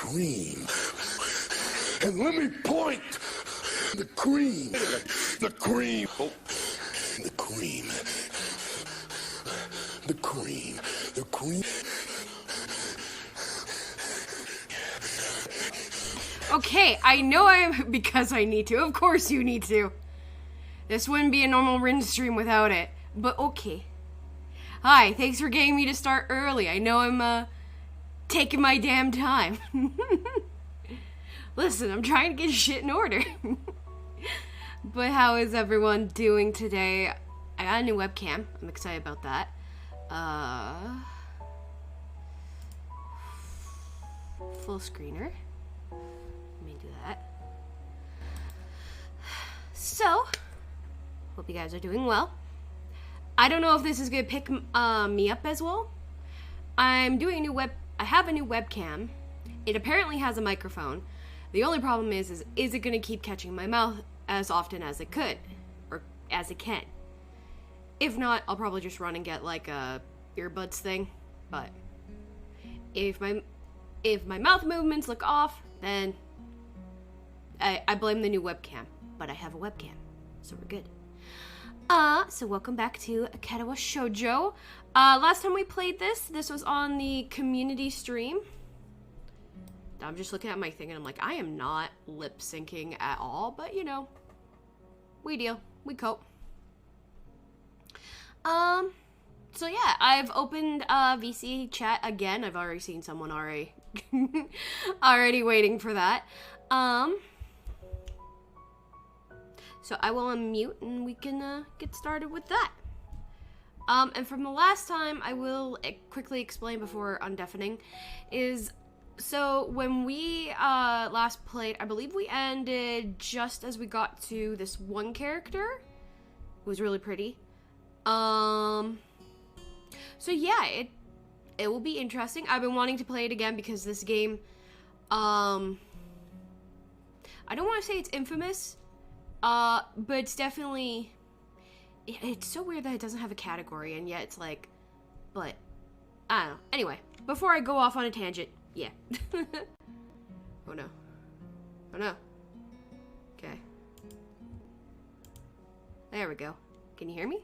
cream. And let me point. The cream. The cream. Oh. The cream. The cream. The cream. Okay, I know I'm because I need to. Of course you need to. This wouldn't be a normal Rin stream without it. But okay. Hi, thanks for getting me to start early. I know I'm taking my damn time. Listen, I'm trying to get shit in order. But how is everyone doing today? I got a new webcam. I'm excited about that. Full screener. Let me do that. So, hope you guys are doing well. I don't know if this is gonna pick me up as well. I have a new webcam. It apparently has a microphone. The only problem is it gonna keep catching my mouth as often as it could, or as it can? If not, I'll probably just run and get like a earbuds thing. But if my mouth movements look off, then I blame the new webcam. But I have a webcam, so we're good. So welcome back to Katawa Shoujo. Last time we played this was on the community stream. I'm just looking at my thing and I'm like, I am not lip syncing at all, but you know, we deal, we cope. So yeah, I've opened VC chat again. I've already seen someone already waiting for that. So I will unmute and we can get started with that. And from the last time, I will quickly explain before undeafening, is so when we last played, I believe we ended just as we got to this one character who was really pretty. So yeah, it will be interesting. I've been wanting to play it again because this game, I don't want to say it's infamous, but it's definitely, it's so weird that it doesn't have a category, and yet it's like, but, I don't know. Anyway, before I go off on a tangent, yeah. Oh no. Oh no. Okay. There we go. Can you hear me?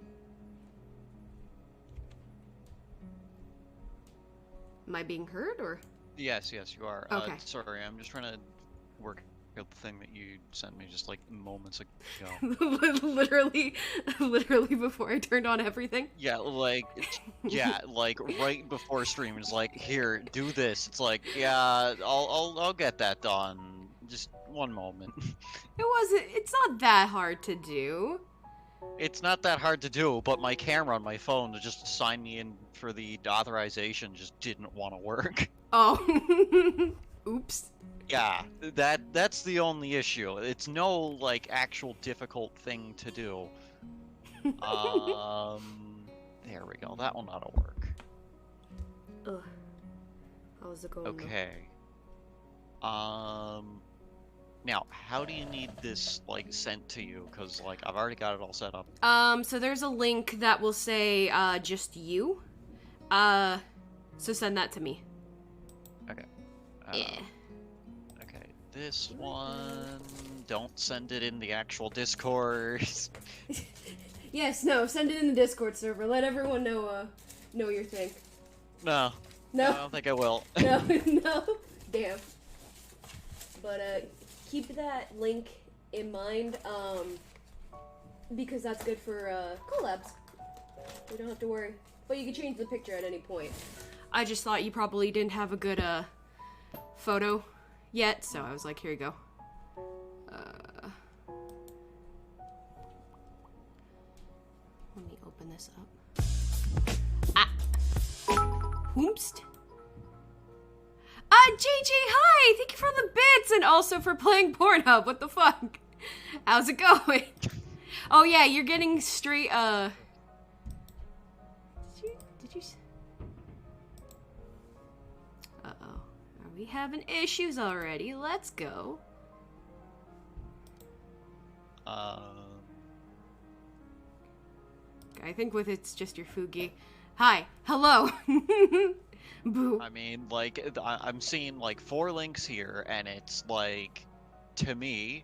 Am I being heard, or? Yes, you are. Okay. Sorry, I'm just trying to work out the thing that you sent me just like moments ago. literally before I turned on everything. Yeah, like right before stream, it's like, here, do this. It's like, yeah, I'll get that done. Just one moment. It's not that hard to do. It's not that hard to do, but my camera on my phone to just sign me in for the authorization just didn't want to work. Oh. Oops. Yeah, that's the only issue. It's no, like, actual difficult thing to do. There we go. That one ought to work. Ugh. How's it going? Okay. Now, how do you need this, like, sent to you? Because, like, I've already got it all set up. So there's a link that will say, just you. So send that to me. Okay. Yeah. Okay, this one... Don't send it in the actual Discord. Yes, no, send it in the Discord server. Let everyone know your thing. No. No? I don't think I will. No, no. Damn. But, keep that link in mind, because that's good for, collabs. We don't have to worry. But you can change the picture at any point. I just thought you probably didn't have a good, photo yet, so I was like, here you go. Let me open this up. Ah! Whoomst? JJ, hi! Thank you for the bits and also for playing Pornhub. What the fuck? How's it going? Oh yeah, you're getting straight, Did you... Uh-oh. Are we having issues already? Let's go. I think with it's just your Fugi. Hi. Hello. Boo. I mean, like, I'm seeing like 4 links here, and it's like, to me,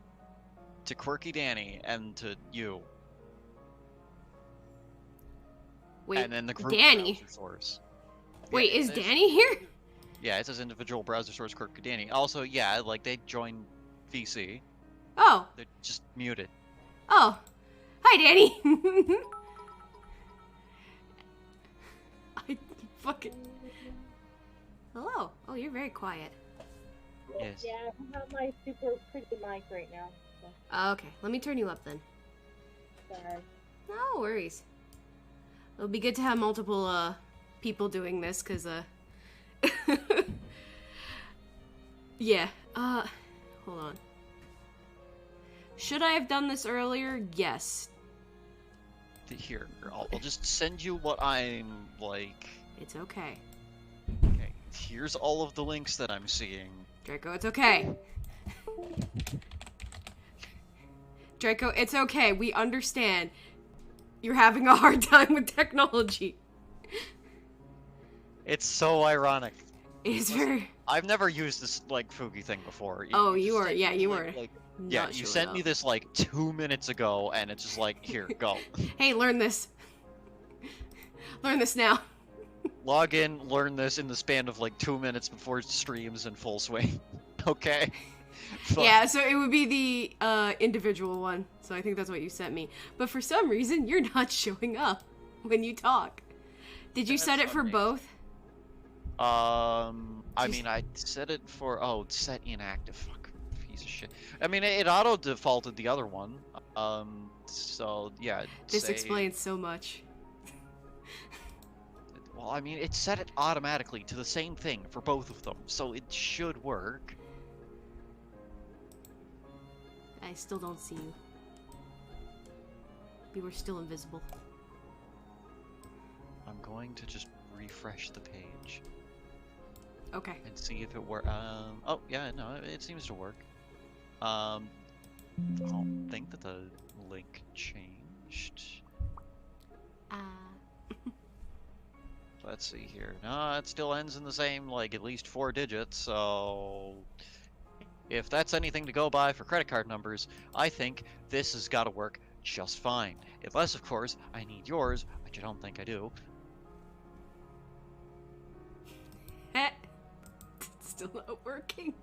to Quirky Danny, and to you. Wait, And then the group Danny? browser source. Wait, Yeah, is Danny here? Yeah, it says individual browser source Quirky Danny. Also, yeah, like, they joined VC. Oh. They're just muted. Oh. Hi, Danny. I fucking... Hello. Oh, you're very quiet. Yes. Yeah, I have my super pretty mic right now. So, Okay, let me turn you up then. sorry. No worries. It'll be good to have multiple, people doing this, cause, yeah, hold on. Should I have done this earlier? Yes. Here, I'll just send you what I'm, like... It's okay. Okay, here's all of the links that I'm seeing. Draco, it's okay. Draco, it's okay. We understand. You're having a hard time with technology. It's so ironic. It's very... I've never used this, like, Fugi thing before. Oh, you just were, sent yeah, me, you like- were. like, yeah, not you sure sent me though. this, like, 2 minutes ago, and it's just like, here, go. Hey, learn this. Learn this now. Log in, learn this in the span of, like, 2 minutes before streams in full swing. Okay? Fine. Yeah, so it would be the individual one. So I think that's what you sent me. But for some reason, you're not showing up when you talk. Did you That's set it for funny. both? I Just- mean, I set it for, set inactive, fuck, piece of shit. I mean, it auto-defaulted the other one, so, yeah. This say- explains so much. Well, I mean, it set it automatically to the same thing for both of them, so it should work. I still don't see you. You were still invisible. I'm going to just refresh the page Okay. and see if it works. Oh, yeah, no, it seems to work. I don't think that the link changed. Let's see here. No, it still ends in the same, like, at least 4 digits, so... If that's anything to go by for credit card numbers, I think this has got to work just fine. Unless, of course, I need yours, which I don't think I do. It's still not working.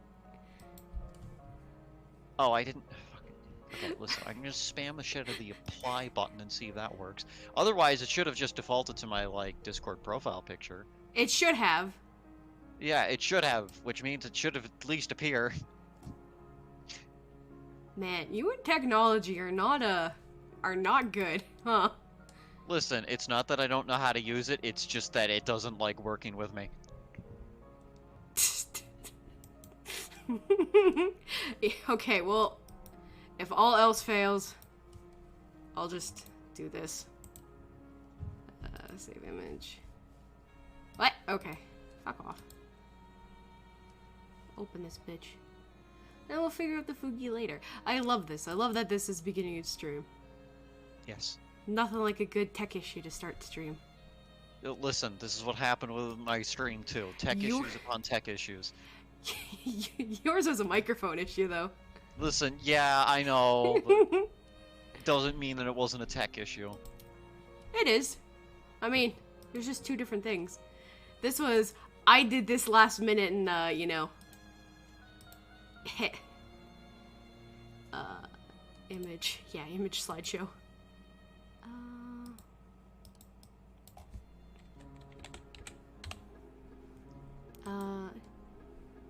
Oh, I didn't... Okay, listen, I can just spam the shit out of the apply button and see if that works. Otherwise, it should have just defaulted to my, like, Discord profile picture. It should have. Yeah, it should have, which means it should have at least appear. Man, you and technology are not good, huh? Listen, it's not that I don't know how to use it, it's just that it doesn't like working with me. Okay, well, if all else fails, I'll just do this. Save image. What? Okay. Fuck off. Open this bitch. And we'll figure out the Fugi later. I love this. I love that this is beginning of stream. Yes. Nothing like a good tech issue to start stream. Listen, this is what happened with my stream too. Tech You- issues upon tech issues. Yours was a microphone issue, though. Listen, yeah, I know, but doesn't mean that it wasn't a tech issue. It is. I mean, there's just two different things. This was, I did this last minute and, you know, hit. Image. Yeah, image slideshow.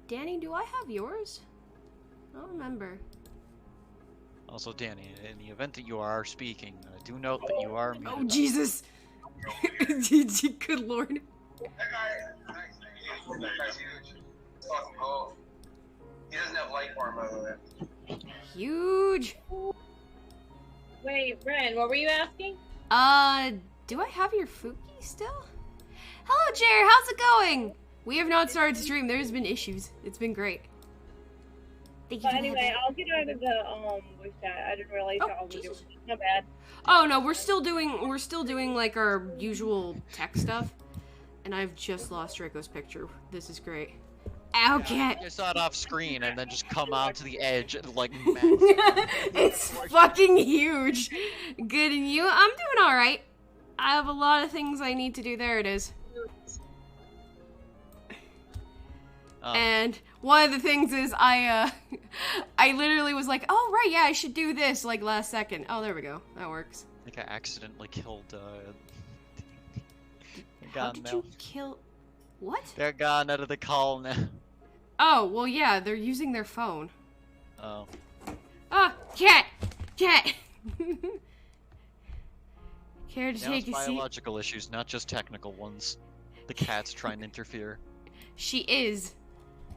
Danny, do I have yours? I don't remember. Also, Danny, in the event that you are speaking, do note that you are muted. Oh, Jesus! Good lord. That guy's huge. Fucking hoe. He doesn't have light form, by the way. Huge! Wait, Ren, what were you asking? Do I have your Fuki still? Hello, Jer, how's it going? We have not started to stream. There's been issues. It's been great. Thank you But for the anyway, heads up. I'll get out of the voice chat. I didn't realize Oh, y'all were doing Jesus. it. Not bad. Oh no, we're still doing like our usual tech stuff. And I've just lost Draco's picture. This is great. Ow, cat! I saw it off screen and then just come out to the edge and like It's fucking huge. Good, and you? I'm doing alright. I have a lot of things I need to do. There it is. Oh. And one of the things is I literally was like, oh right, yeah, I should do this like last second. Oh, there we go. That works. I think I accidentally killed How did you kill? What? They're gone out of the call now. Oh, well, yeah, they're using their phone. Oh. Ah, cat! Cat! Care to Now take it's a seat? biological issues, not just technical ones. The cat's trying to interfere. She is.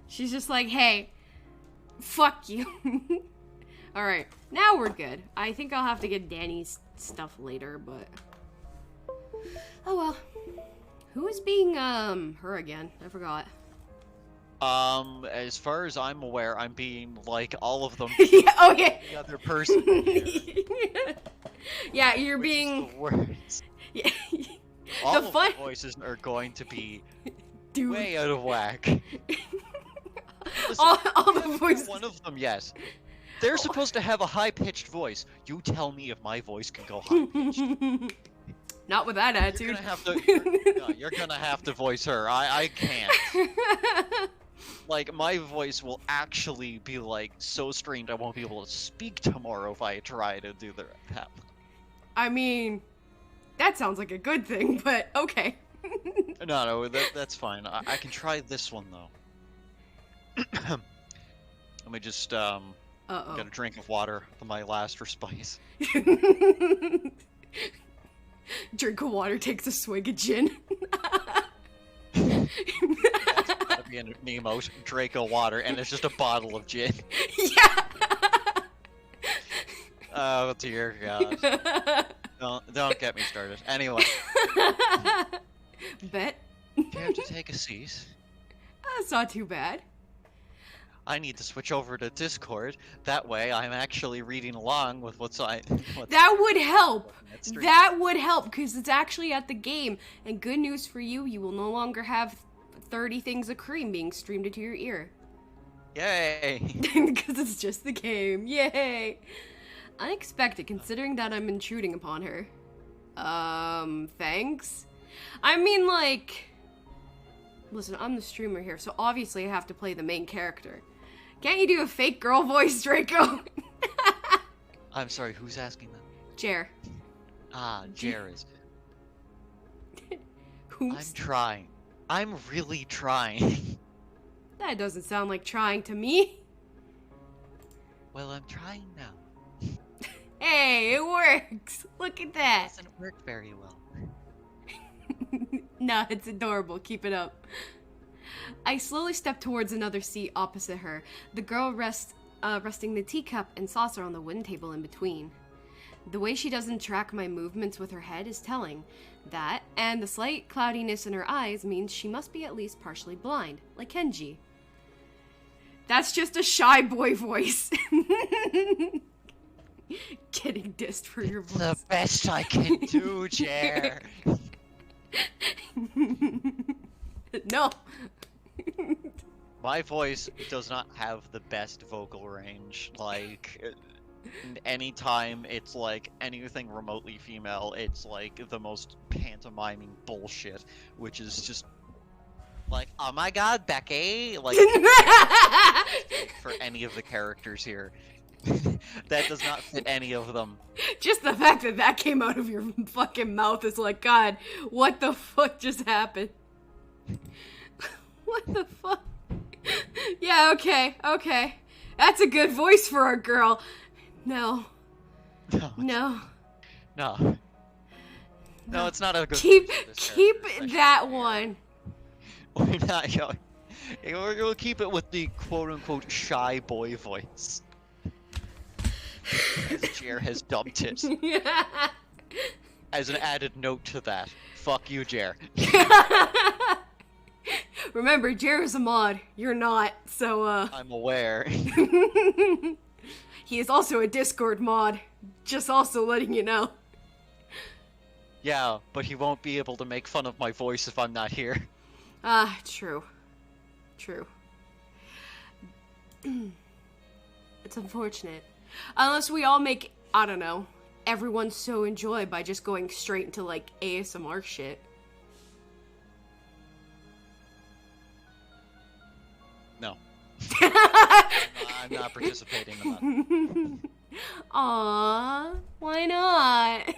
She's just like, hey, fuck you. Alright, now we're good. I think I'll have to get Danny's stuff later, but... Oh well. Who is being, her again? I forgot. As far as I'm aware, I'm being, like, all of them. Yeah, oh yeah. The other person. Yeah, you're Which is being... the worst. Yeah. All The of fun... the voices are going to be Dude. way out of whack. Listen, all the voices... One of them, yes. They're supposed to have a high-pitched voice. You tell me if my voice can go high-pitched. Not with that attitude. You're gonna have to voice her. I can't. Like, my voice will actually be, like, so strained I won't be able to speak tomorrow if I try to do that. I mean, that sounds like a good thing, but okay. No, that's fine. I can try this one, though. Let me just, get a drink of water for my last respite. Drink of water, takes a swig of gin. That's gotta be an emote, Draco water, and it's just a bottle of gin. Yeah! Oh, dear God. Don't get me started. Anyway. Bet. Care to take a seat? That's not too bad. I need to switch over to Discord. That way, I'm actually reading along with what's That would help. That stream. That would help because it's actually at the game. And good news for you, you will no longer have 30 things of cream being streamed into your ear. Yay! Because it's just the game. Yay! Unexpected, considering that I'm intruding upon her. Thanks? I mean, like... Listen, I'm the streamer here, so obviously I have to play the main character. Can't you do a fake girl voice, Draco? I'm sorry, who's asking that? Jer. Ah, Jer is. Who's? I'm trying. I'm really trying. That doesn't sound like trying to me. Well, I'm trying now. Hey, it works. Look at that. It doesn't work very well. Nah, it's adorable. Keep it up. I slowly step towards another seat opposite her. The girl resting the teacup and saucer on the wooden table in between. The way she doesn't track my movements with her head is telling. That, and the slight cloudiness in her eyes means she must be at least partially blind, like Kenji. That's just a shy boy voice. Getting dissed for your voice. The best I can do, Jer. No. My voice does not have the best vocal range. Like, anytime it's like anything remotely female, it's like the most pantomiming bullshit, which is just like, oh my god, Becky! Like, for any of the characters here. That does not fit any of them. Just the fact that that came out of your fucking mouth is like, God, what the fuck just happened? What the fuck? Yeah, okay. That's a good voice for a girl. No. No, it's not a good Keep voice that one. We're not going. We'll keep it with the quote-unquote shy boy voice. As Jer has dumped it. As an added note to that, fuck you, Jer. Remember, Jer is a mod. You're not, so, I'm aware. He is also a Discord mod. Just also letting you know. Yeah, but he won't be able to make fun of my voice if I'm not here. Ah, true. True. It's unfortunate. Unless we all make, I don't know, everyone so enjoy by just going straight into, like, ASMR shit. No. I'm not participating in that. Aww, why not?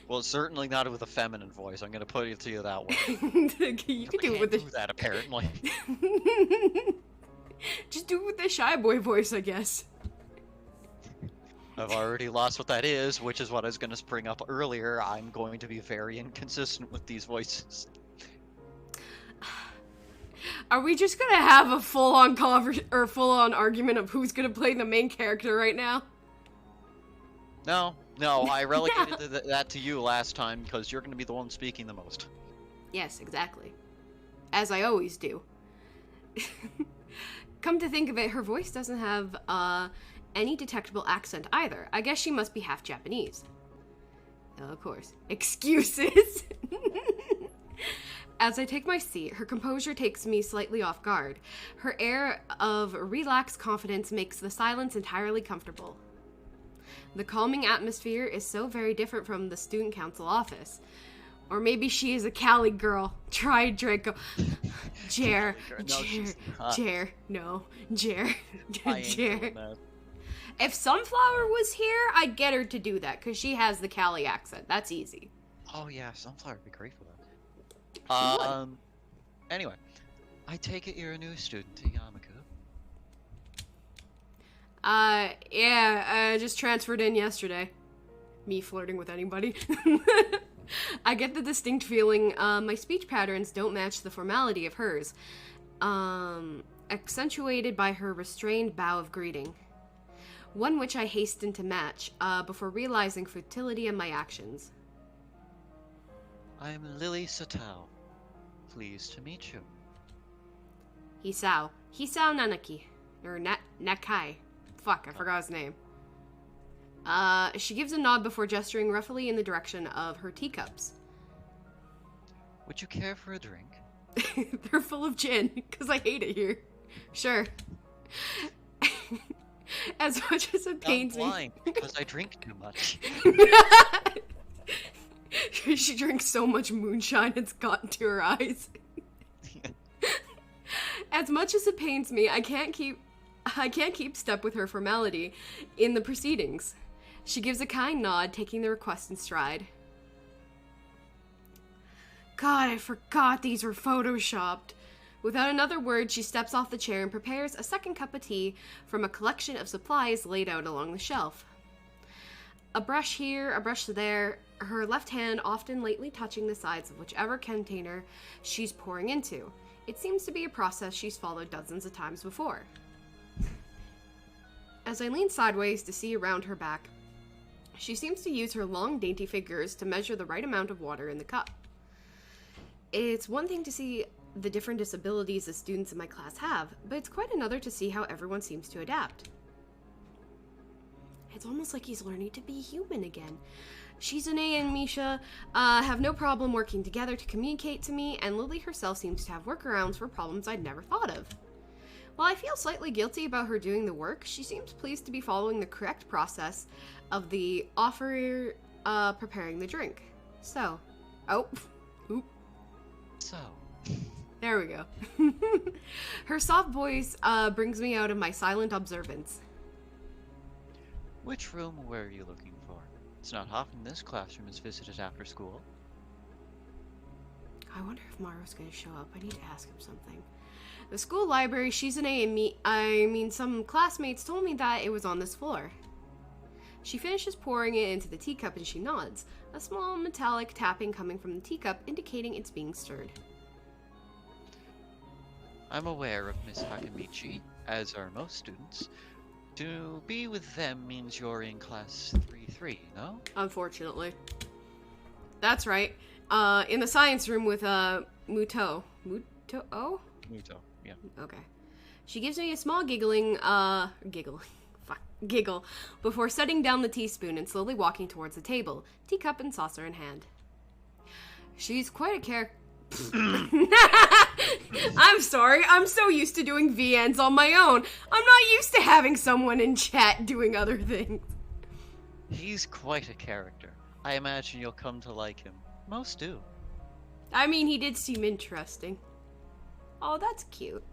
Well, certainly not with a feminine voice. I'm gonna put it to you that way. You can do it with do that, apparently. Just do it with the shy boy voice, I guess. I've already lost what that is, which is what I was gonna bring up earlier. I'm going to be very inconsistent with these voices. Are we just gonna have a full-on full-on argument of who's gonna play the main character right now? No, I relegated that to you last time because you're gonna be the one speaking the most. Yes, exactly. As I always do. Come to think of it, her voice doesn't have any detectable accent either. I guess she must be half Japanese. Oh, of course. Excuses! As I take my seat, her composure takes me slightly off guard. Her air of relaxed confidence makes the silence entirely comfortable. The calming atmosphere is so very different from the student council office. Or maybe she is a Cali girl. Try Draco. Jer. If Sunflower was here, I'd get her to do that, because she has the Cali accent. That's easy. Oh yeah, Sunflower would be great for that. Anyway, I take it you're a new student to Yamaku. Yeah, I just transferred in yesterday. Me flirting with anybody. I get the distinct feeling, my speech patterns don't match the formality of hers. Accentuated by her restrained bow of greeting. One which I hasten to match, before realizing futility in my actions. I'm Lily Satao. Pleased to meet you. Hisao Nanaki. Or Nakai. Fuck, I forgot his name. She gives a nod before gesturing roughly in the direction of her teacups. Would you care for a drink? They're full of gin, because I hate it here. Sure. As much as it pains me. I'm blind, because I drink too much. She drinks so much moonshine it's gotten to her eyes. As much as it pains me, I can't keep step with her formality in the proceedings. She gives a kind nod, taking the request in stride. God, I forgot these were photoshopped. Without another word, she steps off the chair and prepares a second cup of tea from a collection of supplies laid out along the shelf. A brush here, a brush there, her left hand often lightly touching the sides of whichever container she's pouring into. It seems to be a process she's followed dozens of times before. As I lean sideways to see around her back, she seems to use her long, dainty fingers to measure the right amount of water in the cup. It's one thing to see the different disabilities the students in my class have, but it's quite another to see how everyone seems to adapt. It's almost like he's learning to be human again. Shizune and Misha have no problem working together to communicate to me, and Lily herself seems to have workarounds for problems I'd never thought of. While I feel slightly guilty about her doing the work, she seems pleased to be following the correct process of the offerer preparing the drink. So, there we go. Her soft voice brings me out of my silent observance. Which room were you looking for? It's not often this classroom is visited after school. I wonder if Maru's gonna show up. I need to ask him something. The school library, Shizune and some classmates told me that it was on this floor. She finishes pouring it into the teacup and she nods, a small metallic tapping coming from the teacup indicating it's being stirred. I'm aware of Miss Hakamichi, as are most students. To be with them means you're in class 3-3, no? Unfortunately. That's right. In the science room with Muto. Muto? Muto, yeah. Okay. She gives me a small giggle before setting down the teaspoon and slowly walking towards the table, teacup and saucer in hand. She's quite a character. I'm sorry, I'm so used to doing VNs on my own. I'm not used to having someone in chat doing other things. He's quite a character. I imagine you'll come to like him. Most do. I mean, he did seem interesting. Oh, that's cute.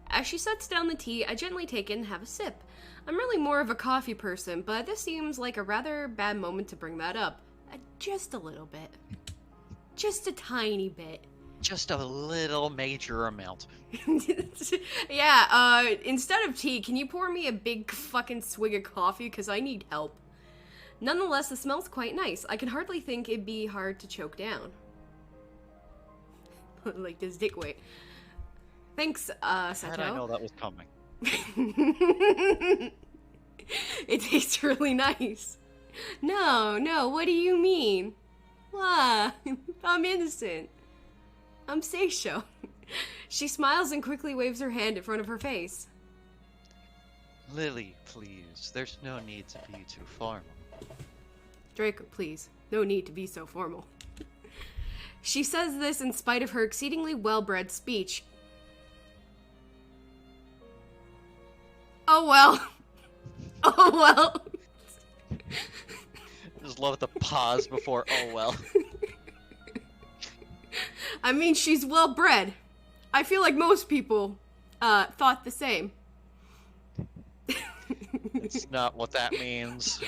As she sets down the tea, I gently take it and have a sip. I'm really more of a coffee person, but this seems like a rather bad moment to bring that up. Just a little bit. Just a tiny bit. Just a little major amount. Yeah, instead of tea, can you pour me a big fucking swig of coffee? Because I need help. Nonetheless, the smell's quite nice. I can hardly think it'd be hard to choke down. Like this dick weight. Thanks, Sato. How did I know that was coming? It tastes really nice. No, what do you mean? What? I'm innocent. I'm Seisho. She smiles and quickly waves her hand in front of her face. Lily, please. There's no need to be too formal. Draco, please. No need to be so formal. She says this in spite of her exceedingly well-bred speech. Oh well. Oh well. I just love the pause before, oh well. I mean, she's well-bred. I feel like most people, thought the same. It's not what that means.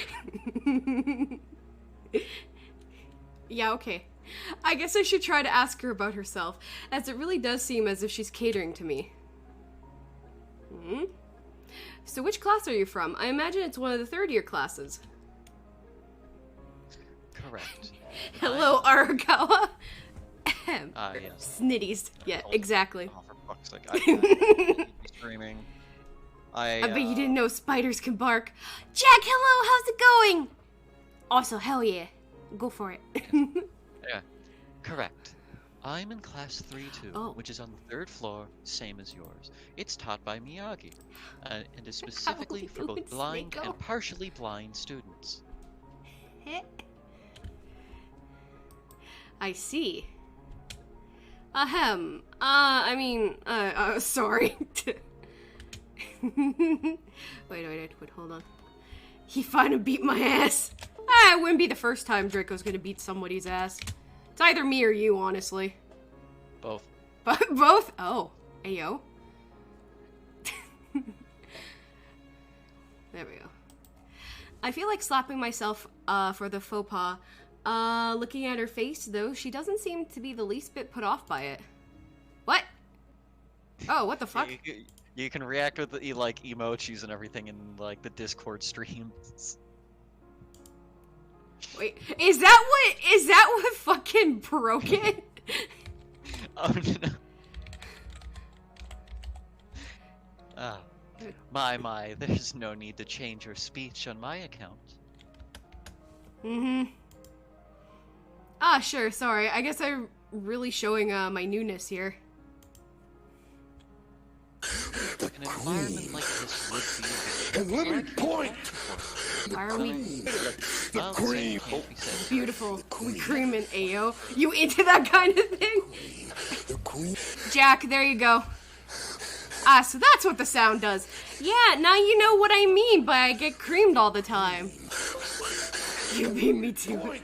Yeah, okay. I guess I should try to ask her about herself, as it really does seem as if she's catering to me. Hmm? So which class are you from? I imagine it's one of the third-year classes. Correct. Hello, Arakawa. Yes. Snitties. Yeah, exactly. Oh, for fuck's sake. I'm screaming. I bet you didn't know spiders can bark. Jack, hello, how's it going? Also, hell yeah. Go for it. Yeah, correct. I'm in class 3-2, Oh. which is on the 3rd floor, same as yours. It's taught by Miyagi, and is specifically for doing, both blind Snake-o? and partially blind students. I see. Sorry. Wait, hold on. He finna beat my ass. It wouldn't be the first time Draco's gonna beat somebody's ass. It's either me or you, honestly. Both. But both? Oh. Ayo. There we go. I feel like slapping myself, for the faux pas. Looking at her face, though, she doesn't seem to be the least bit put off by it. What? Oh, what the fuck? You can react with the, like, emojis and everything in, like, the Discord streams. Wait, is that what fucking broke it? Oh, no. Ah. My, there's no need to change your speech on my account. Mm-hmm. Ah, sure, sorry. I guess I'm really showing, my newness here. An environment like this would be... And let me point! Why are we Well, cream. same can't be said. beautiful? We cream and Ayo. You into that kind of thing? The queen. Jack, there you go. Ah, so that's what the sound does. Yeah, now you know what I mean by I get creamed all the time. You beat me to it. Point.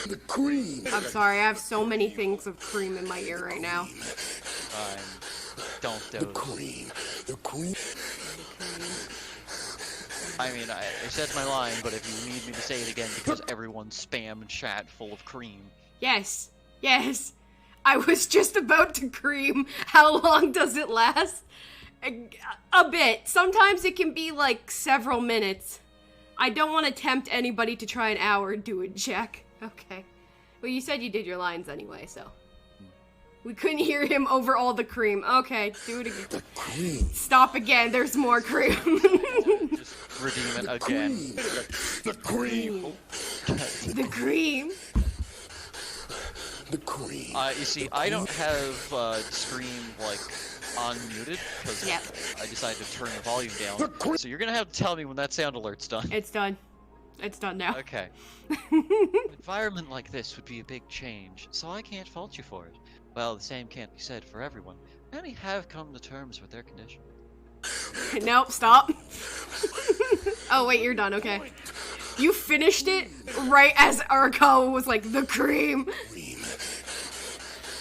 The cream. I'm sorry, I have so many things of cream in my ear right now. Don't The doze. cream. The queen. I mean, I said my line, but if you need me to say it again because everyone's spam chat full of cream. Yes. I was just about to cream. How long does it last? A bit. Sometimes it can be like several minutes. I don't want to tempt anybody to try an hour. Do it, Jack. Okay. Well, you said you did your lines anyway, so. We couldn't hear him over all the cream. Okay, do it again. The cream. Stop again, there's more cream. Just redeem it again. The cream. The cream. The cream. You see, I don't have stream like unmuted because Yep. I decided to turn the volume The down. cream. So you're gonna have to tell me when that sound alert's done. It's done. It's done now. Okay. An environment like this would be a big change, so I can't fault you for it. Well, the same can't be said for everyone. Many have come to terms with their condition. Nope, stop. Oh, wait, you're done, okay. You finished it right as Arakawa was like, the cream.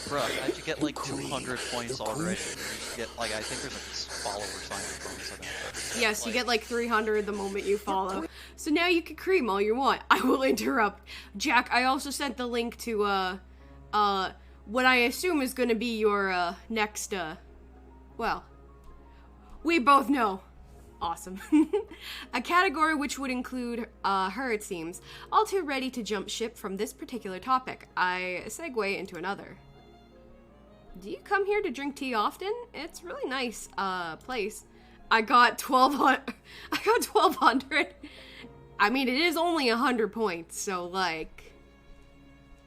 Bruh, how'd you get like 200 points already? You get like, I think there's like this follower sign bonus. Yes, you get like 300 the moment you follow. So now you can cream all you want. I will interrupt. Jack, I also sent the link to, what I assume is gonna be your, next, well, we both know. Awesome. A category which would include, her, it seems, all too ready to jump ship from this particular topic. I segue into another. Do you come here to drink tea often? It's a really nice, place. I got 1200. I mean, it is only 100 points, so, like,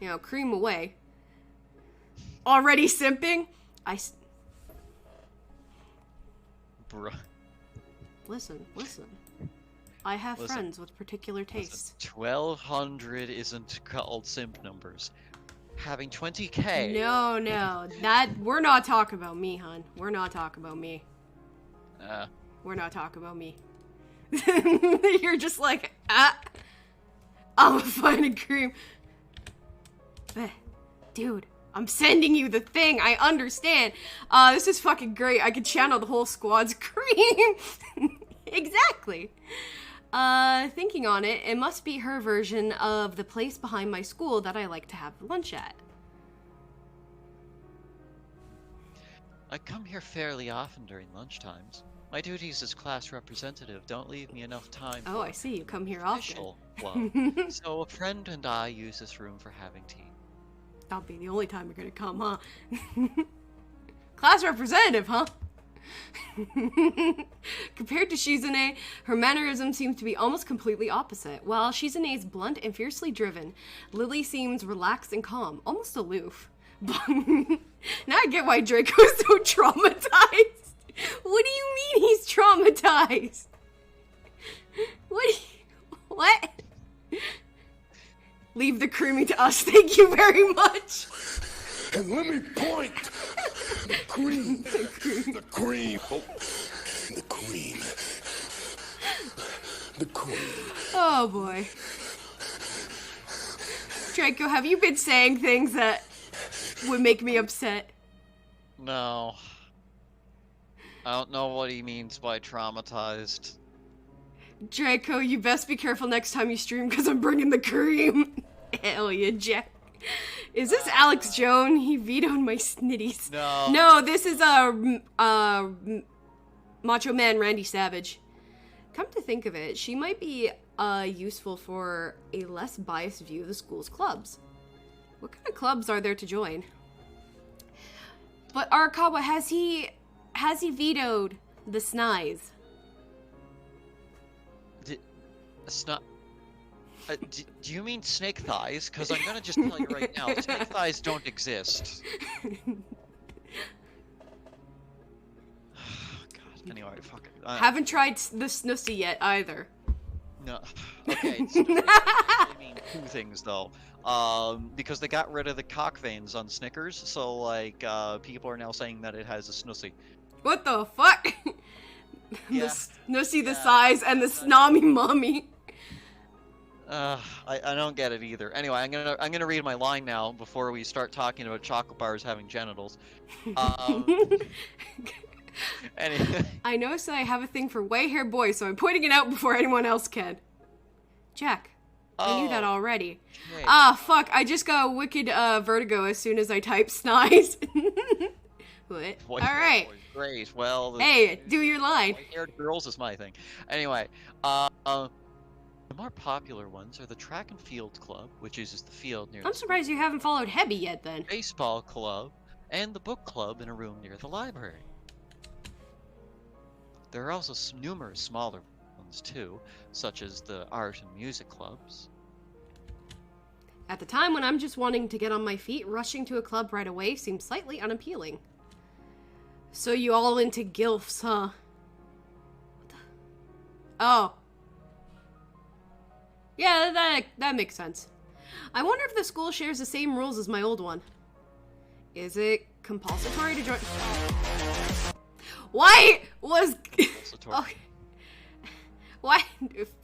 you know, cream away. Already simping? Bruh. Listen. I have Listen. friends with particular tastes. 1200 isn't called simp numbers. Having 20k. No, we're not talking about me, hon. We're not talking about me. We're not talking about me. You're just like, I'm finding cream. Dude, I'm sending you the thing. I understand. This is fucking great. I could channel the whole squad's cream. Exactly. Thinking on it, it must be her version of the place behind my school that I like to have lunch at. I come here fairly often during lunchtimes. My duties as class representative don't leave me enough time Oh, for I see. You come here often. official club. So a friend and I use this room for having tea. That'll be the only time you're gonna come, huh? Class representative, huh? Compared to Shizune, her mannerism seems to be almost completely opposite. While Shizune is blunt and fiercely driven, Lily seems relaxed and calm, almost aloof. Now I get why Draco's so traumatized. What do you mean he's traumatized? What? Leave the creamy to us, thank you very much. And let me point. The cream. The cream. Oh, the cream. The cream. Oh boy. Draco, have you been saying things that would make me upset? No. I don't know what he means by traumatized. Draco, you best be careful next time you stream because I'm bringing the cream. Hell yeah, Jack. Is this Alex Joan? He vetoed my snitties. No. No, this is Macho Man Randy Savage. Come to think of it, she might be useful for a less biased view of the school's clubs. What kind of clubs are there to join? But Arakawa, has he vetoed the snize? Do you mean snake thighs? Because I'm gonna just tell you right now, snake thighs don't exist. God. Anyway, fuck it. Haven't tried the Snussy yet either. No. Okay. I mean two things though. Because they got rid of the cock veins on Snickers, so like people are now saying that it has a Snussy. What the fuck? Yeah. The Snussy the size and the Snami Mommy. I don't get it either. Anyway, I'm gonna read my line now before we start talking about chocolate bars having genitals. Anyway. I noticed that I have a thing for white hair boys, so I'm pointing it out before anyone else can. Jack, I knew that already. Great. Fuck, I just got a wicked vertigo as soon as I typed snize. What? Alright. Great. Well. Hey, do your line. White-haired girls is my thing. Anyway, the more popular ones are the track and field club, which uses the field near I'm the surprised you haven't followed Hebby yet then. baseball club, and the book club in a room near the library. There are also numerous smaller ones too, such as the art and music clubs. At the time when I'm just wanting to get on my feet, rushing to a club right away seems slightly unappealing. So you all into gilfs, huh? What the? Oh. Yeah, that makes sense. I wonder if the school shares the same rules as my old one. Is it compulsory to join? Why was... Okay. Why?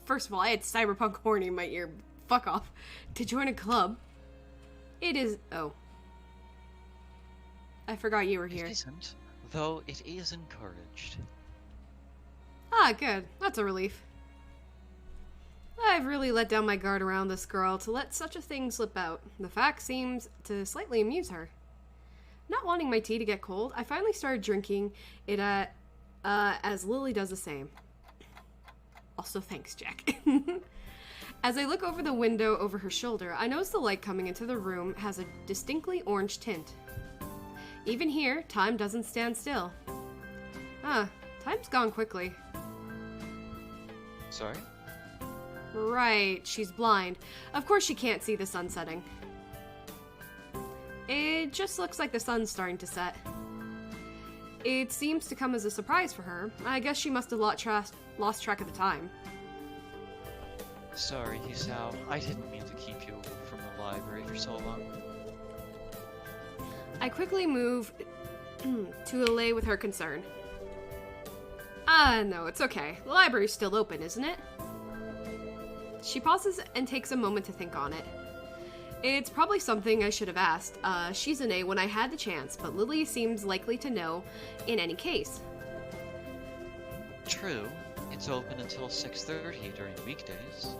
First of all, I had cyberpunk horny in my ear. Fuck off. To join a club. It is... Oh. I forgot you were here. It isn't, though it is encouraged. Ah, good. That's a relief. I've really let down my guard around this girl to let such a thing slip out. The fact seems to slightly amuse her. Not wanting my tea to get cold, I finally started drinking it as Lily does the same. Also, thanks, Jack. As I look over the window over her shoulder, I notice the light coming into the room has a distinctly orange tint. Even here, time doesn't stand still. Time's gone quickly. Sorry? Right, she's blind. Of course she can't see the sun setting. It just looks like the sun's starting to set. It seems to come as a surprise for her. I guess she must have lost track of the time. Sorry, Hisao. I didn't mean to keep you from the library for so long. I quickly move to allay with her concern. No, it's okay. The library's still open, isn't it? She pauses and takes a moment to think on it. It's probably something I should have asked. She's an A when I had the chance, but Lily seems likely to know in any case. True. It's open until 6:30 during weekdays.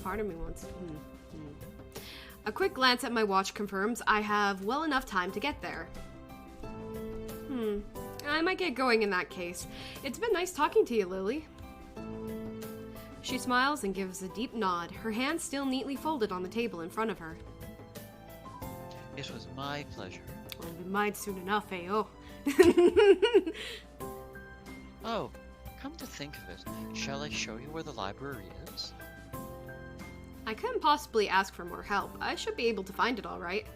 Part of me wants... A quick glance at my watch confirms I have well enough time to get there. I might get going in that case. It's been nice talking to you, Lily. She smiles and gives a deep nod, her hands still neatly folded on the table in front of her. It was my pleasure. Well, it'll be mine soon enough, eh? Oh. Oh, come to think of it, shall I show you where the library is? I couldn't possibly ask for more help. I should be able to find it all right.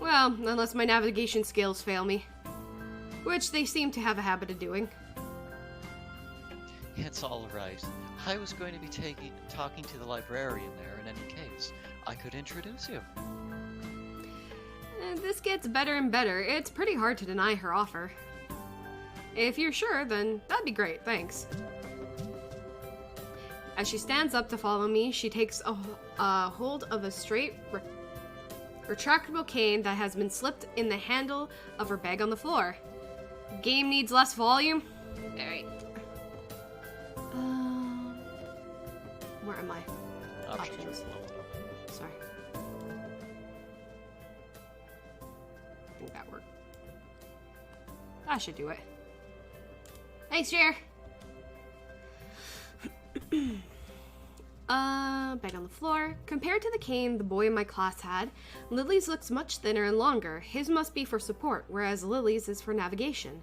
Well, unless my navigation skills fail me. Which they seem to have a habit of doing. It's all right. I was going to be talking to the librarian there in any case. I could introduce you. This gets better and better. It's pretty hard to deny her offer. If you're sure, then that'd be great, thanks. As she stands up to follow me, she takes a hold of a straight, retractable cane that has been slipped in the handle of her bag on the floor. Game needs less volume? Alright. Where am I? Options. Sorry. I think that worked. That should do it. Thanks, Jer. Bag on the floor. Compared to the cane the boy in my class had, Lily's looks much thinner and longer. His must be for support, whereas Lily's is for navigation.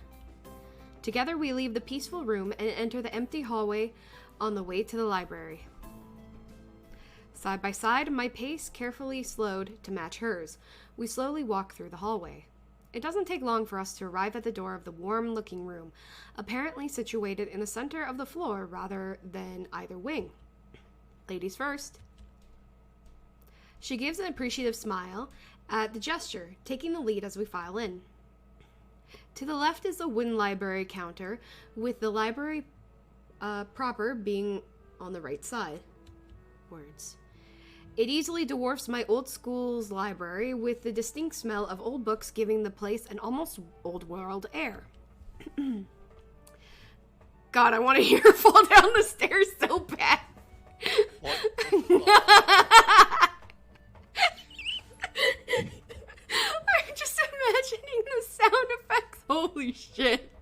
Together we leave the peaceful room and enter the empty hallway on the way to the library. Side by side, my pace carefully slowed to match hers. We slowly walk through the hallway. It doesn't take long for us to arrive at the door of the warm-looking room, apparently situated in the center of the floor rather than either wing. Ladies first. She gives an appreciative smile at the gesture, taking the lead as we file in. To the left is the wooden library counter, with the library proper being on the right side. Words. It easily dwarfs my old school's library, with the distinct smell of old books giving the place an almost old-world air. God, I want to hear her fall down the stairs so bad. What? I'm just imagining the sound effects. Holy shit.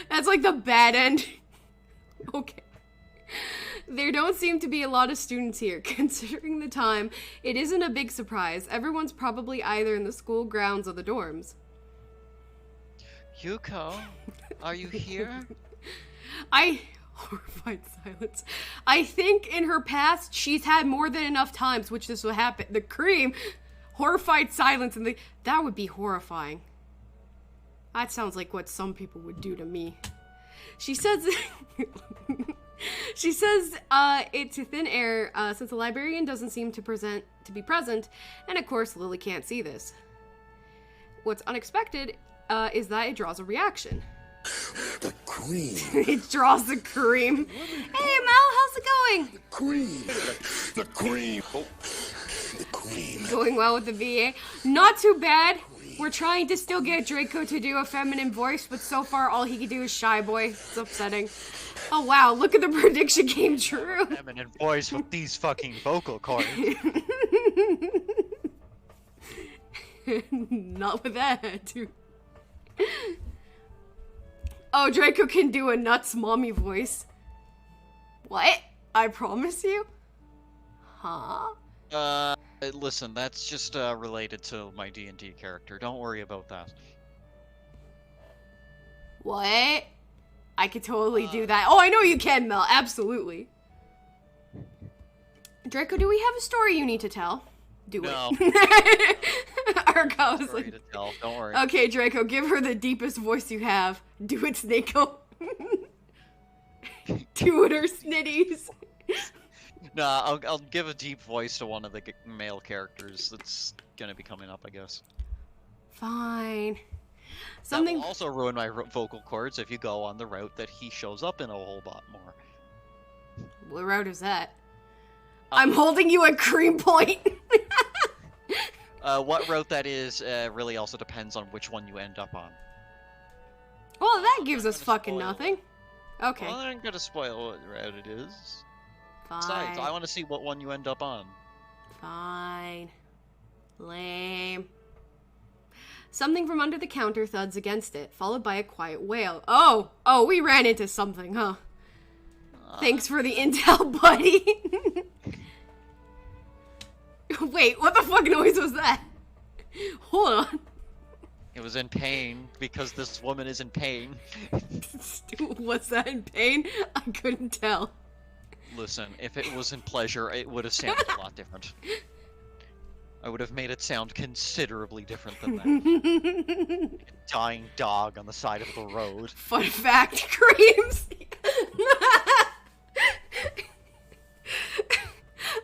That's like the bad end. Okay. There don't seem to be a lot of students here. Considering the time, it isn't a big surprise. Everyone's probably either in the school grounds or the dorms. Yuko, are you here? Horrified silence. I think in her past, she's had more than enough times which this will happen. The cream, horrified silence, and that would be horrifying. That sounds like what some people would do to me. She says it's a thin air since the librarian doesn't seem to be present, and of course Lily can't see this. What's unexpected is that it draws a reaction. The cream. It draws the cream. Hey Mel, how's it going? Cream. The cream. Oh. The cream. Going well with the VA. Not too bad. We're trying to still get Draco to do a feminine voice, but so far all he can do is shy boy. It's upsetting. Oh wow, look at the prediction came true. Feminine voice with these fucking vocal cords. Not with that, dude. Oh, Draco can do a nuts mommy voice. What? I promise you? Huh? Listen, that's just related to my D&D character. Don't worry about that. What? I could totally do that. Oh, I know you can, Mel. Absolutely. Draco, do we have a story you need to tell? Do No. it. Arco was Sorry like, to tell. Don't worry. okay, Draco, give her the deepest voice you have. Do it, Snako. Do it, her snitties. Nah, I'll give a deep voice to one of the male characters that's gonna be coming up, I guess. Fine. That Something. will also ruin my vocal cords if you go on the route that he shows up in a whole lot more. What route is that? I'm holding you at cream point. What route that is really also depends on which one you end up on. Well, that gives I'm us gonna fucking spoil nothing. Okay. Well, I'm gonna spoil what route it is. Fine. Besides, I want to see what one you end up on. Fine. Lame. Something from under the counter thuds against it, followed by a quiet wail. Oh, we ran into something, huh? Thanks for the intel, buddy. Wait, what the fuck noise was that? Hold on. It was in pain because this woman is in pain. Was that in pain? I couldn't tell. Listen, if it was in pleasure, it would have sounded a lot different. I would have made it sound considerably different than that. Dying dog on the side of the road. Fun fact, creams.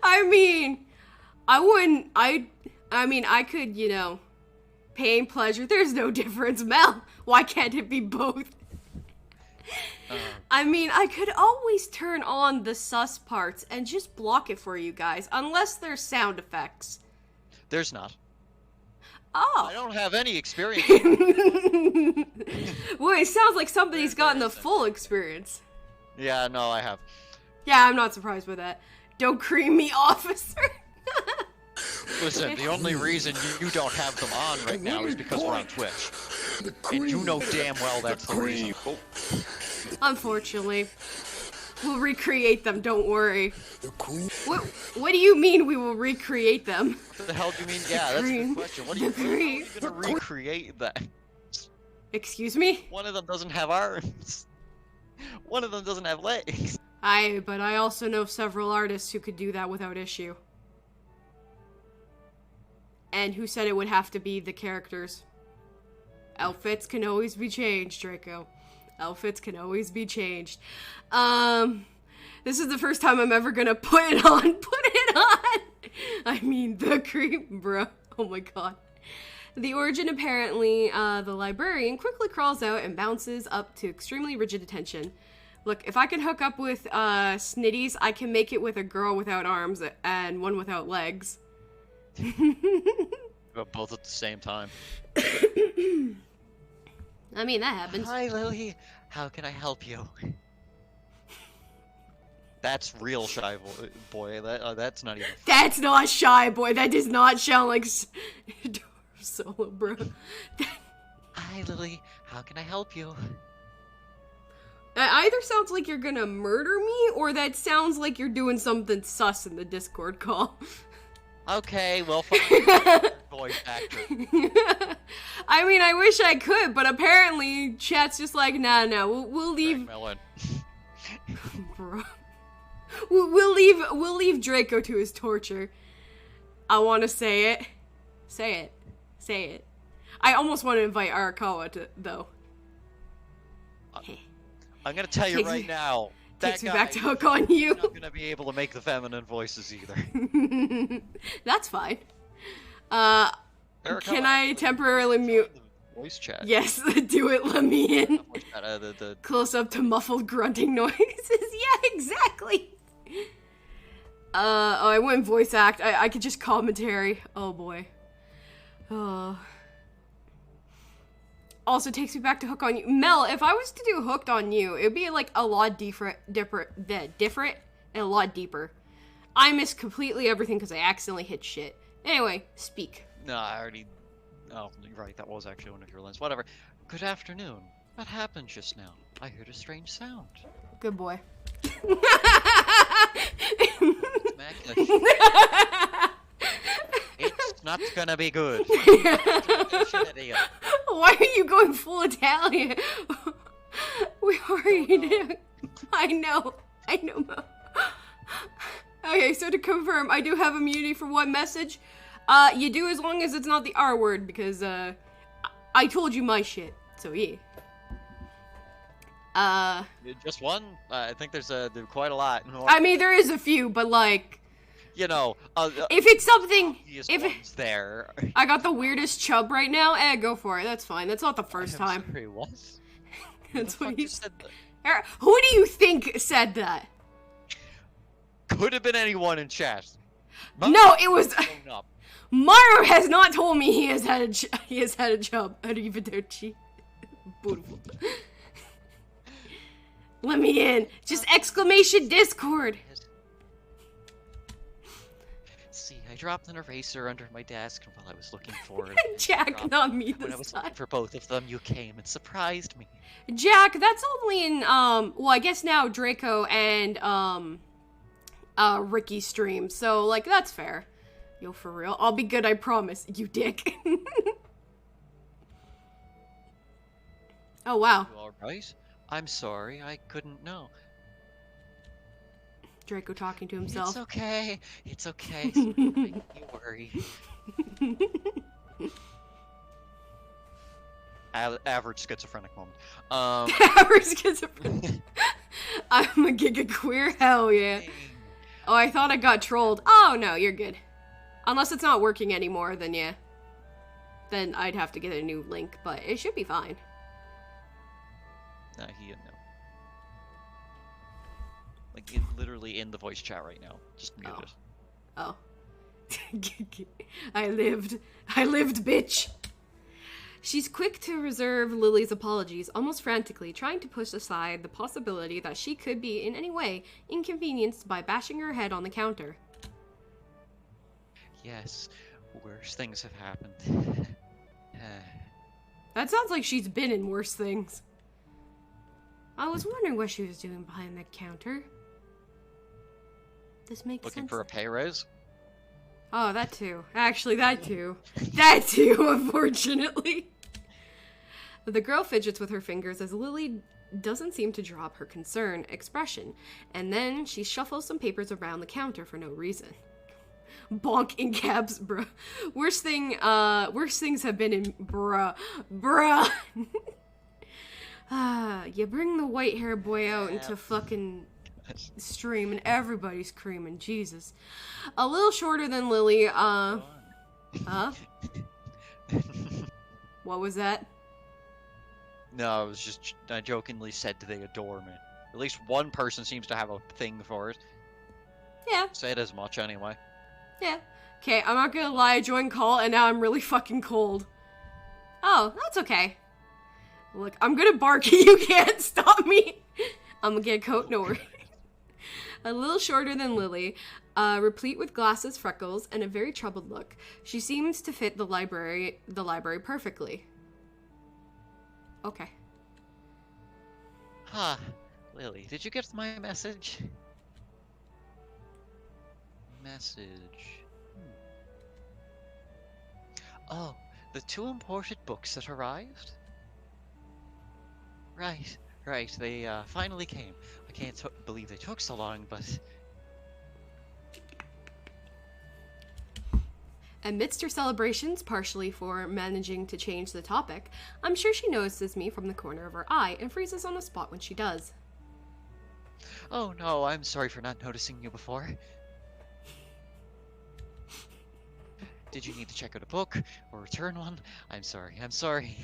I mean, I could, pain, pleasure, there's no difference, Mel. Why can't it be both? I could always turn on the sus parts and just block it for you guys, unless there's sound effects. There's not. Oh. I don't have any experience. Well, it sounds like somebody's gotten the full experience. Yeah, no, I have. Yeah, I'm not surprised by that. Don't cream me, officer. Listen, the only reason you don't have them on right now is because we're on Twitch. And you know damn well that's the reason. Oh. Unfortunately. We'll recreate them, don't worry. What do you mean we will recreate them? What the hell do you mean? Yeah, that's a good question. What do you mean? How are you gonna recreate that? Excuse me? One of them doesn't have arms. One of them doesn't have legs. But I also know several artists who could do that without issue. And who said it would have to be the characters. Outfits can always be changed, Draco. Outfits can always be changed. This is the first time I'm ever gonna put it on. Put it on! I mean, the creep, bro. Oh my god. The origin, apparently, the librarian quickly crawls out and bounces up to extremely rigid attention. Look, if I can hook up with, snitties, I can make it with a girl without arms and one without legs. But both at the same time. I mean, that happens. Hi, Lily. How can I help you? That's real shy boy. That's not even. That's not shy boy. That does not sound like Solo, bro. Hi, Lily. How can I help you? That either sounds like you're gonna murder me, or that sounds like you're doing something sus in the Discord call. Okay, well, fine. Voice actor. I mean, I wish I could, but apparently chat's just like, nah, we'll leave. Bro. We'll leave Draco to his torture. I want to say it. Say it. I almost want to invite Arakawa to, though. I'm gonna tell you Takes right me- now. Takes That me guy back to hook on you. is not gonna be able to make the feminine voices either. That's fine. Erica, Can I actually, temporarily join mute? the voice chat. Yes, do it. Let me in. Voice chat, the Close up to muffled grunting noises. Yeah, exactly. Oh, I went voice act. I could just commentary. Oh boy. Oh. Also takes me back to Hook on You. Mel, if I was to do Hooked on You, it'd be like a lot different and a lot deeper. I missed completely everything because I accidentally hit shit. Anyway, speak. No, I already. Oh, you're right. That was actually one of your lines. Whatever. Good afternoon. What happened just now? I heard a strange sound. Good boy. Smack the It's not gonna be good. Why are you going full Italian? We already did. I know, Mo. Okay, so to confirm, I do have immunity for one message. You do as long as it's not the R word, because, I told you my shit, so yeah. Just one? I think there's quite a lot. I mean, there is a few, but like... You know, if it's something... obvious If ones there. I got the weirdest chub right now, go for it, that's fine. That's not the first I'm time. sorry, what? That's Who the what fuck you just said. said that? Who do you think said that? Could have been anyone in chat. No, it was... Grown up. Maru has not told me he has had a chub. Arrivederci. Beautiful. Let me in. Just exclamation Discord. See, I dropped an eraser under my desk while I was looking for it. Jack, not me When I this was time. looking for both of them, you came and surprised me. Jack, that's only in well, I guess now Draco and Ricky stream. So like that's fair. Yo, for real. I'll be good, I promise. You dick. Oh wow. You alright? I'm sorry, I couldn't know. Draco talking to himself. It's okay. It's okay. Don't make me worry. Average schizophrenic moment. Average schizophrenic. I'm a giga queer. Hell yeah. Oh, I thought I got trolled. Oh no, you're good. Unless it's not working anymore, then yeah. Then I'd have to get a new link, but it should be fine. Nah, he didn't know. Like, literally in the voice chat right now. Just mute it. Oh. I lived, bitch. She's quick to reserve Lily's apologies, almost frantically, trying to push aside the possibility that she could be in any way inconvenienced by bashing her head on the counter. Yes, worse things have happened. That sounds like she's been in worse things. I was wondering what she was doing behind that counter. This makes sense. Looking for a pay raise? Oh, that too. Actually, that too. That too, unfortunately. The girl fidgets with her fingers as Lily doesn't seem to drop her concerned expression, and then she shuffles some papers around the counter for no reason. Bonk in caps, bruh. Worst things have been in bruh. You bring the white hair boy out into fucking stream and everybody's creaming. Jesus. A little shorter than Lily, huh? What was that? No, I was just, I jokingly said they adore me. At least one person seems to have a thing for it. Yeah. Said as much anyway. Yeah. Okay, I'm not gonna lie, I joined call and now I'm really fucking cold. Oh, that's okay. Look, I'm gonna bark, you can't stop me. I'm gonna get a coat, no worries. A little shorter than Lily, replete with glasses, freckles, and a very troubled look. She seems to fit the library perfectly. Okay. Huh. Lily, did you get my message? Oh, the 2 imported books that arrived? Right, they finally came. I can't believe they took so long, but... Amidst her celebrations, partially for managing to change the topic, I'm sure she notices me from the corner of her eye and freezes on the spot when she does. Oh no, I'm sorry for not noticing you before. Did you need to check out a book or return one? I'm sorry, I'm sorry.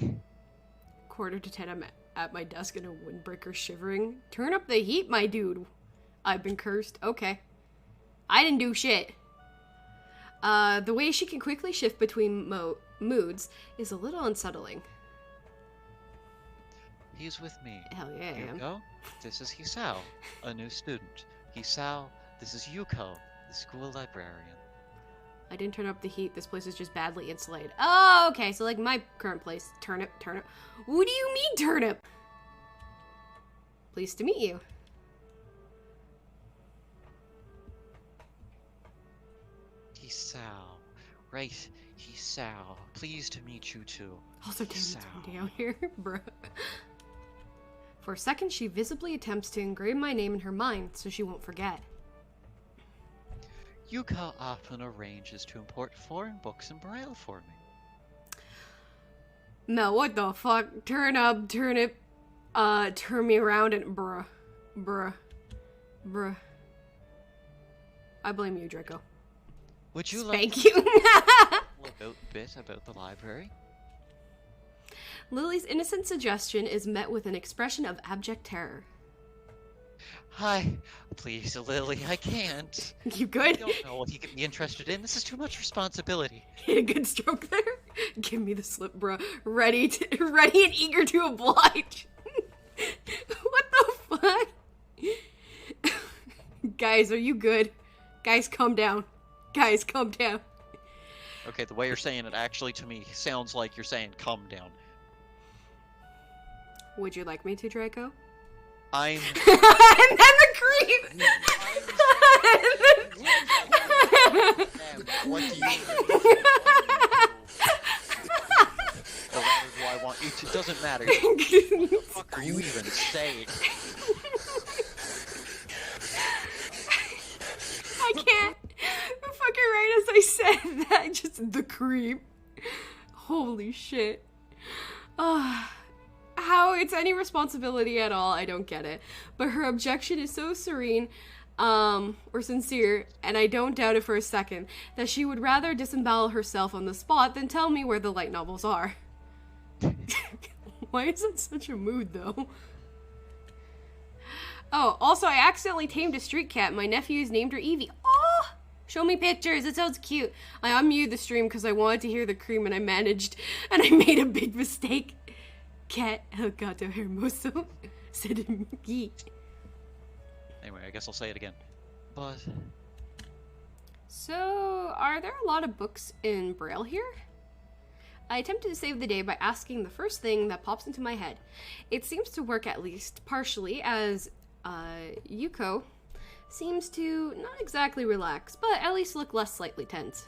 9:45, I'm at my desk in a windbreaker shivering. Turn up the heat, my dude. I've been cursed. Okay. I didn't do shit. The way she can quickly shift between moods is a little unsettling. He's with me. Hell yeah, I am. Yuko, this is Hisao, a new student. Hisao, this is Yuko, the school librarian. I didn't turn up the heat. This place is just badly insulated. Oh, okay. So like my current place. Turnip. What do you mean turnip? Pleased to meet you. Hisao. Right, Hisao. Pleased to meet you too. Also, damn, it's windy out here, bruh. For a second, she visibly attempts to engrave my name in her mind so she won't forget. Yuka often arranges to import foreign books in Braille for me. Mel, what the fuck? Turn it, turn me around and bruh. I blame you, Draco. Would you Spank like you. a bit about the library? Lily's innocent suggestion is met with an expression of abject terror. Hi, please, Lily, I can't. You I good? don't know what he could be interested in. This is too much responsibility. Hit a good stroke there. Give me the slip, bruh. Ready and eager to oblige. What the fuck? Guys, are you good? Guys, calm down. Okay, the way you're saying it actually to me sounds like you're saying calm down. Would you like me to, Draco? I'm... And then the creep! What do you... Or rather, do I want you to... It doesn't matter. What the fuck are you even saying? I can't. Fucking right as I said that, just the creep. Holy shit. How it's any responsibility at all, I don't get it. But her objection is so serene, or sincere, and I don't doubt it for a second, that she would rather disembowel herself on the spot than tell me where the light novels are. Why is it such a mood, though? Oh, also, I accidentally tamed a street cat. My nephews named her Evie. Oh! Show me pictures. It sounds cute. I unmuted the stream because I wanted to hear the cream, and I made a big mistake. Cat El Gato Hermoso, said Mickey. Anyway, I guess I'll say it again. But... So, are there a lot of books in Braille here? I attempted to save the day by asking the first thing that pops into my head. It seems to work at least partially, as Yuko seems to not exactly relax, but at least look less slightly tense.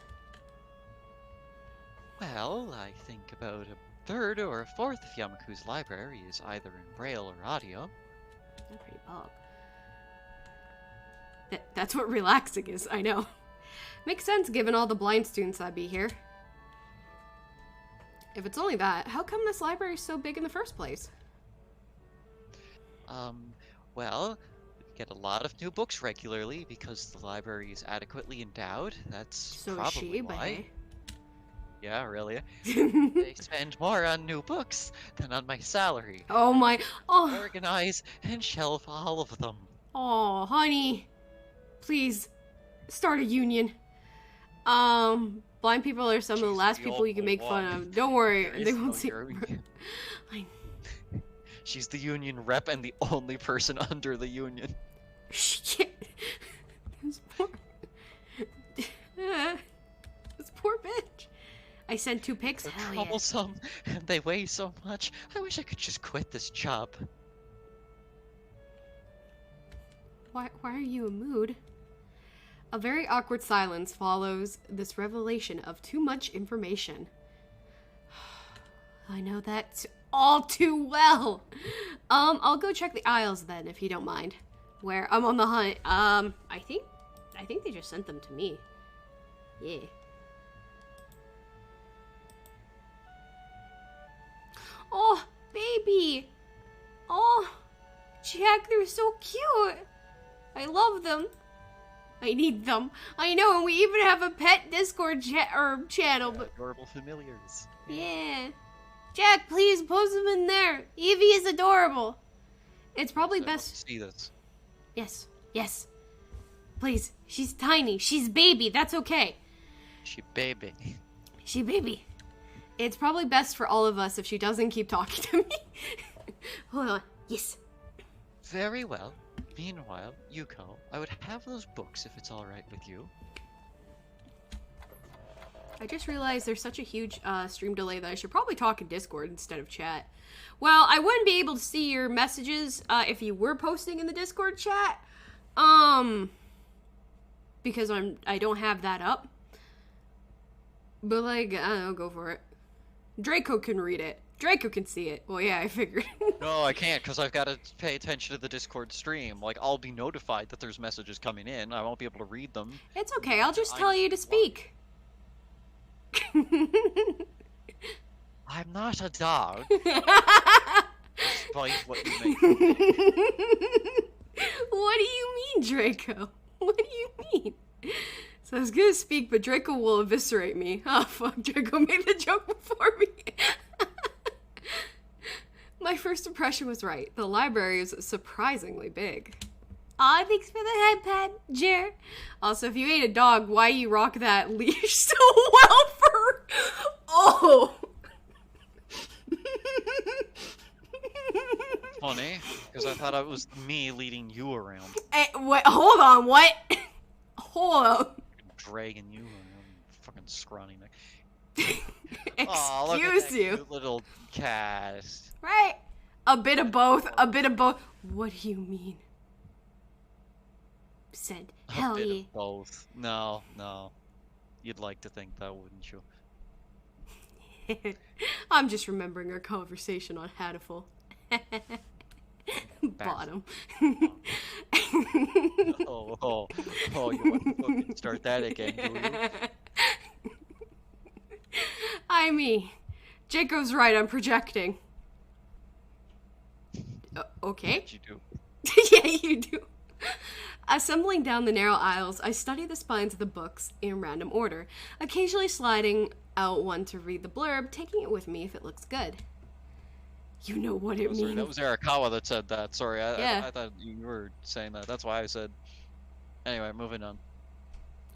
Well, I think about a third or a fourth of Yamaku's library is either in Braille or audio. That's pretty bog. That's what relaxing is, I know. Makes sense given all the blind students that be here. If it's only that, how come this library is so big in the first place? Well, we get a lot of new books regularly because the library is adequately endowed. That's So is probably she, but why. hey. Yeah, really. They spend more on new books than on my salary. Oh my, oh, Organize and shelf all of them. oh, honey. Please, start a union. Blind people are some of the She's last the people you can only make fun one. of. Don't worry, There is they won't no see. union. I- She's the union rep and the only person under the union. Shit. This poor... this poor bitch. I sent 2 pics. They're Hell yeah. troublesome and they weigh so much. I wish I could just quit this job. Why are you in a mood? A very awkward silence follows this revelation of too much information. I know that all too well. I'll go check the aisles then, if you don't mind. Where I'm on the hunt. I think they just sent them to me. Yeah. Jack, they're so cute. I love them. I need them. I know, and we even have a pet Discord channel. But Adorable familiars. yeah. Jack, please post them in there. Evie is adorable. It's probably I want best. to see this. Yes. Yes. Please. She's tiny. She's baby. That's okay. She baby. She baby. It's probably best for all of us if she doesn't keep talking to me. Hold on. Yes. Very well. Meanwhile, Yuko, I would have those books if it's alright with you. I just realized there's such a huge stream delay that I should probably talk in Discord instead of chat. Well, I wouldn't be able to see your messages if you were posting in the Discord chat. Because I don't have that up. But like, I don't know, go for it. Draco can read it. Draco can see it. Well, yeah, I figured. No, I can't, because I've got to pay attention to the Discord stream. Like, I'll be notified that there's messages coming in. I won't be able to read them. It's okay, I'll just tell you to speak. I'm not a dog. Despite what you make. What do you mean, Draco? What do you mean? So I was gonna speak, but Draco will eviscerate me. Oh, fuck, Draco made the joke before me. My first impression was right. The library is surprisingly big. Aw, thanks for the iPad, Jer. Also, if you ate a dog, why you rock that leash so well for... Oh! Funny, because I thought it was me leading you around. Hey, wait, hold on, what? Hold on. Dragging you around, fucking scrawny neck. Excuse Aw, look at that you. cute little cat. Right? A bit of both, a bit of both. What do you mean? Said, hell A bit yeah. of both. No, no. You'd like to think that, wouldn't you? I'm just remembering our conversation on Hattiful. Bottom. Oh, you want to fucking start that again, do you? I mean, Jacob's right, I'm projecting. Okay. What you do? Yeah, you do. Assembling down the narrow aisles, I study the spines of the books in random order, occasionally sliding out one to read the blurb, taking it with me if it looks good. You know what it Oh, sorry, means. that was Arakawa that said that. Sorry, Yeah. I thought you were saying that. That's why I said. Anyway, moving on.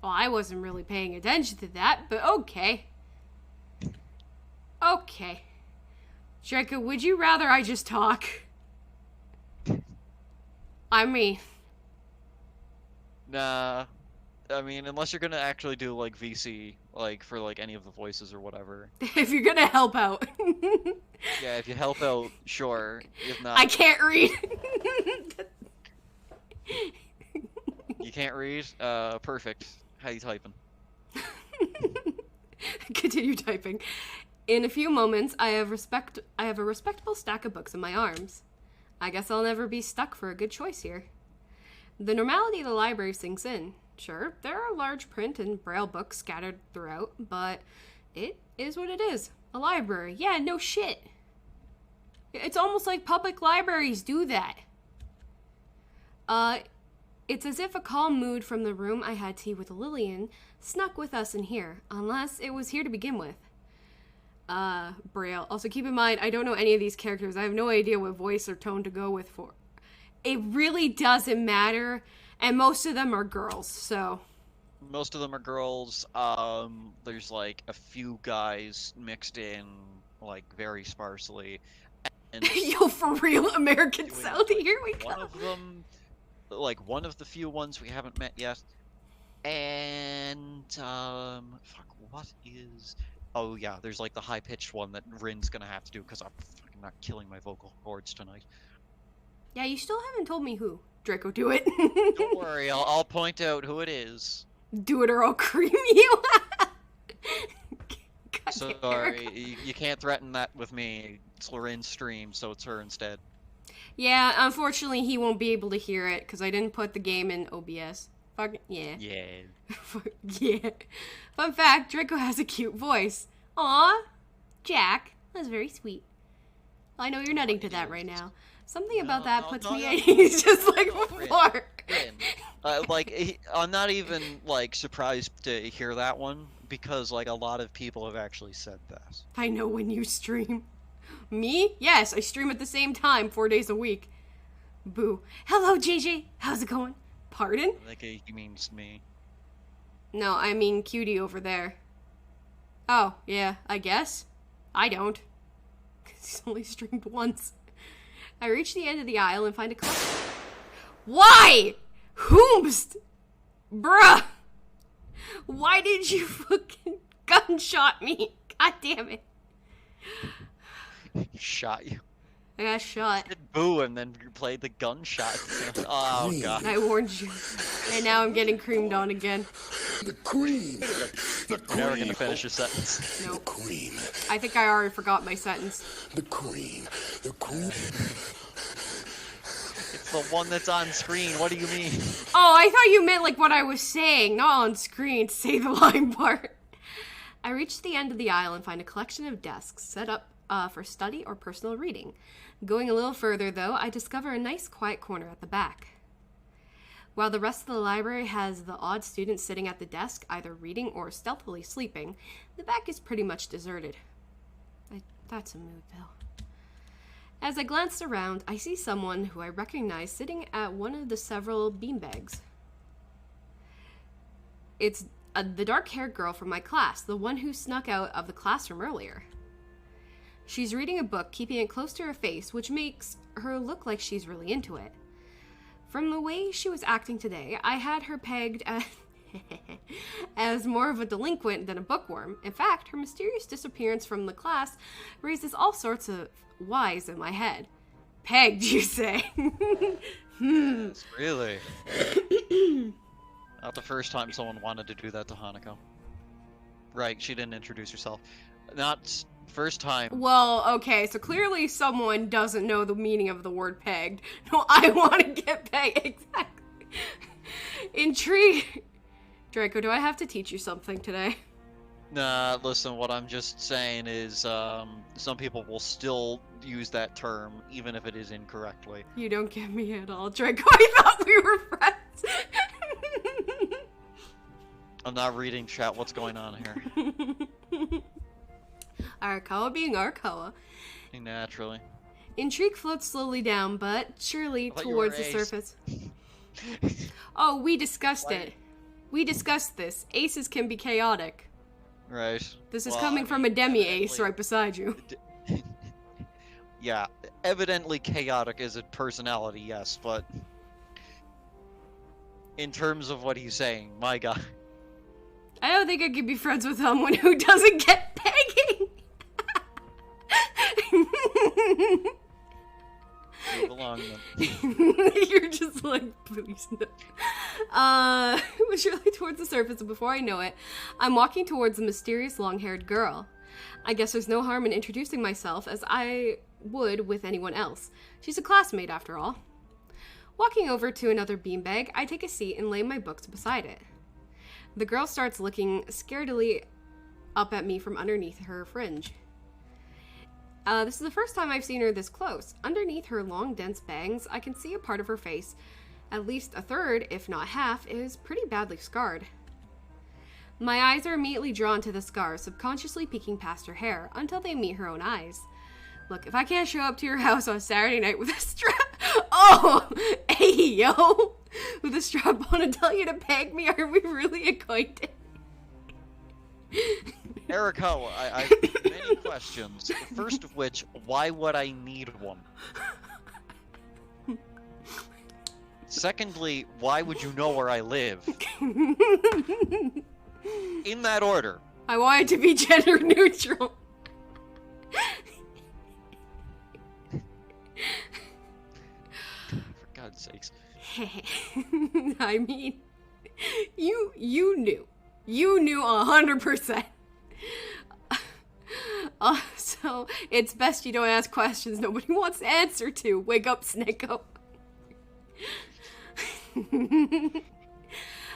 Well, I wasn't really paying attention to that, but okay. Okay. Draco, would you rather I just talk? I mean... Nah. I mean, unless you're gonna actually do, like, VC, like, for, like, any of the voices or whatever. If you're gonna help out. Yeah, if you help out, sure. If not... I can't read. You can't read? Perfect. How you typing? Continue typing. In a few moments, I have a respectable stack of books in my arms. I guess I'll never be stuck for a good choice here. The normality of the library sinks in. Sure, there are large print and braille books scattered throughout, but it is what it is. A library. Yeah, no shit. It's almost like public libraries do that. It's as if a calm mood from the room I had tea with Lillian snuck with us in here, unless it was here to begin with. Braille. Also keep in mind, I don't know any of these characters. I have no idea what voice or tone to go with for. It really doesn't matter, and most of them are girls, so... Most of them are girls. There's, like, a few guys mixed in, like, very sparsely. And Yo, for real, American South, here we go. one of them, like, one of the few ones we haven't met yet. And, fuck, what is... Oh, yeah, there's, like, the high-pitched one that Rin's gonna have to do, because I'm fucking not killing my vocal cords tonight. Yeah, you still haven't told me who. Draco, do it. Don't worry, I'll point out who it is. Do it or I'll cream you. Sorry, you can't threaten that with me. It's Loren's stream, so it's her instead. Yeah, unfortunately he won't be able to hear it, because I didn't put the game in OBS. Fuck, yeah. Yeah. Yeah. Fun fact, Draco has a cute voice. Aw, Jack. That's very sweet. I know you're nutting to that right now. Something about that puts me no. at ease, just like No, before. I'm not even like surprised to hear that one because like a lot of people have actually said that. I know when you stream. Me? Yes, I stream at the same time 4 days a week. Boo. Hello, JJ. How's it going? Pardon? I think he means me. No, I mean Cutie over there. Oh, yeah, I guess. I don't. 'Cause he's only streamed once. I reach the end of the aisle and find a collection. Why? Whomst? Bruh! Why did you fucking gunshot me? God damn it. He shot you. I got shot. Did boo and then you played the gunshot. Oh god. I warned you. And now I'm getting creamed on again. The cream. The cream. Never gonna finish your sentence. Nope. The cream. I think I already forgot my sentence. The cream. The cream. It's the one that's on screen. What do you mean? Oh, I thought you meant like what I was saying, not on screen. Say the line part. I reach the end of the aisle and find a collection of desks set up for study or personal reading. Going a little further, though, I discover a nice quiet corner at the back. While the rest of the library has the odd student sitting at the desk, either reading or stealthily sleeping, the back is pretty much deserted. That's a mood, though. As I glanced around, I see someone who I recognize sitting at one of the several beanbags. It's the dark-haired girl from my class, the one who snuck out of the classroom earlier. She's reading a book, keeping it close to her face, which makes her look like she's really into it. From the way she was acting today, I had her pegged as more of a delinquent than a bookworm. In fact, her mysterious disappearance from the class raises all sorts of whys in my head. Pegged, you say? Yes, really? Not the first time someone wanted to do that to Hanako. Right, she didn't introduce herself. Not first time. Well, okay, so clearly someone doesn't know the meaning of the word pegged. No, I want to get pegged. Exactly. Intrigued. Draco, do I have to teach you something today? Nah, listen, what I'm just saying is, some people will still use that term, even if it is incorrectly. You don't get me at all, Draco. I thought we were friends. I'm not reading chat, what's going on here? Arakawa being Arakawa. Naturally. Intrigue floats slowly down, but surely thought you were towards the Ace. surface. Oh, we discussed it. We discussed this. Aces can be chaotic. Right. This is Well, coming I from mean, a demi-ace evidently- right beside you. Yeah, evidently chaotic is a personality, yes, but in terms of what he's saying, my god. I don't think I could be friends with someone who doesn't get pegging. Move along then. You're just like, please no. It was surely towards the surface, and before I know it, I'm walking towards the mysterious long-haired girl. I guess there's no harm in introducing myself, as I would with anyone else. She's a classmate, after all. Walking over to another beanbag, I take a seat and lay my books beside it. The girl starts looking scaredly up at me from underneath her fringe. This is the first time I've seen her this close. Underneath her long, dense bangs, I can see a part of her face. At least a third, if not half, is pretty badly scarred. My eyes are immediately drawn to the scars, subconsciously peeking past her hair, until they meet her own eyes. Look, if I can't show up to your house on Saturday night with a strap... Oh! Hey, yo! With a strap on and tell you to peg me, are we really acquainted? Eriko, I have many questions. First of which, why would I need one? Secondly, why would you know where I live? In that order. I want it to be gender neutral. For God's sakes. I mean, you knew. You knew 100%. So, it's best you don't ask questions nobody wants to answer to. Wake up, Snicko.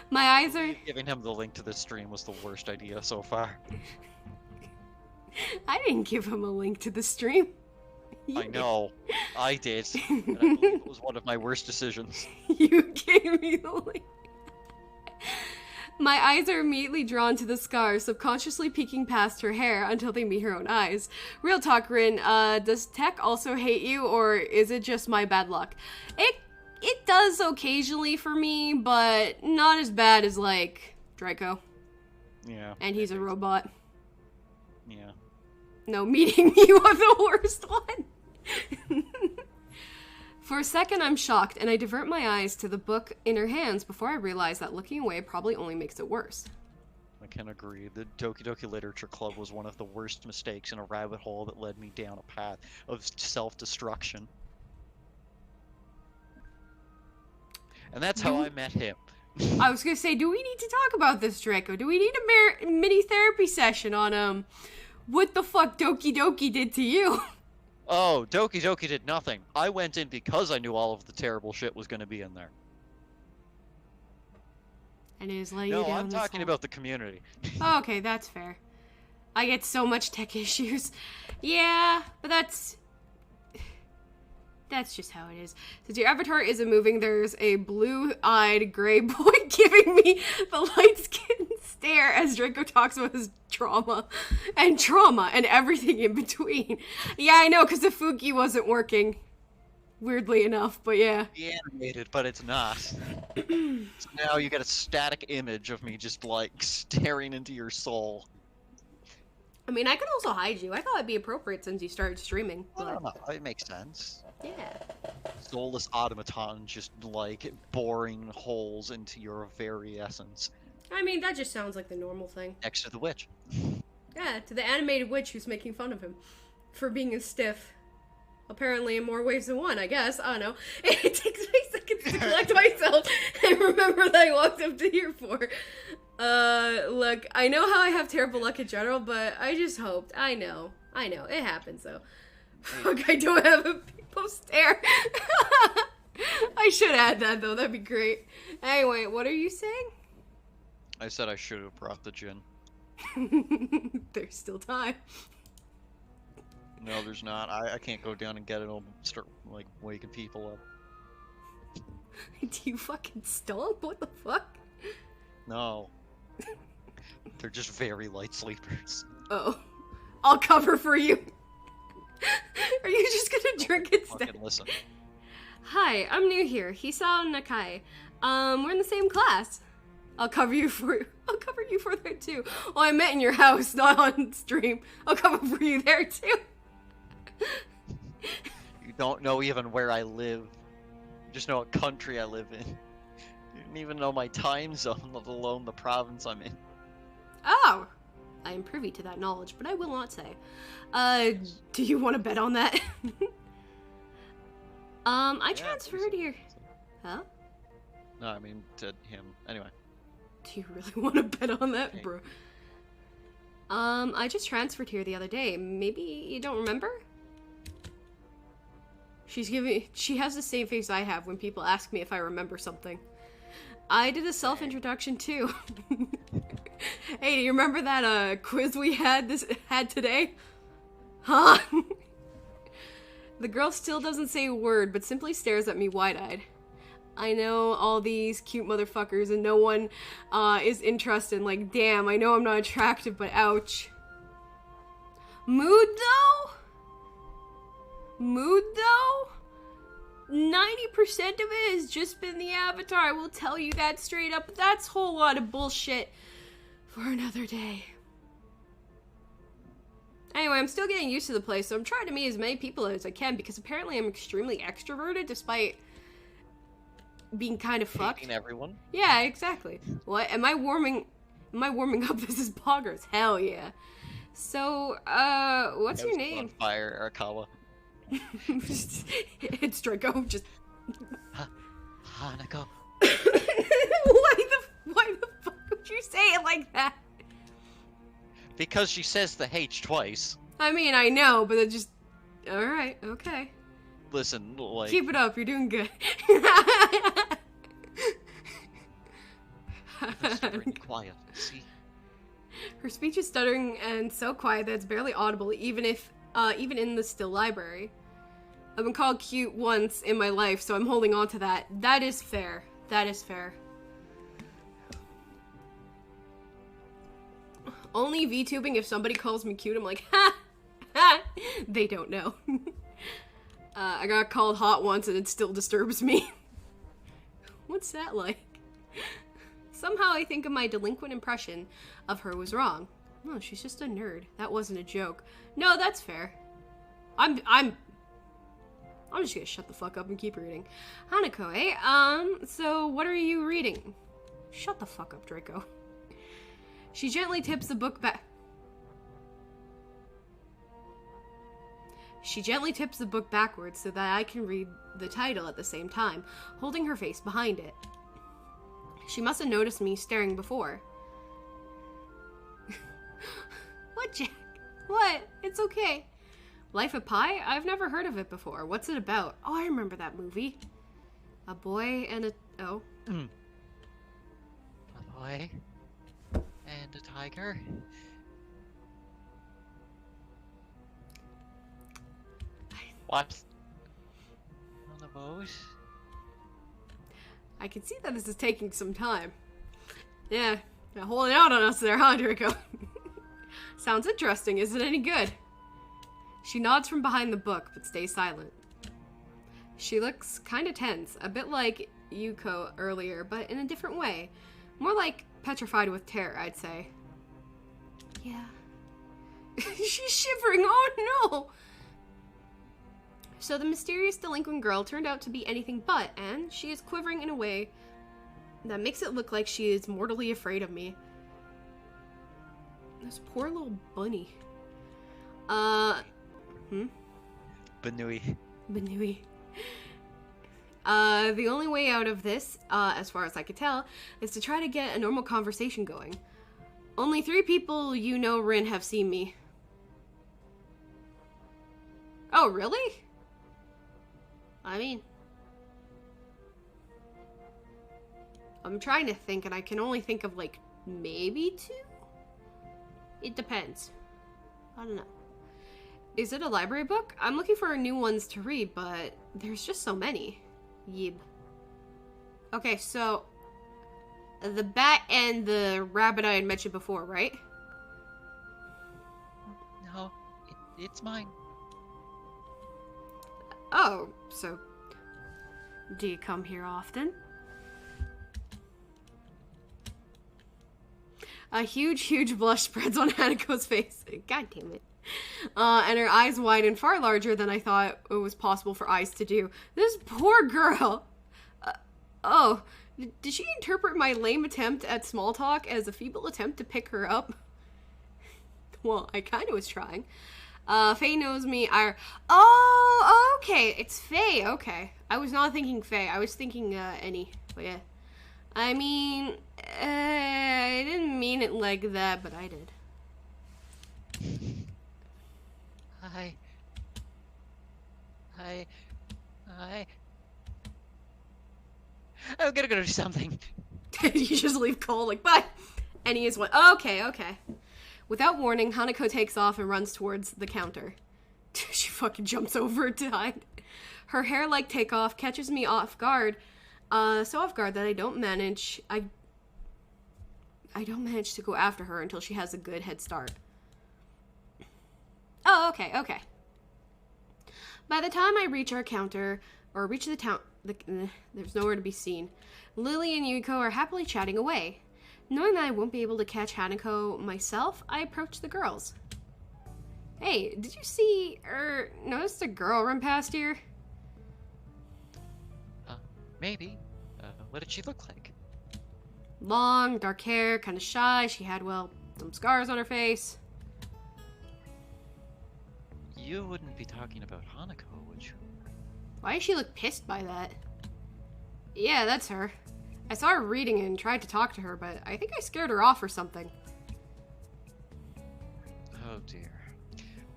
My eyes are... Giving him the link to this stream was the worst idea so far. I didn't give him a link to the stream. I know. I did. And I believe it was one of my worst decisions. You gave me the link. My eyes are immediately drawn to the scar, subconsciously peeking past her hair until they meet her own eyes. Real talk, Rin, does Tech also hate you, or is it just my bad luck? It does occasionally for me, but not as bad as, like, Draco. Yeah. And he's a robot. Yeah. No, meeting you are the worst one. For a second, I'm shocked, and I divert my eyes to the book in her hands before I realize that looking away probably only makes it worse. I can agree. The Doki Doki Literature Club was one of the worst mistakes in a rabbit hole that led me down a path of self-destruction. And that's how I met him. I was gonna say, do we need to talk about this, Draco? Do we need a mini therapy session on, what the fuck Doki Doki did to you? Oh, Doki Doki did nothing. I went in because I knew all of the terrible shit was going to be in there. And it was like, No, I'm talking about the community. Oh, okay, that's fair. I get so much tech issues. Yeah, but that's just how it is. Since your avatar isn't moving, there's a blue-eyed gray boy giving me the light-skinned stare as Draco talks about his trauma and everything in between. Yeah, I know, because the Fuki wasn't working. Weirdly enough, but yeah. It's animated, but it's not. So now you get a static image of me just, like, staring into your soul. I mean, I could also hide you. I thought it'd be appropriate since you started streaming. I But... don't know, it makes sense. yeah. Soulless automaton just, like, boring holes into your very essence. I mean, that just sounds like the normal thing. Next to the witch. Yeah, to the animated witch who's making fun of him for being a stiff. Apparently in more ways than one, I guess. I don't know. It takes me seconds to collect myself and remember that I walked up to here for. Look, I know how I have terrible luck in general, but I just hoped. I know. It happens, though. Fuck, I don't have a people stare. I should add that, though. That'd be great. Anyway, what are you saying? I said I should have brought the gin. There's still time. No, there's not. I can't go down and get it. I'll start, like, waking people up. Do you fucking stomp? What the fuck? No. They're just very light sleepers. Oh. I'll cover for you. Are you just gonna drink instead? Fucking listen. Hi, I'm new here. Hisao Nakai. We're in the same class. I'll cover you for that too. Oh, I met in your house, not on stream. I'll cover for you there too. You don't know even where I live. You just know what country I live in. You didn't even know my time zone, let alone the province I'm in. Oh. I am privy to that knowledge, but I will not say. Do you want to bet on that? I transferred here. Huh? No, I mean to him. Anyway. Do you really want to bet on that, bro? I just transferred here the other day. Maybe you don't remember? She has the same face I have when people ask me if I remember something. I did a self-introduction too. Hey, do you remember that quiz we had today? Huh? The girl still doesn't say a word, but simply stares at me wide-eyed. I know all these cute motherfuckers and no one is interested. Like, damn, I know I'm not attractive, but ouch. Mood though? 90% of it has just been the avatar. I will tell you that straight up. But that's a whole lot of bullshit for another day. Anyway, I'm still getting used to the place, so I'm trying to meet as many people as I can because apparently I'm extremely extroverted despite being kind of fucked. Hating everyone. Yeah, exactly. What? Am I warming up? This is boggers. Hell yeah. So, what's your name? On fire, Arakawa. It's Draco, just... Hanako. Why the fuck would you say it like that? Because she says the H twice. I mean, I know, but it just... Alright, okay. Listen, like... Keep it up, you're doing good. Stuttering quiet, see? Her speech is stuttering and so quiet that it's barely audible, even in the still library. I've been called cute once in my life, so I'm holding on to that. That is fair. That is fair. Only VTubing if somebody calls me cute, I'm like, ha! Ha! They don't know. I got called hot once and it still disturbs me. What's that like? Somehow I think of my delinquent impression of her was wrong. No, she's just a nerd. That wasn't a joke. No, that's fair. I'm just gonna shut the fuck up and keep reading. Hanako, eh? So what are you reading? Shut the fuck up, Draco. She gently tips the book back. She gently tips the book backwards so that I can read the title at the same time, holding her face behind it. She must have noticed me staring before. What, Jack? What? It's okay. Life of Pi? I've never heard of it before. What's it about? Oh, I remember that movie. A boy and a... Oh. A boy and a tiger. What? On the boat? I can see that this is taking some time. Yeah, you're holding out on us there, huh, Draco? Sounds interesting. Is it any good? She nods from behind the book, but stays silent. She looks kind of tense, a bit like Yuko earlier, but in a different way. More like petrified with terror, I'd say. Yeah. She's shivering. Oh no! So the mysterious delinquent girl turned out to be anything but, and she is quivering in a way that makes it look like she is mortally afraid of me. This poor little bunny. Banui. Banui. The only way out of this, as far as I could tell, is to try to get a normal conversation going. Only 3 people you know, Rin, have seen me. Oh, really? I mean... I'm trying to think, and I can only think of, like, maybe 2? It depends. I don't know. Is it a library book? I'm looking for new ones to read, but there's just so many. Yib. Okay, so... the bat and the rabbit I had mentioned before, right? No, it's mine. Oh, so... do you come here often? A huge blush spreads on Hanako's face. God damn it. And her eyes widen far larger than I thought it was possible for eyes to do. This poor girl. Oh, did she interpret my lame attempt at small talk as a feeble attempt to pick her up? Well, I kind of was trying. Faye knows me. Oh, okay. It's Faye. Okay. I was not thinking Faye. I was thinking, Annie. But yeah. I mean, I didn't mean it like that, but I did. Hi. I'm gonna go do something. You just leave Cole like, bye. And he is one. Okay. Without warning, Hanako takes off and runs towards the counter. She fucking jumps over to hide. Her hair-like takeoff catches me off guard. So off guard that I don't manage to go after her until she has a good head start. Oh, okay. By the time I reach our counter, or reach the town, there's nowhere to be seen. Lily and Yuko are happily chatting away. Knowing that I won't be able to catch Hanako myself, I approach the girls. Hey, did you see, notice a girl run past here? Maybe. What did she look like? Long, dark hair, kind of shy. She had, well, some scars on her face. You wouldn't be talking about Hanako, would you? Why does she look pissed by that? Yeah, that's her. I saw her reading and tried to talk to her, but I think I scared her off or something. Oh dear.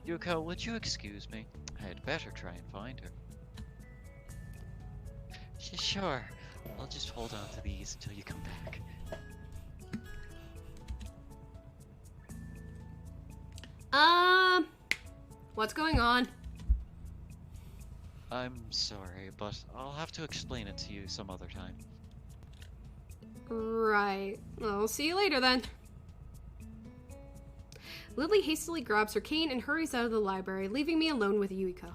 Yuko, would you excuse me? I'd better try and find her. Sure. I'll just hold on to these until you come back. What's going on? I'm sorry, but I'll have to explain it to you some other time. Right. I'll see you later then. Lily hastily grabs her cane and hurries out of the library, leaving me alone with Yuiko.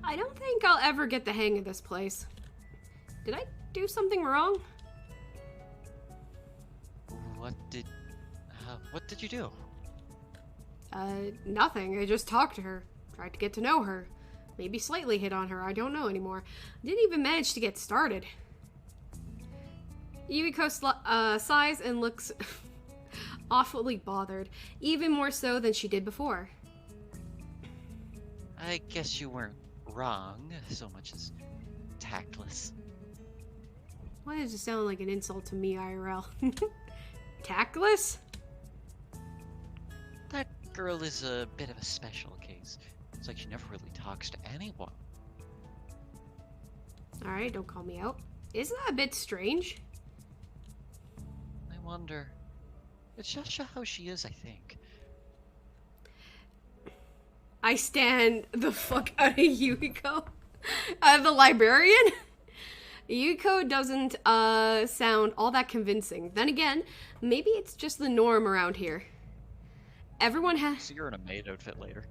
I don't think I'll ever get the hang of this place. Did I do something wrong? What did you do? Nothing. I just talked to her. Tried to get to know her. Maybe slightly hit on her. I don't know anymore. Didn't even manage to get started. Yuiko sighs and looks awfully bothered, even more so than she did before. I guess you weren't wrong so much as tactless. Why does it sound like an insult to me, IRL? Tactless? That girl is a bit of a special case. It's like she never really talks to anyone. Alright, don't call me out. Isn't that a bit strange? I wonder. It's just how she is, I think. I stand the fuck out of Yuiko. The librarian? Yuiko doesn't sound all that convincing. Then again, maybe it's just the norm around here. Everyone has... See her in a maid outfit later.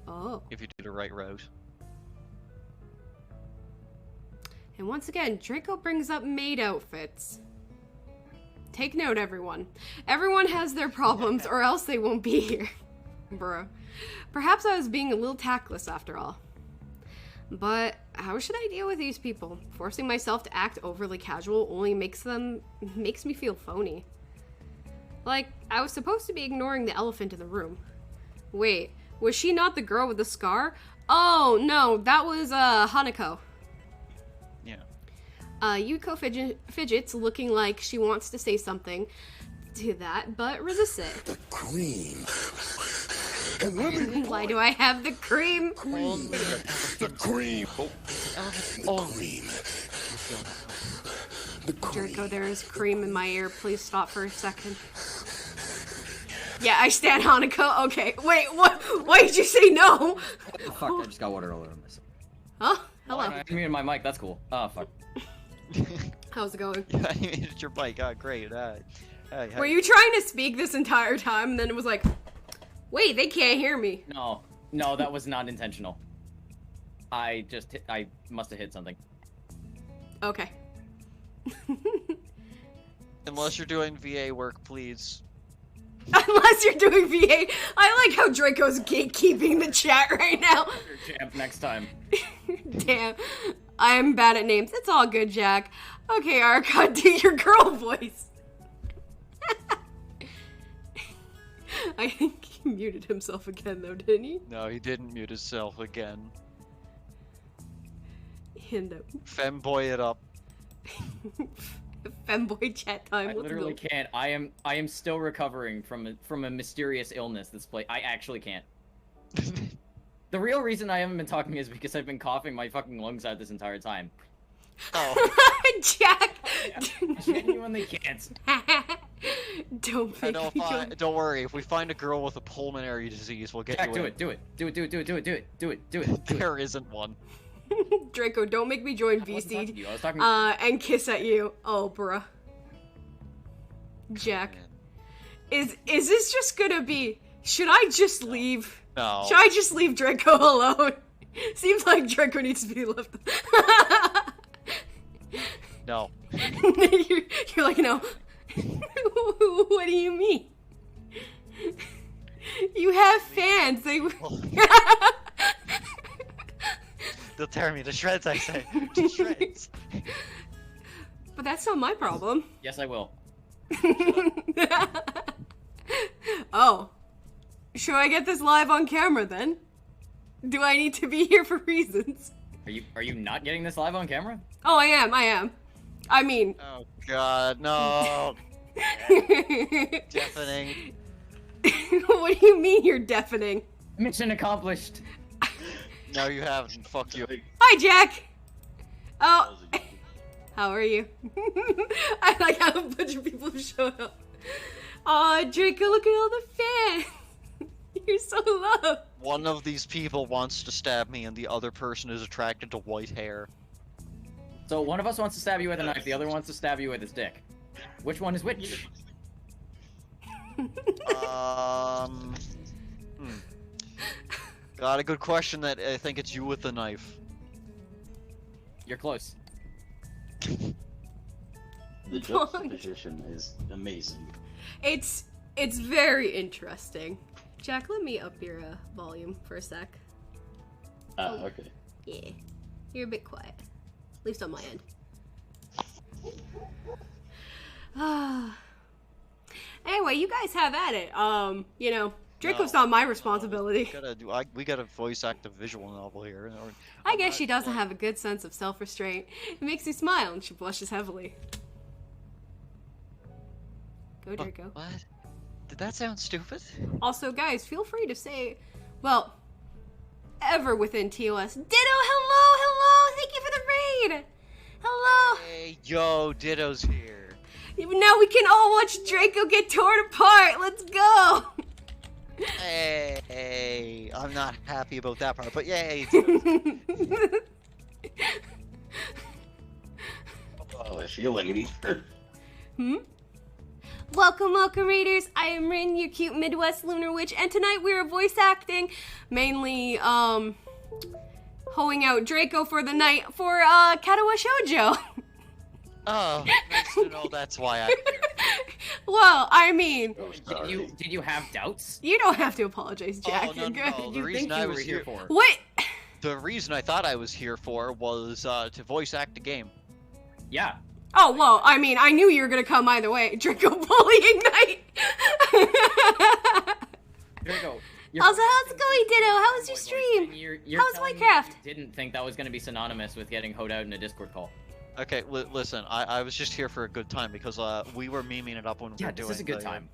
Oh. If you do the right route. And once again, Draco brings up maid outfits. Take note, everyone. Everyone has their problems, or else they won't be here. Bruh. Perhaps I was being a little tactless after all. But how should I deal with these people? Forcing myself to act overly casual only makes me feel phony. Like, I was supposed to be ignoring the elephant in the room. Wait, was she not the girl with the scar? Oh, no, that was, Hanako. Yeah. Yuko fidgets, looking like she wants to say something to that, but resists it. The cream. And let me Why do I have the cream? cream. The cream. Oh, The cream. The cream. Draco, there is cream in my ear. Please stop for a second. Yeah, I stand Hanako. Okay, wait, what? Why did you say no? Oh, fuck, I just got water all over myself. Huh? Hello. I muted my mic, that's cool. Oh, fuck. How's it going? yeah, you muted your mic. Oh, great. Were you trying to speak this entire time, and then it was like, wait, they can't hear me. No, that was not intentional. I must have hit something. Okay. Unless you're doing VA work, please. Unless you're doing VA. I like how Draco's gatekeeping the chat right now. Champ next time. Damn. I am bad at names. It's all good, Jack. Okay, Arcot, do your girl voice. I think he muted himself again, though, didn't he? No, he didn't mute himself again. And Femboy it up. femboy chat time. I literally can't. I am still recovering from a mysterious illness this play. I actually can't. The real reason I haven't been talking is because I've been coughing my fucking lungs out this entire time. Oh. Jack! I genuinely can't. Don't make me go... Don't worry, if we find a girl with a pulmonary disease, we'll get Jack, you in. do it. There isn't one. Draco, don't make me join I wasn't talking to VC you, I was talking to and kiss at you. Oh, bruh. Jack. Is this just gonna be... Should I just leave? No. Should I just leave Draco alone? Seems like Draco needs to be left. No. you're like, no. What do you mean? You have fans. They'll tear me to shreds, I say. To shreds. But that's not my problem. Yes, I will. Oh. Should I get this live on camera then? Do I need to be here for reasons? Are you not getting this live on camera? Oh, I am. I mean... Oh god, no! Deafening. What do you mean you're deafening? Mission accomplished. No, you haven't. Fuck you. Hi, Jack! Oh, how are you? I like how a bunch of people have shown up. Aw, Draco, look at all the fans! You're so loved! One of these people wants to stab me, and the other person is attracted to white hair. So one of us wants to stab you with a knife, the other wants to stab you with his dick. Which one is which? Got a good question that I think it's you with the knife. You're close. The juxtaposition is amazing. It's very interesting. Jack, let me up your volume for a sec. Okay. Yeah, you're a bit quiet, at least on my end. Anyway, you guys have at it. You know, Draco's not my responsibility. We gotta voice act a visual novel here. I guess she doesn't have a good sense of self-restraint. It makes me smile, and she blushes heavily. Go, Draco. What? Did that sound stupid? Also, guys, feel free to say, well, ever within TOS. Ditto, hello, thank you for the raid. Hello. Hey, yo, Ditto's here. Now we can all watch Draco get torn apart. Let's go. Hey, I'm not happy about that part, but yay. Oh, I feel like it either. Welcome, readers. I am Rin, your cute Midwest Lunar Witch, and tonight we are voice acting, mainly, hoeing out Draco for the night for, Katawa Shoujo. Oh, nice to know that's why I'm here. Well, I mean, Did you have doubts? you don't have to apologize, Jack. Oh, You're good. no. The You reason think I you was were here for? What? The reason I thought I was here for was to voice act a game. Yeah. Oh, well, I mean, I knew you were gonna come either way. Draco bullying night. Draco. Also, how's it going, Ditto? How was your stream? You're How's telling me Minecraft? you didn't think that was going to be synonymous with getting hoed out in a Discord call. Okay, listen, I was just here for a good time because we were memeing it up when we were doing this is a good the- time.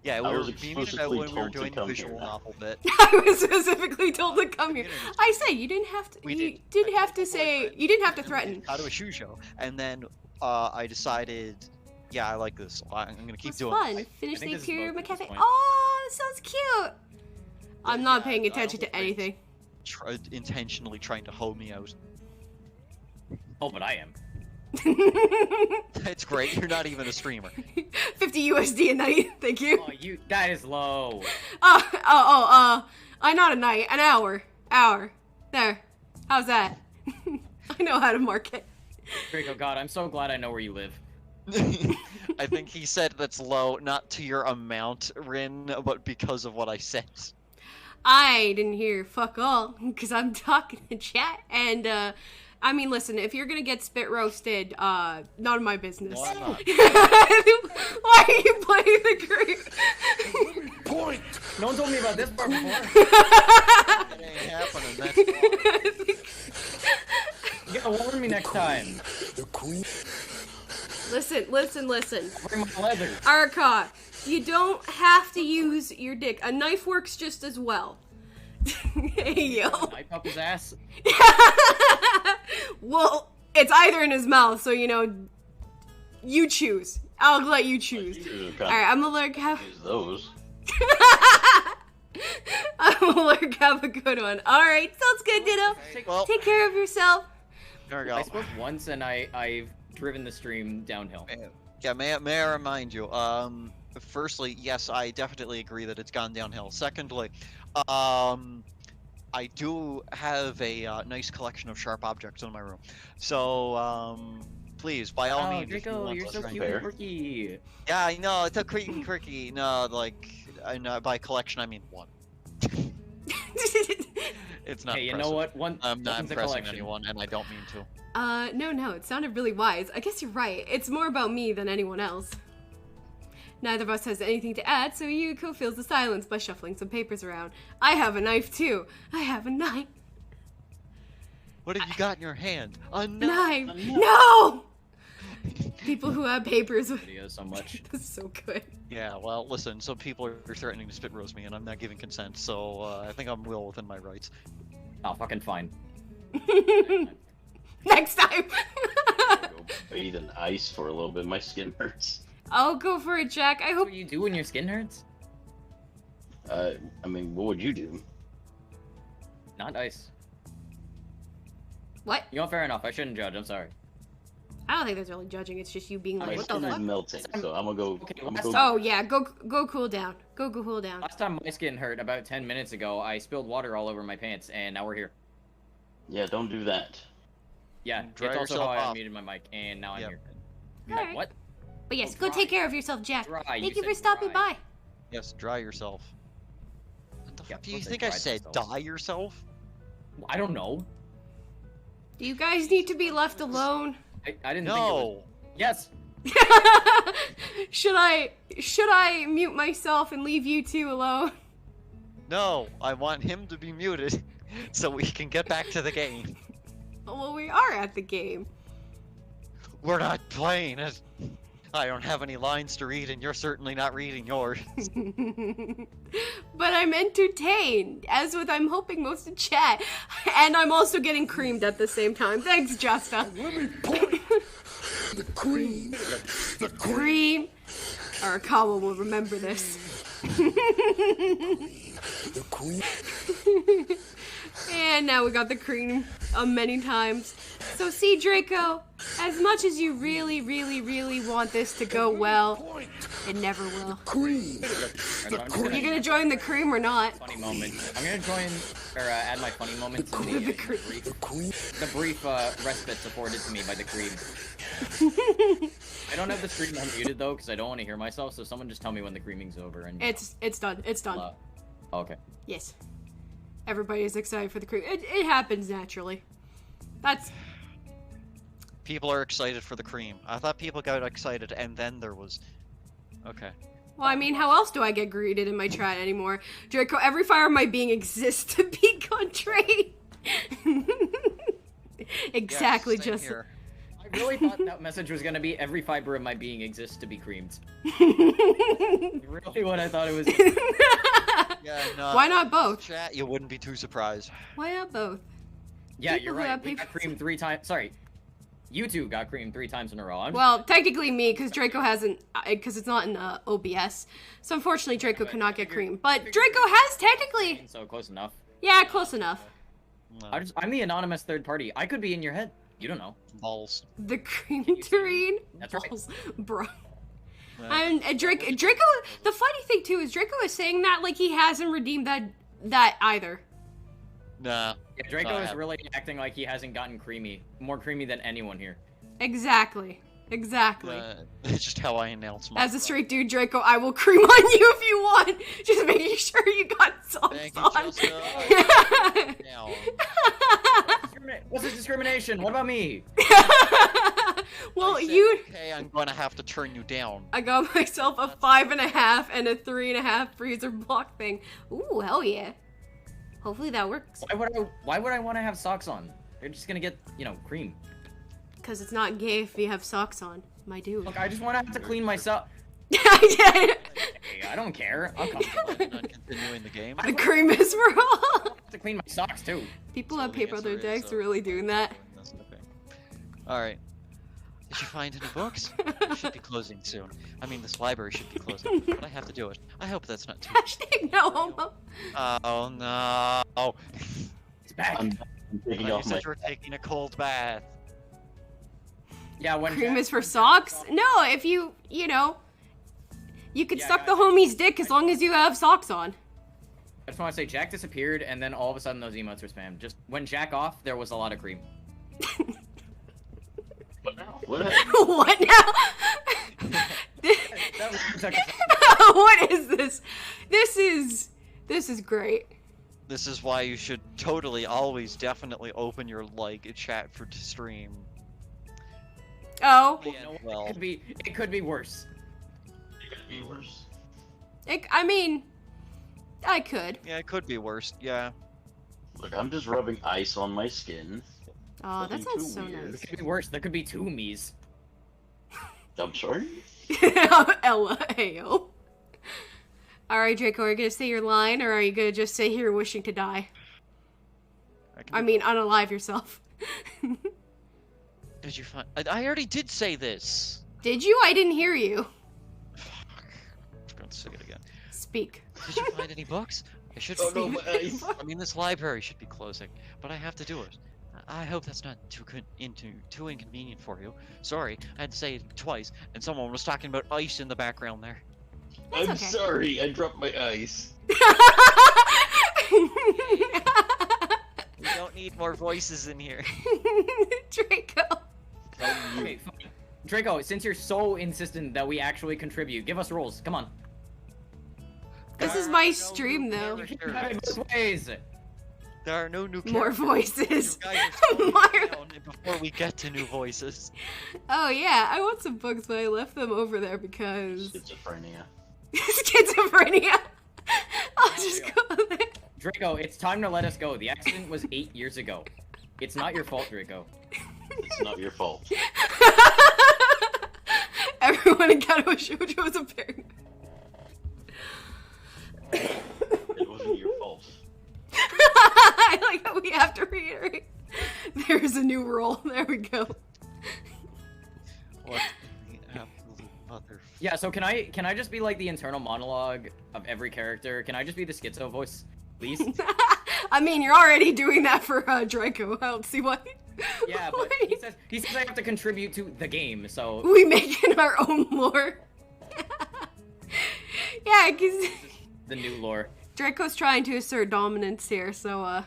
Yeah, we I were was memeing it out explicitly when we were told to doing the come visual here. novel bit. I was specifically told to come here. I said you didn't have to. We You did. didn't have to say. You didn't have to threaten. Katawa Shoujo, and then I decided, yeah, I like this. I'm gonna keep It's doing fun. it. Finish think the this is Imperial both at this McCafe. point. Oh, that sounds cute. I'm not paying I attention don't to anything. Intentionally trying to hoe me out. Oh, but I am. That's great. You're not even a streamer. 50 USD a night. Thank you. Oh, that is low. Not a night, an hour. There. How's that? I know how to market. Draco, God, I'm so glad I know where you live. I think he said that's low, not to your amount, Rin, but because of what I said. I didn't hear fuck all because I'm talking to chat and I mean, listen, if you're gonna get spit roasted, none of my business. No, I'm not. Why are you playing the creep? Point! No one told me about this part before. It ain't happening, that's why. You gotta warn me next time. The queen. Listen. Bring my leather. Arca, you don't have to use your dick. A knife works just as well. Hey, yo. Knife up his ass. Well, it's either in his mouth, so, you know, you choose. I'll let you choose. Alright, I'm gonna learn how... Use those. I'm gonna learn have a good one. Alright, sounds good, Ditto. Well, Take care of yourself. there we go. I spoke once and I've driven the stream downhill. Yeah, may I remind you, firstly, yes, I definitely agree that it's gone downhill. Secondly, I do have a nice collection of sharp objects in my room. So, please, by all means, if you Draco, want you're to so try- cute and quirky. Yeah, I know, it's a quirky. No, like, I know, by collection, I mean one. It's not Hey, you impressive. know what? One. I'm not one's a impressing collection. anyone, and I don't mean to. No, it sounded really wise. I guess you're right. It's more about me than anyone else. Neither of us has anything to add, so Yuko fills the silence by shuffling some papers around. I have a knife, too. I have a knife. What have you got in your hand? A Knife! knife! No! People who have papers. Video so much. This is so good. Yeah, well, listen, some people are threatening to spit roast me, and I'm not giving consent, so I think I'm well within my rights. Oh, fucking fine. Next time! Go bathe in ice for a little bit. My skin hurts. I'll go for it, Jack. I That's hope. what you do when your skin hurts? I mean, what would you do? Not ice. What? You know, fair enough. I shouldn't judge. I'm sorry. I don't think that's really judging. It's just you being My like, what the skin is fuck? melting, so I'm gonna go. Okay, I'm last gonna time- go. Oh yeah, go cool down. Go cool down. Last time my skin hurt, about 10 minutes ago, I spilled water all over my pants, and now we're here. Yeah, don't do that. Yeah, Dry it's also yourself how I off. unmuted my mic, and now I'm Yep. here. Alright. What? But yes, Oh, go dry. take care of yourself, Jack. Dry, Thank you you for said stopping dry. by. Yes, dry yourself. What the Yeah, fuck do you plus they think I dried said? themselves. Die yourself? I don't know. Do you guys need to be left alone? I didn't think it was... No! Yes! Should I mute myself and leave you two alone? No! I want him to be muted so we can get back to the game. Well, we are at the game. We're not playing it. I don't have any lines to read, and you're certainly not reading yours. But I'm entertained, as with I'm hoping most of chat. And I'm also getting creamed at the same time. Thanks, Justa. Let me point. The cream. The cream. Cream. Arakawa will remember this. The cream. And now we got the cream many times. So see, Draco, as much as you really, really, really want this to go well, Point. it never will. Cream. I'm The just gonna- You cream. gonna join the cream or not? Funny moment. I'm gonna join, or add my funny moments in the, The cream. The cream. brief respites afforded to me by the cream. I don't have the stream unmuted though, because I don't want to hear myself, so someone just tell me when the creaming's over and... It's done. It's done. Okay. Yes. Everybody is excited for the cream. It happens naturally. That's People are excited for the cream. I thought people got excited, and then there was... Okay. well, I mean, how else do I get greeted in my chat anymore? Draco, every fiber of my being exists to be contrite. Exactly, Yes, same just. here. I really thought that message was gonna be every fiber of my being exists to be creamed. Really what I thought it was. Yeah, no. Why not both? Chat, you wouldn't be too surprised. Why not both? Yeah, People you're who right. have We got people- creamed 3 times. Sorry. You two got creamed 3 times in a row. I'm Well, technically me, because Draco hasn't, because it's not in OBS. So unfortunately, Draco but cannot get figured- cream. But figured- Draco has technically. so close enough. Yeah, close enough. No. I'm the anonymous third party. I could be in your head. You don't know. Balls. The cream you see me? terrain. That's right. Balls. Bro. Yeah. And Draco. The funny thing too is Draco is saying that like he hasn't redeemed that either. Nah. Yeah, Draco No, I is haven't. really acting like he hasn't gotten creamy. More creamy than anyone here. Exactly. Exactly. It's just how I announce my... As a straight dude, Draco, I will cream on you if you want. Just making sure you got sauce Thank you, on. Chelsea. Now, What's this discrimination? What about me? Well, I said, you. Okay, I'm gonna have to turn you down. I got myself a 5.5 and a 3.5 freezer block thing. Ooh, hell yeah. Hopefully that works. Why would I want to have socks on? They're just gonna get, cream. Because it's not gay if you have socks on, my dude. Look, I just want to have to clean myself. The Hey, I don't care. I'm comfortable. I'm not continuing the game. cream is for all. I have to clean my socks too. People So have the paper on their answer is, decks really doing that. That's okay. Alright. Did you find any books? It should be closing soon. I mean, this library should be closing, but I have to do it. I hope that's not too... Hashtag no homo. Oh no! It's back. I'm taking You off my. said you were taking a cold bath. Yeah, when Cream Jack- is for socks? No, if you you could Yeah, suck the guys. homie's dick as long as you have socks on. I just want to say Jack disappeared, and then all of a sudden those emotes were spammed. Just when Jack off, there was a lot of cream. What now? What? What now? That was What is this? This is great. This is why you should totally, always, definitely open your chat for to stream. Oh, Well, it could be worse. Viewers. I mean, I could. yeah, it could be worse. Yeah. Look, I'm just rubbing ice on my skin. Oh, that Nothing sounds too so weird. It could be worse. There could be 2 me's. I'm sorry. nice. Ella, ayo. Alright, Draco, are you gonna say your line, or are you gonna just sit here wishing to die? can I do mean, both. unalive yourself. Did you find? I already did say this. Did you? I didn't hear you. Fuck. I'm just gonna say it again. Speak. Did you find any books? I should. Oh no, my eyes. I mean, this library should be closing, but I have to do it. I hope that's not too inconvenient for you. Sorry, I had to say it twice, and someone was talking about ice in the background there. That's I'm okay. sorry, I dropped my ice. We don't need more voices in here. Draco. Okay, fine. Draco, since you're so insistent that we actually contribute, give us rules. Come on. This is my stream, though. Both ways. There are no new More characters. voices. You guys are slowing More. down before we get to new voices. Oh yeah, I want some books, but I left them over there because Schizophrenia. schizophrenia. I'll just go there. Draco, it's time to let us go. The accident was 8 years ago. It's not your fault, Draco. It's not your fault. Everyone in Katawa Shoujo is a parent. It wasn't your fault. I like how we have to reiterate. There's a new role. There we go. What the absolute mother. Yeah, so can I just be like the internal monologue of every character? Can I just be the schizo voice, please? I mean, you're already doing that for Draco. I don't see why. Yeah, but he says I have to contribute to the game, so We make it our own lore. Yeah, because the new lore. Draco's trying to assert dominance here, so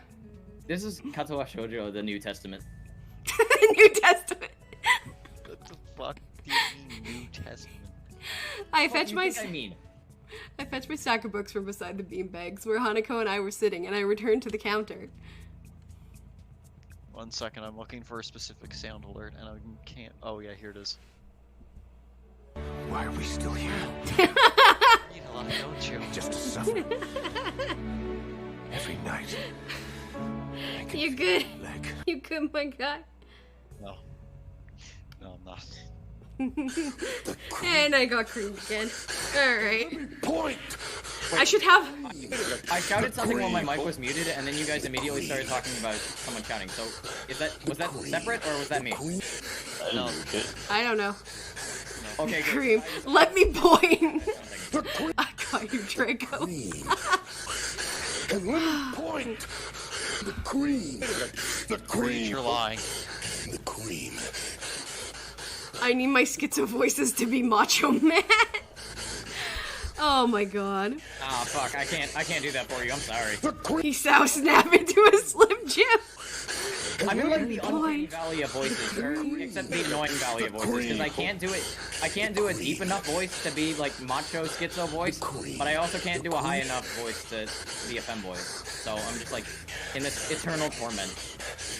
This is Katawa Shoujo, the New Testament. the New Testament. What the fuck do you mean, New Testament? I What fetched do you my think I mean? I fetched my stack of books from beside the beanbags where Hanako and I were sitting, and I returned to the counter. 1 second, I'm looking for a specific sound alert, and I can't. Oh yeah, here it is. Why are we still here? You need a lot, don't you? Just to suffer. Every night. I can You feel good? my leg. You good, my guy? No. No, I'm not. And I got creamed again. Alright. Point! I should have... I shouted something while my mic was muted, and then you guys immediately started talking about someone shouting. So, was that separate, or was that me? I didn't drink it. I don't know. Okay, good. Cream. Let me point. The cream. I got you, Draco. And let me point! The cream. The Read cream. your lie. The cream. I need my schizo voices to be Macho Man. Oh my god. Ah, fuck, I can't do that for you, I'm sorry. The cream. He sow snap into a Slim Jim. I'm in like the Boy. uncanny valley of voices, or, except the annoying valley of voices, because I can't do a deep enough voice to be like macho schizo voice, but I also can't do a high enough voice to be a femboy. So I'm just like in this eternal torment.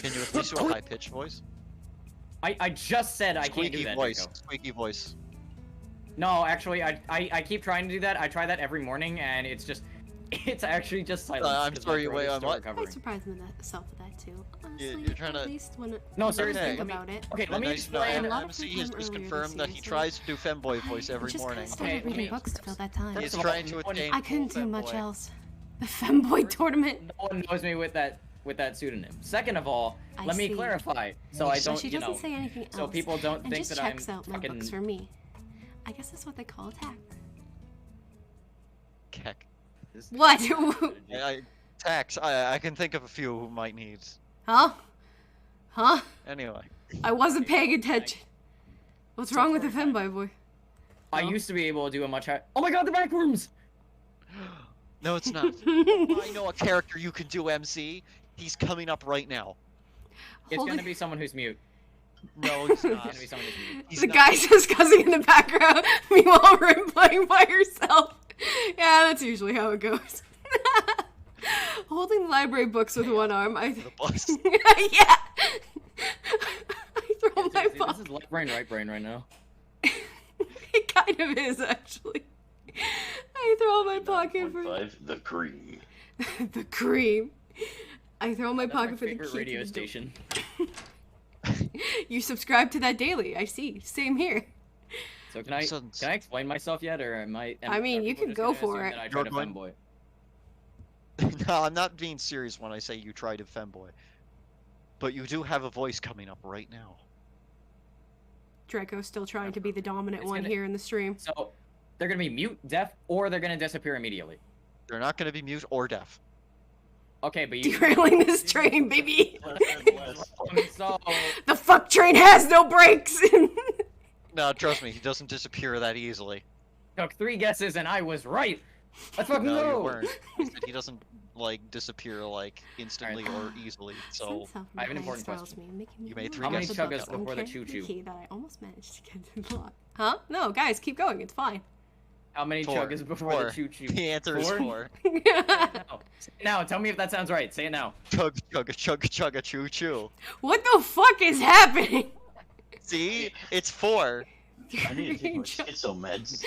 Can you at least do a high-pitched voice? I just said I can't Squeaky do that, voice. Draco. Squeaky voice. No, actually, I keep trying to do that. I try that every morning, and it's actually just silence. I'm 'cause sorry, my throat wait, is I'm still what? I recovering. surprised myself with that too. Honestly, you're trying to- at least when No, I seriously, think let me- about it. Okay, let me No, explain. A lot of MC people has from just earlier confirmed this that he year, tries to do femboy voice every just morning. kinda started Okay, reading let me- books to fill that time. He's First of all, trying to no one- attain I couldn't full do much femboy. else. The femboy tournament. No one knows me with that pseudonym. Second of all, I let me see. clarify, so I So don't, she you doesn't know, say anything else. so people don't and think just that I'm checks out my fucking books for me. I guess that's what they call attack. Keck. What? Tax. I can think of a few who might need. Huh? Huh? Anyway. I wasn't paying attention. What's wrong with the story time. femboy boy? I used to be able to do a much higher. Oh my god, the back rooms! No, it's not. I know a character you can do, MC. He's coming up right now. It's Holy- gonna be someone who's mute. No, he's It's not. gonna be someone who's mute. He's The not. guy's discussing in the background. Meanwhile, Rim playing by herself. Yeah, that's usually how it goes. Holding library books with one arm, I. The bus. Yeah. I throw my Seriously, phone. this is left brain, right brain right now. It kind of is actually. I throw my pocket for 9.5, the cream. the cream. I throw my That's my pocket for the favorite key. radio to the door. station. You subscribe to that daily. I see. Same here. So can I explain myself yet, or am I? I mean, are you people can just go gonna for assume it. that I try to You're going- femboy? No, I'm not being serious when I say you try to femboy. But you do have a voice coming up right now. Draco's still trying to be the dominant It's one gonna- here in the stream. So they're gonna be mute, deaf, or they're gonna disappear immediately. They're not gonna be mute or deaf. Okay, but you. Derailing this train, baby. So. The fuck train has no brakes. No, trust me, he doesn't disappear that easily. Took 3 guesses and I was right. Let's fucking No, you go. weren't. I said he doesn't like disappear like instantly or easily. So I have an important question. You made 3 How many guesses. chuggas before the choo-choo? That I almost managed to get to the block. Huh? No, guys, keep going. It's fine. How many 4. chuggas before 4. the choo-choo? The answer is 4. No. Say it now. Tell me if that sounds right. Say it now. Chug, chugga, chugga, chugga, choo, choo. What the fuck is happening? See? It's 4. I need to take my schizo meds.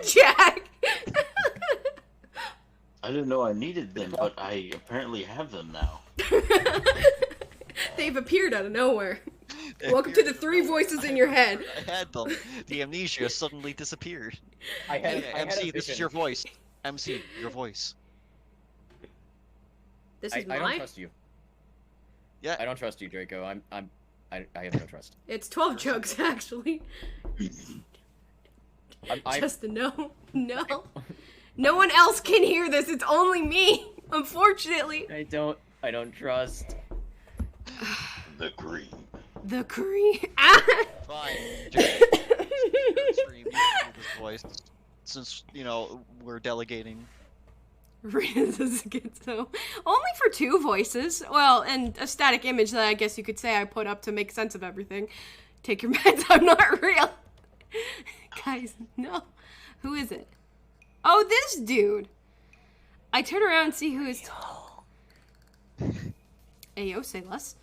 Jack. I didn't know I needed them, but I apparently have them now. They've appeared out of nowhere. Welcome to the 3 voices in your head. I had them. The amnesia suddenly disappeared. I had MC, a this is vision. your voice. MC, your voice. This I is don't mine. trust you. Yeah. I don't trust you, Draco. I have no trust. It's 12 jokes, actually. Just a no. No. No one else can hear this. It's only me. Unfortunately. I don't trust. The green. The Korean. Fine. Just stream this voice. Since, you know, we're delegating. Rita's a schizo. Only for 2 voices. Well, and a static image that I guess you could say I put up to make sense of everything. Take your meds. I'm not real. Guys, no. Who is it? Oh, this dude. I turn around and see who is. Ayo, say less.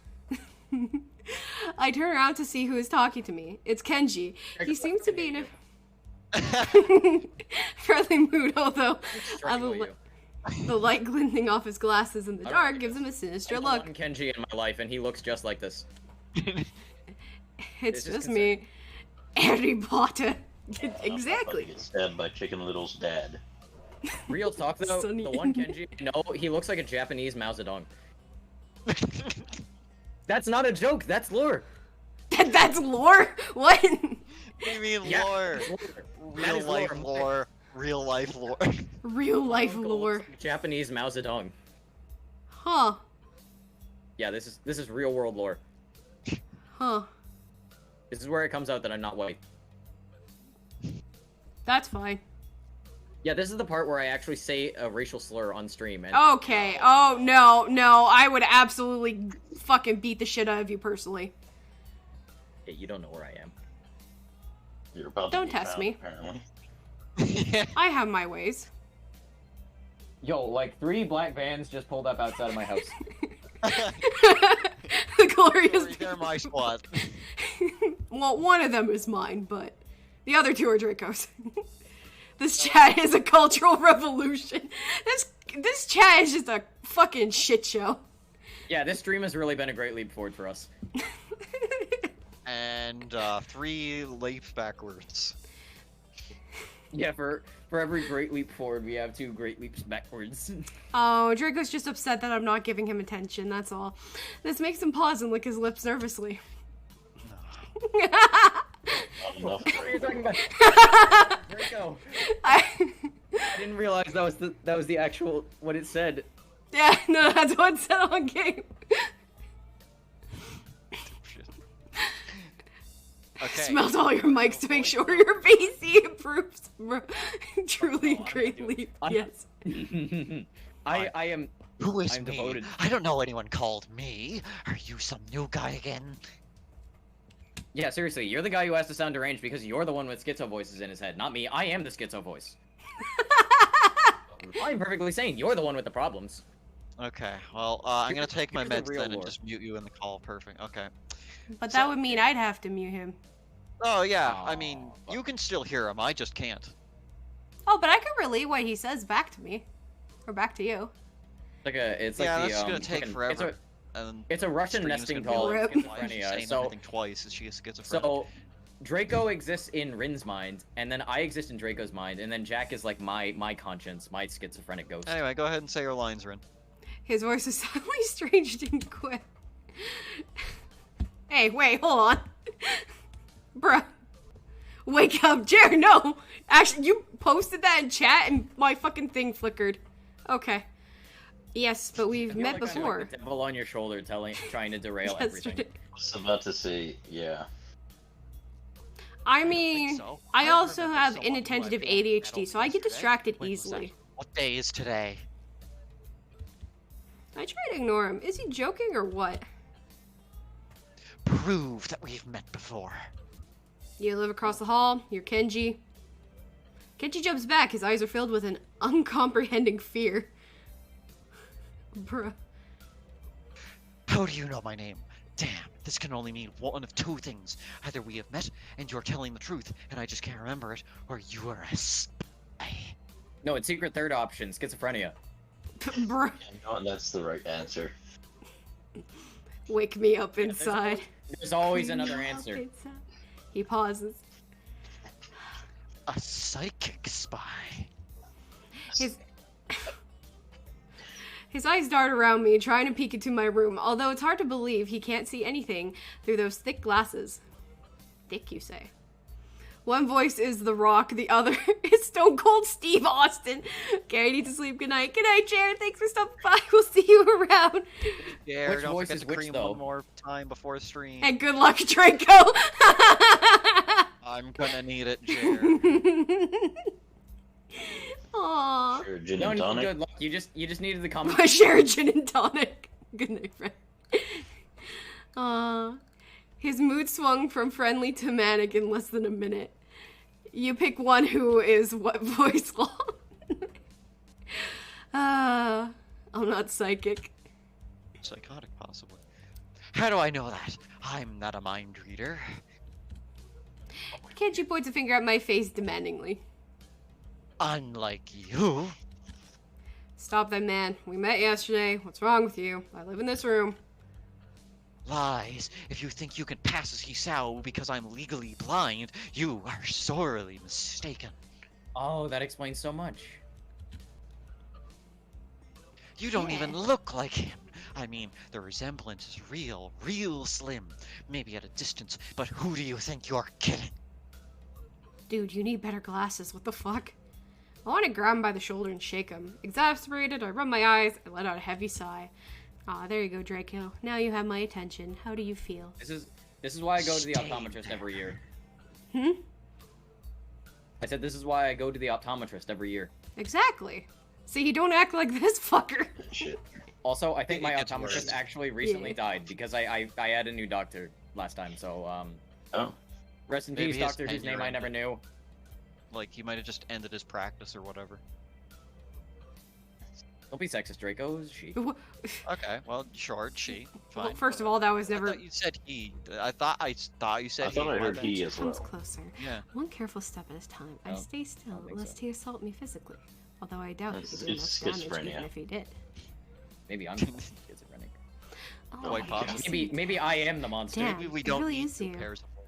I turn around to see who is talking to me. It's Kenji. He seems to be in a friendly mood, although the light glinting off his glasses in the dark gives him a sinister look. One Kenji in my life, and he looks just like this. It's just me, Harry Potter. I'm Exactly. about to get stabbed by Chicken Little's dad. Real talk though, Sonny. the one Kenji, no, he looks like a Japanese Mao Zedong. That's not a joke, that's lore. That's lore? What? What do you mean Yeah, lore? That Real is life lore. lore. Real life lore. Real life lore. Japanese Mao Zedong. Huh. Yeah, this is real world lore. Huh. This is where it comes out that I'm not white. That's fine. Yeah, this is the part where I actually say a racial slur on stream. And Okay. Oh, no. I would absolutely fucking beat the shit out of you personally. you don't know where I am. You're about Don't to be test found, me. Apparently. I have my ways. Yo, like 3 black vans just pulled up outside of my house. The glorious. They're my squad. Well, one of them is mine, but the other 2 are Draco's. This chat is a cultural revolution. This chat is just a fucking shit show. Yeah, this stream has really been a great leap forward for us. And 3 leaps backwards. Yeah, for every great leap forward, we have 2 great leaps backwards. Oh, Draco's just upset that I'm not giving him attention, that's all. This makes him pause and lick his lips nervously. Not enough. What are you talking about? Draco. I didn't realize that was the actual what it said. Yeah, no, that's what it said on game. Okay. Smells all your mics to make sure your PC improves. Truly a great leap. Yes. I am. Who is I'm me? devoted. I don't know anyone called me. Are you some new guy again? Yeah, seriously, you're the guy who has to sound deranged because you're the one with schizo voices in his head, not me. I am the schizo voice. I'm perfectly sane. You're the one with the problems. Okay, well, I'm gonna take my here's the meds real then and lore. just mute you in the call. Perfect. Okay. But that would mean I'd have to mute him. Oh yeah, I mean, Aw, you can still hear him. I just can't. Oh, but I can relay what he says back to me. Or back to you. It's Yeah, like that's the gonna take fucking- forever. And It's a Russian stream's nesting gonna be doll. like, Rip. why is she Schizophrenia. saying So, everything twice? Is she a schizophrenic? so Draco exists in Rin's mind, and then I exist in Draco's mind, and then Jack is like my conscience, my schizophrenic ghost. Anyway, go ahead and say your lines, Rin. His voice is suddenly strange and quick. Hey, wait, hold on. Bruh. Wake up, Jared, no! Actually, you posted that in chat and my fucking thing flickered. Okay. Yes, but we've met before. Like the devil on your shoulder trying to derail everything. I was about to say, yeah. I mean, so. I I also remember have someone who I inattentive feel like met ADHD, so I get yesterday. distracted When was that? easily. What day is today? I try to ignore him. Is he joking or what? Prove that we've met before. You live across the hall, you're Kenji. Kenji jumps back, his eyes are filled with an uncomprehending fear. Bruh. How do you know my name? Damn, this can only mean one of two things. Either we have met and you're telling the truth and I just can't remember it, or you are a spy. No, it's secret third option, schizophrenia. Bruh. No, that's the right answer. Wake me up inside. There's always Wake me another up answer. inside. He pauses. A psychic spy. His eyes dart around me, trying to peek into my room, although it's hard to believe he can't see anything through those thick glasses. Thick, you say? One voice is The Rock, the other is Stone Cold Steve Austin. Okay, I need to sleep. Good night. Good night, Jared. Thanks for stopping by. We'll see you around. Yeah, Which don't voice forget is to which, cream though? one more time before stream. And good luck, Draco. I'm gonna need it, Jared. Aww. Sure, gin No, and tonic. good luck. You just needed the comment. I share a gin and tonic. Good night, friend. His mood swung from friendly to manic in less than a minute. You pick one who is what voice long? I'm not psychic. Psychotic, possibly. How do I know that? I'm not a mind reader. Kenji points a finger at my face demandingly. Unlike you. Stop that, man. We met yesterday. What's wrong with you? I live in this room. Lies. If you think you can pass as Hisao because I'm legally blind, you are sorely mistaken. Oh, that explains so much. You don't even look like him. I mean, the resemblance is real slim. Maybe at a distance, but who do you think you're kidding? Dude, you need better glasses. What the fuck? I want to grab him by the shoulder and shake him. Exasperated, I rub my eyes and let out a heavy sigh. Aw, there you go, Draco. Now you have my attention. How do you feel? This is why I go to the optometrist every year. Hmm? I said this is why I go to the optometrist every year. Exactly. See, you don't act like this fucker. Shit. Also, I think my It gets optometrist worse. actually recently died because I had a new doctor last time. So Oh. rest in Maybe peace, his doctor whose tenure name I never ended. knew. Like, he might have just ended his practice or whatever. Don't be sexist, Draco. It's she. Okay, well, short, she. Fine. Well, first of all, that was I never... thought you said he. I thought you said I thought I my heard bad. he as well. Comes closer. Yeah. One careful step at a time. I Oh, stay still, don't think lest so. he assault me physically. Although I doubt he It's- could do it's much damage, schizophrenia. even if he did. Maybe I'm schizophrenic. Oh, Quite I possibly. see. Maybe I am the monster. Damn. Maybe we it don't really need is two you. pairs of voices.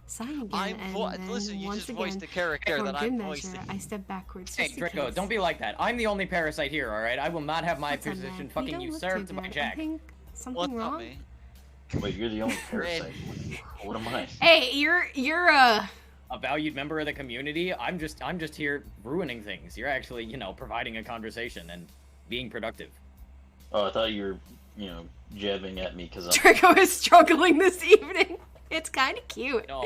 Sighing again, and Listen, then you once just voiced again, the character for that good I'm measure, voicing. I step backwards. Hey, just in Draco, case. don't be like that. I'm the only parasite here, alright? I will not have my What's up, position man? fucking You don't look usurped too by good. I Jack. think something What's wrong. up, me? Wait, you're the only parasite. What am I? Hey, you're A valued member of the community? I'm just here ruining things. You're actually, providing a conversation and being productive. Oh, I thought you were, jabbing at me because I'm. Draco is struggling this evening. It's kind of cute. No,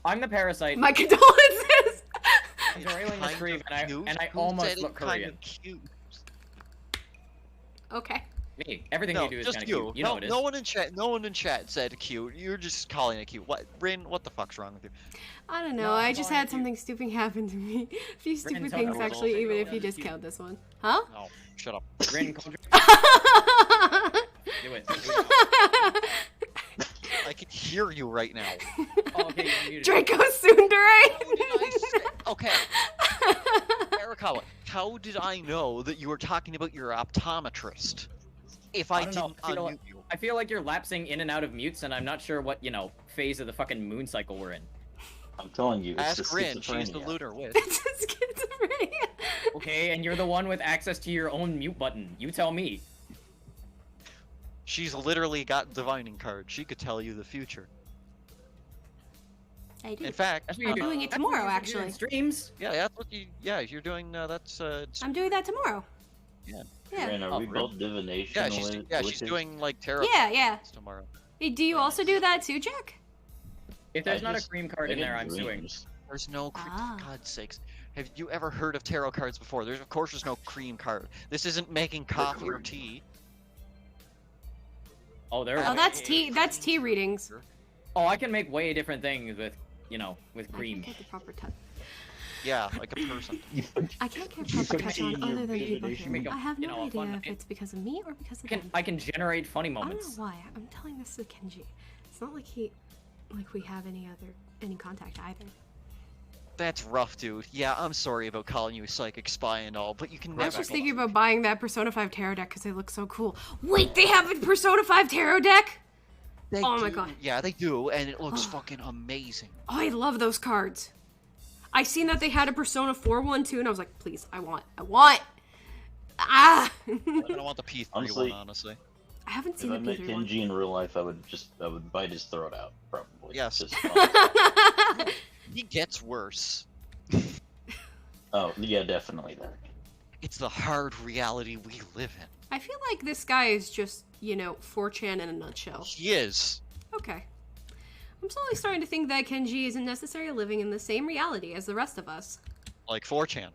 I'm the parasite. My condolences. I'm derailing the Kind stream, of cute. and I Who almost said look kind Korean. of cute? Okay. Me. Everything No, you do is just kind of you. cute. You know no, it is. no one in chat. No one in chat said cute. You're just calling it cute. What, Rin? What the fuck's wrong with you? I don't know. No, I I'm just calling had it something stupid happen to me. A few stupid tell things, me. actually, even if you Yeah, it's discount this one. Huh? No, shut up. Rin, call your- do it. I can hear you right now. Oh, okay, you're muted. Draco Tsundere. How did I say? Okay, Arakawa, how did I know that you were talking about your optometrist? If I don't know, didn't I feel unmute you. I feel like you're lapsing in and out of mutes, and I'm not sure what, phase of the fucking moon cycle we're in. I'm telling you, it's Ask the Rin, she's the schizophrenia. lunar witch. It's a schizophrenia. Okay, and you're the one with access to your own mute button. You tell me. She's literally got divining cards. She could tell you the future. I do. In fact, That's what I'm you doing it that's what tomorrow, you do in actually. Streams. yeah, that's what you. Yeah, you're doing. That's. I'm doing that tomorrow. Yeah. Yeah. And are Oh, we really? both divination? Yeah, she's doing like tarot Yeah. cards tomorrow. Hey, do you also do that too, Jack? If there's not a cream card in there, I'm suing. There's no cream. Ah. For God's sakes, have you ever heard of tarot cards before? There's of course there's no cream card. This isn't making coffee or tea. Oh, there. Oh, that's tea. That's tea readings. Oh, I can make way different things with, with I cream. can't get the proper touch. Yeah, like a person. I can't get proper touch on other than people here. Make a- I have you no know, a idea fun- if it's because of me or because of them. I can generate funny I don't know moments. why. I'm telling this to Kenji. It's not like we have any contact either. That's rough, dude. Yeah, I'm sorry about calling you a psychic spy and all, but you can I never. was just thinking about buying that Persona 5 Tarot deck because they look so cool. Wait, they have a Persona 5 Tarot deck? They Oh my do. god. Yeah, they do, and it looks fucking amazing. Oh, I love those cards. I seen that they had a Persona 4 one too, and I was like, please, I want. Ah! I don't want the P3 Honestly- one, honestly. I haven't If seen I the met P3 one. Kenji in real life, I would might just throw it out, probably. Yes. Just fun. He gets worse. Oh, yeah, definitely that. It's the hard reality we live in. I feel like this guy is just, 4chan in a nutshell. He is. Okay. I'm slowly starting to think that Kenji isn't necessarily living in the same reality as the rest of us. Like 4chan.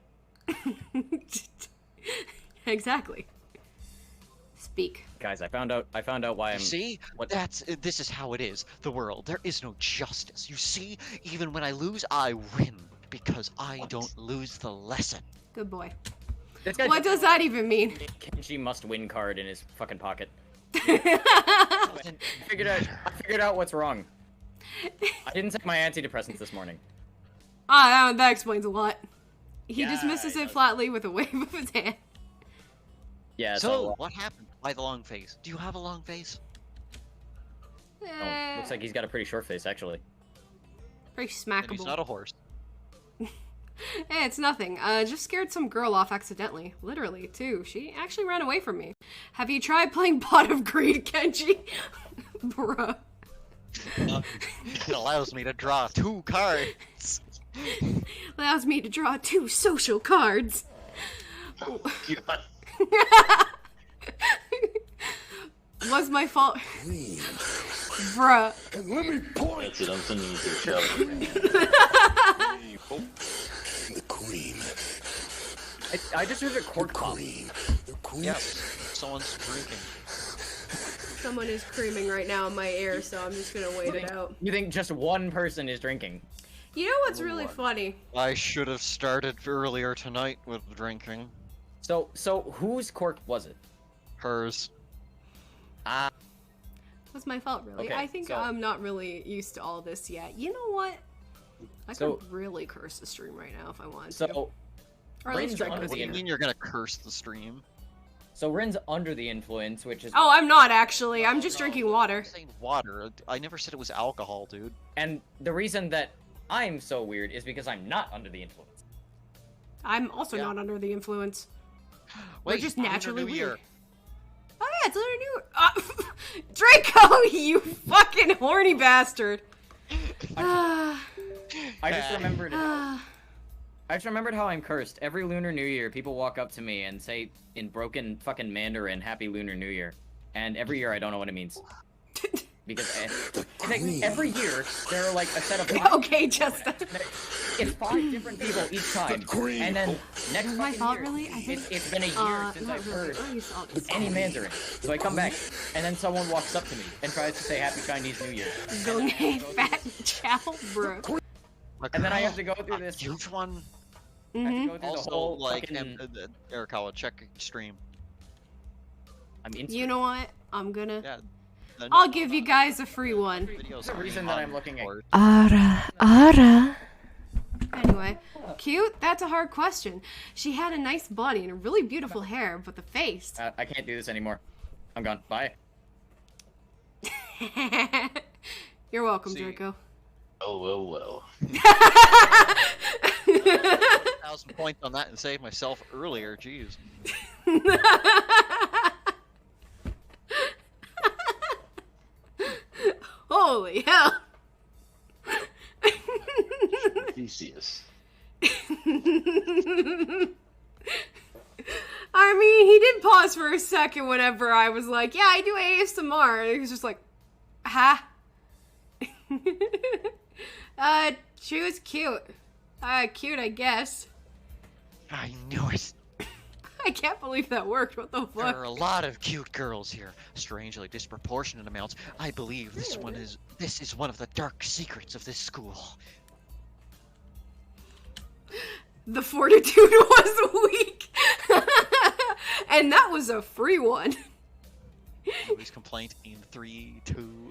Exactly. Speak. Guys, I found out why I'm. See? What? This is how it is. The world. There is no justice. You see? Even when I lose, I win. Because I don't lose the lesson. Good boy. This guy What does that even mean? Kenji must win card in his fucking pocket. Doesn't I figured out what's wrong. I didn't take my antidepressants this morning. That explains a lot. He Yeah, dismisses it it does. flatly with a wave of his hand. Yeah. So, what happened? Why the long face? Do you have a long face? Oh, looks like he's got a pretty short face, actually. Very And smackable. he's not a horse. Hey, it's nothing. Just scared some girl off accidentally. Literally, too. She actually ran away from me. Have you tried playing Pot of Greed, Kenji? Bruh. It allows me to draw 2 cards. Allows me to draw 2 social cards. Was my fault. Green. Bruh. And let me point. That's it, I'm sending you to a shower. The cream. I just heard a cork pop. Cream. The cream. Yes, someone's drinking. Someone is screaming right now in my ear, so I'm just gonna wait it out. You think just one person is drinking? You know what's really funny? I should have started earlier tonight with drinking. So whose cork was it? Hers. Ah, Was my fault, really. Okay, I think so- I'm not really used to all this yet. You know what? I So- could really curse the stream right now if I wanted to. so Or at least Rin's drink under with What do you you. mean you're gonna curse the stream? so Rin's under the influence, which is Oh, I'm not actually. I'm just drinking water. I'm saying water. I never said it was alcohol, dude. and the reason that I'm so weird is because I'm not under the influence. I'm also Yeah. not under the influence. Wait, We're just Lunar naturally New weird. Year. Oh yeah, it's Lunar New. Draco, you fucking horny bastard. I just remembered. Ah. I just remembered how I'm cursed. Every Lunar New Year, people walk up to me and say in broken fucking Mandarin, "Happy Lunar New Year," and every year I don't know what it means. Because it's like every year there are like a set of Okay, Justin. It's 5 different people each time, cream. and then next Is my fucking fault, year, really? I think. it's been a year since not I've really. heard I used to all this. any Mandarin. So I come back, and then someone walks up to me and tries to say Happy Chinese New Year, Gong Hei Fat Chow, bro. and then I have to go through A this. huge one. I have to Mm-hmm. go through the Also, whole like, fucking. Arakawa, check stream. I'm You know what? I'm gonna. Yeah. I'll give you guys a free one. Videos There's a reason that I'm looking at. Ara. Anyway, cute? That's a hard question. She had a nice body and a really beautiful hair, but the face. I can't do this anymore. I'm gone. Bye. You're welcome, See. Draco. Oh, well. 1,000 points on that and save myself earlier. Jeez. Holy hell. Theseus. I mean, he did pause for a second whenever I was like, yeah, I do ASMR. He was just like, huh? She was cute. Cute, I guess. I knew it. I can't believe that worked. What the There fuck? are a lot of cute girls here. Strangely disproportionate amounts. I believe this is one of the dark secrets of this school. The fortitude was weak. And that was a free one. Louis' complaint in 3, 2.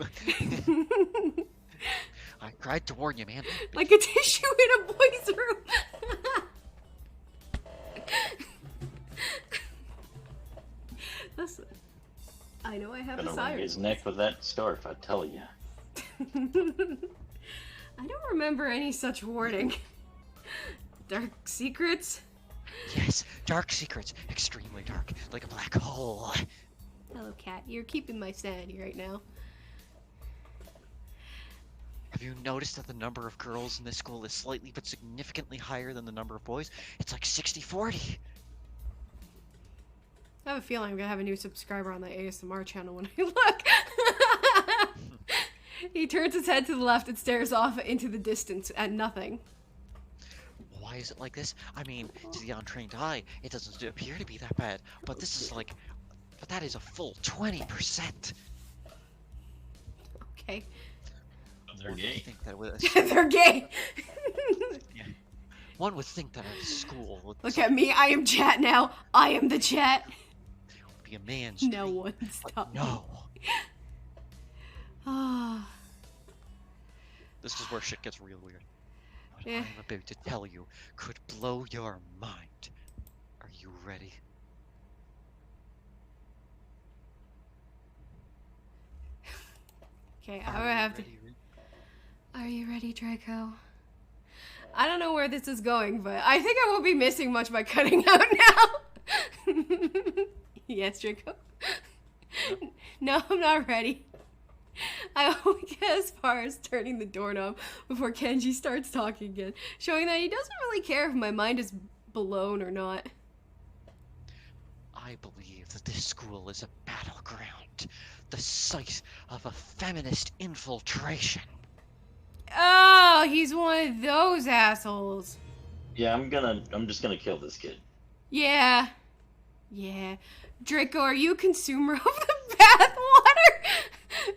I tried to warn you, man. Like a tissue in a boy's room. Listen, I know I have a Gonna siren. wring his neck with that scarf, I tell you. I don't remember any such warning. Dark secrets? Yes, dark secrets. Extremely dark. Like a black hole. Hello, cat. You're keeping my sanity right now. Have you noticed that the number of girls in this school is slightly but significantly higher than the number of boys? It's like 60-40. I have a feeling I'm gonna have a new subscriber on the ASMR channel when I look. He turns his head to the left and stares off into the distance at nothing. Why is it like this? I mean, to the untrained eye, it doesn't appear to be that bad. But this is like... But that is a full 20%. Okay. They're One would gay. think that with They're gay. yeah. One would think that at a school would Look at me. I am chat now. I am the chat. be a man's No dream. one But stop. no. Ah. This is where shit gets real weird. What Yeah. I'm about to tell you could blow your mind. Are you ready? Okay, Are I would you have to. ready? Are you ready, Draco? I don't know where this is going, but I think I won't be missing much by cutting out now. Yes, Draco. No, I'm not ready. I only get as far as turning the doorknob before Kenji starts talking again, showing that he doesn't really care if my mind is blown or not. I believe that this school is a battleground, the site of a feminist infiltration. Oh, he's one of those assholes. Yeah, I'm just gonna kill this kid. Yeah. Yeah. Draco, are you a consumer of the bath water?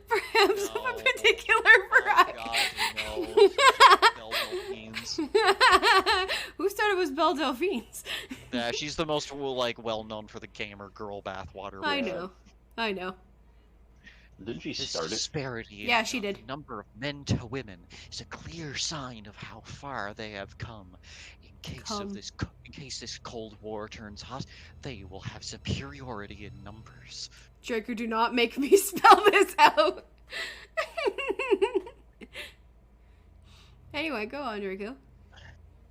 Perhaps of No. a particular Oh variety. God, no. Belle Delphines. Who said it was Belle Delphines? Yeah, she's the most well known for the gamer girl bathwater. I but know. I know. Didn't she This start it? disparity Yeah, she of did. the number of men to women is a clear sign of how far they have come. In case this Cold War turns hot, they will have superiority in numbers. Draco, do not make me spell this out. Anyway, go on, Draco.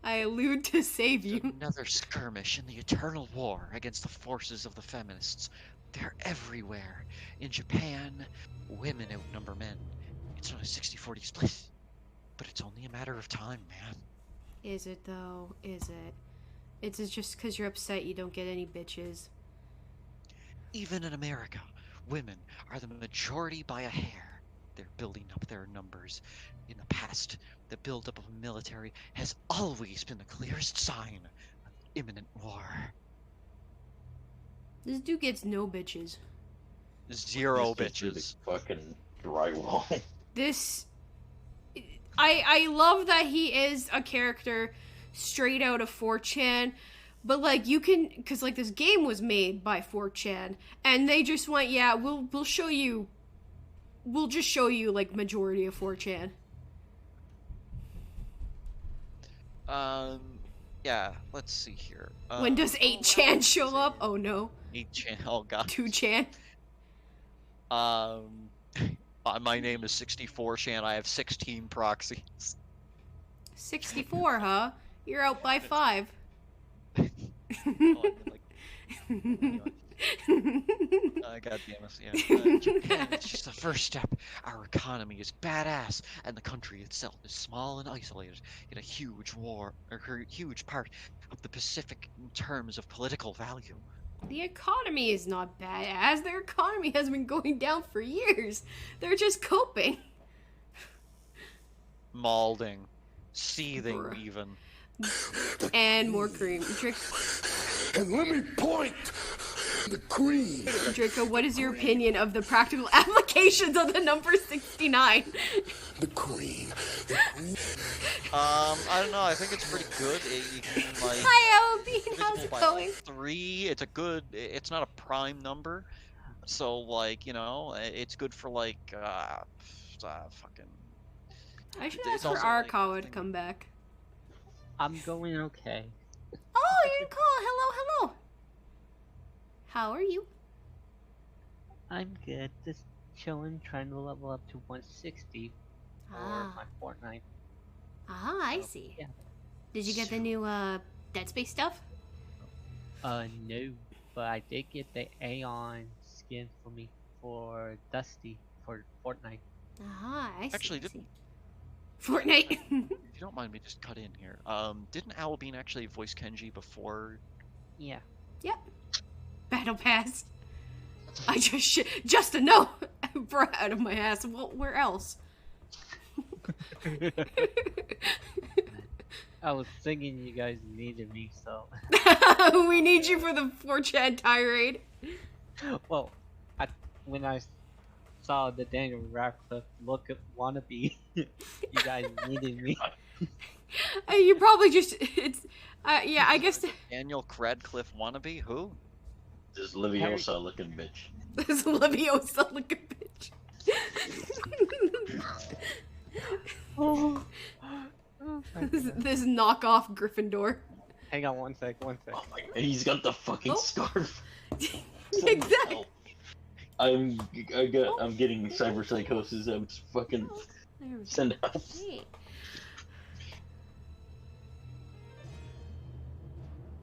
I allude to save you. Another skirmish in the eternal war against the forces of the feminists. They're everywhere. In Japan, women outnumber men. It's not a 60-40 split, but it's only a matter of time, man. Is it though? Is it? It's just because you're upset you don't get any bitches. Even in America, women are the majority by a hair. They're building up their numbers. In the past, the buildup of a military has always been the clearest sign of imminent war. This dude gets no bitches. Zero This kid through the bitches. fucking drywall. This... I love that he is a character straight out of 4chan, but like you can, because like this game was made by 4chan, and they just went, yeah, we'll show you, we'll just show you like majority of 4chan. Yeah, let's see here. When does 8chan show up? Oh no. 8chan, oh god. 2chan. My name is 64chan, I have 16 proxies. 64, huh? You're out by 5. Oh, like, hang on. God damn it, yeah. Japan is just the first step. Our economy is badass, and the country itself is small and isolated in a huge huge part of the Pacific in terms of political value. The economy is not bad, as their economy has been going down for years. They're just coping. Malding. Seething, Bruh. even. And more cream. And let me point the cream. Draco, what is your opinion of the practical applications of the number 69? The cream. I don't know, I think it's pretty good. You can, like, Hi, Albie. How's divisible it by going? 3, it's a good, it's not a prime number. So, like, you know, it's good for, like, fucking... I should It's ask for also, like, Arakawa to thing- come back. I'm going okay. Oh, you're cool. Hello, hello. How are you? I'm good. Just chilling, trying to level up to 160 for Ah. my Fortnite. Ah, I see. Yeah. Did you get the new Dead Space stuff? No, but I did get the Aeon skin for me for Dusty for Fortnite. Ah, I see. Actually, I see. didn't- Fortnite. If you don't mind me just cut in here, didn't Owlbean actually voice Kenji before? Yeah. Yep. Battle Pass. I just to know. Brought out of my ass. Well, where else? I was thinking you guys needed me, so. We need you for the 4chan tirade. Well, when I saw the Daniel Radcliffe look at wannabe, you guys needed me. You probably just it's yeah, I guess Daniel Radcliffe wannabe? Who? This Leviosa looking bitch. this Leviosa looking bitch. this knockoff Gryffindor. Hang on one sec. Oh my god, he's got the fucking Oh. scarf. Exactly. I'm getting cyber psychosis. I'm just fucking There we go. send out. Hey.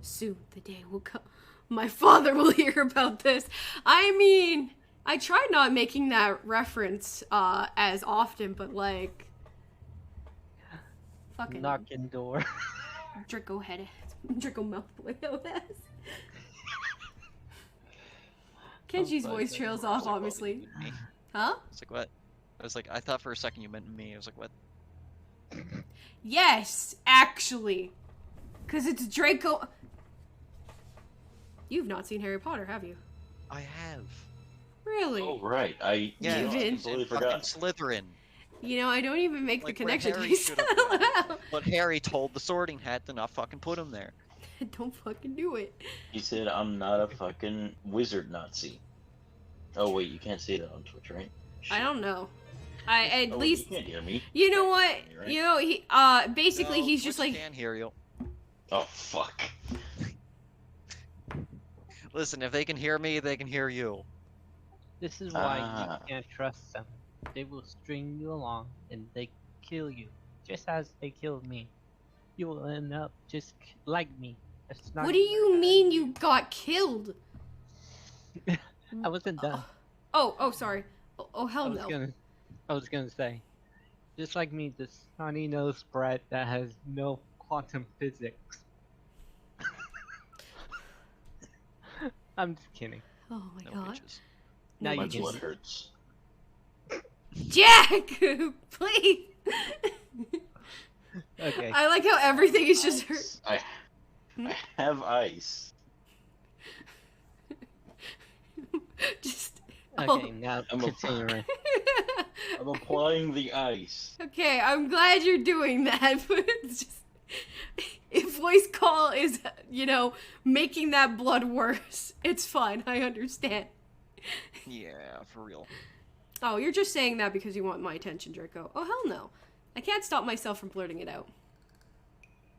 Soon the day will come. My father will hear about this. I mean, I tried not making that reference as often, but like, fucking Knocking door. Draco head, Draco mouth boy. Kenji's voice trails off, obviously. Me? Huh? It's like, what? I was like, I thought for a second you meant me. I was like, what? Yes, actually, because it's Draco. You've not seen Harry Potter, have you? I have. Really? Oh right, I Yeah, You it's did? completely fucking forgot. Slytherin. You know, I don't even make Like the where connection. Harry should have gone. But Harry told the Sorting Hat to not fucking put him there. Don't fucking do it. He said, "I'm not a fucking wizard Nazi." Oh wait, you can't say that on Twitch, right? I don't know. I at Oh, least you can't hear me. you know what? Right? You know he basically No, he's just Twitch like can't hear you. Oh fuck. Listen, if they can hear me, they can hear you. This is why Ah. you can't trust them. They will string you along and they kill you, just as they killed me. You will end up just like me. It's not what do you mean you got killed? I wasn't done. Oh sorry. Oh hell no. I was gonna say, just like me, this snotty nosed brat that has no quantum physics. I'm just kidding. Oh my No god. bitches. Now My you blood can. hurts. Jack, please. Okay. I like how everything is just hurt. I have ice. Just Okay, now I'm a- continuing. I'm applying the ice. Okay, I'm glad you're doing that, but it's just if voice call is, you know, making that blood worse, it's fine. I understand. Yeah, for real. Oh, you're just saying that because you want my attention, Draco. Oh, hell no. I can't stop myself from blurting it out.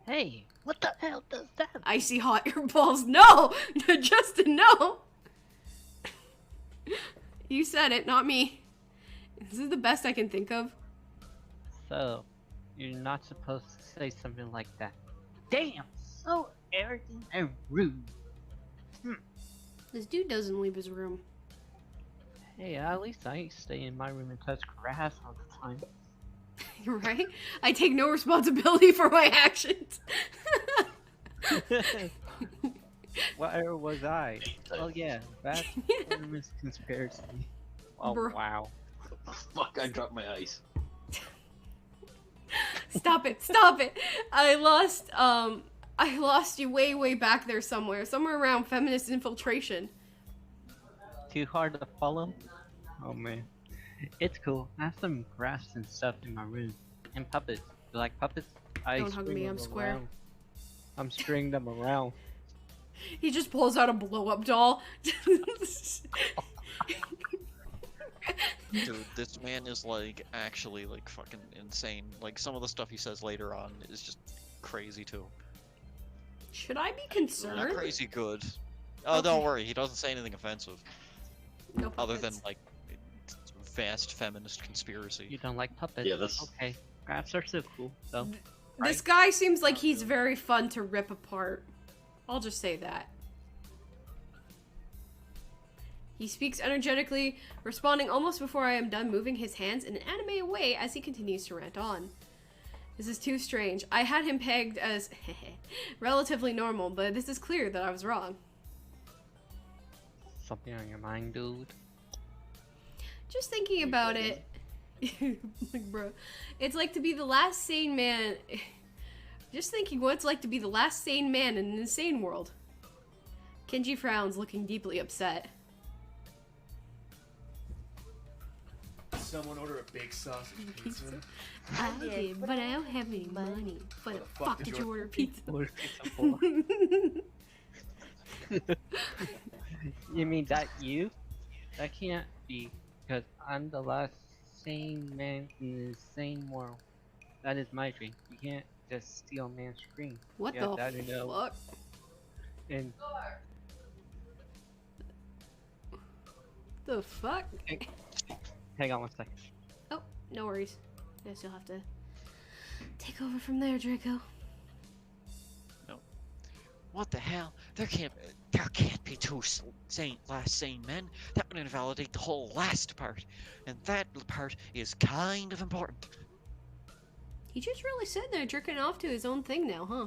Hey, what the hell does that? Icy hot your balls. No! Justin, no! You said it, not me. This is the best I can think of. So, you're not supposed to say something like that. Damn, so arrogant and rude. This dude doesn't leave his room. Hey, at least I stay in my room and touch grass all the time. Right? I take no responsibility for my actions. Where was I? Oh yeah, that's Ornamen's conspiracy. Oh Bro. wow. Fuck, I dropped my ice. Stop it! Stop it! I lost you way back there somewhere around feminist infiltration. Too hard to follow? Oh man. It's cool. I have some grass and stuff in my room. And puppets. You like puppets? Don't hug string me, I'm them square. around. I'm stringing them around. He just pulls out a blow-up doll. Dude, this man is like actually like fucking insane. Like some of the stuff he says later on is just crazy too. Should I be Not concerned? crazy good. Oh, Okay. don't worry, he doesn't say anything offensive. No Other than puppets. like vast feminist conspiracy. You don't like puppets? Yeah, that's- Okay. Graphs are so cool, though. This guy seems like he's very fun to rip apart. I'll just say that. He speaks energetically, responding almost before I am done, moving his hands in an anime way as he continues to rant on. This is too strange. I had him pegged as relatively normal, but this is clear that I was wrong. Something on your mind, dude? Just thinking about it. Like, bro. It's like to be the last sane man. Just thinking what it's like to be the last sane man in an insane world. Kenji frowns, looking deeply upset. Someone order a big sausage pizza. I did, but I don't have any money. Why the fuck did you order pizza? Order pizza for? You mean that you? That can't be, because I'm the last sane man in the sane world. That is my dream. You can't just steal a man's dream. What Yeah, the that I know. fuck? And The fuck? hang on one second. Oh, no worries. Guess you'll have to take over from there, Draco. What the hell? There can't be two last sane men. That would invalidate the whole last part, and that part is kind of important. He just really sitting there jerking off to his own thing now, huh?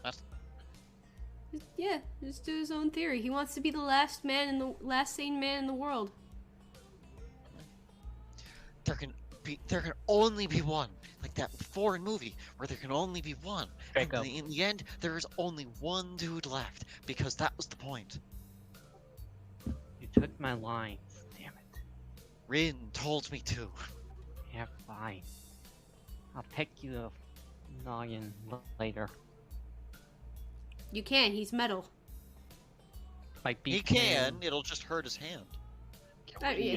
What? Yeah, just do his own theory. He wants to be the last sane man in the world. There can only be one, like that foreign movie where there can only be one. And Draco. in the end, there is only one dude left because that was the point. You took my lines. Damn it. Rin told me to. Yeah, fine. I'll pick you a noggin later. You can, he's metal. Like He can. It'll just hurt his hand. I mean,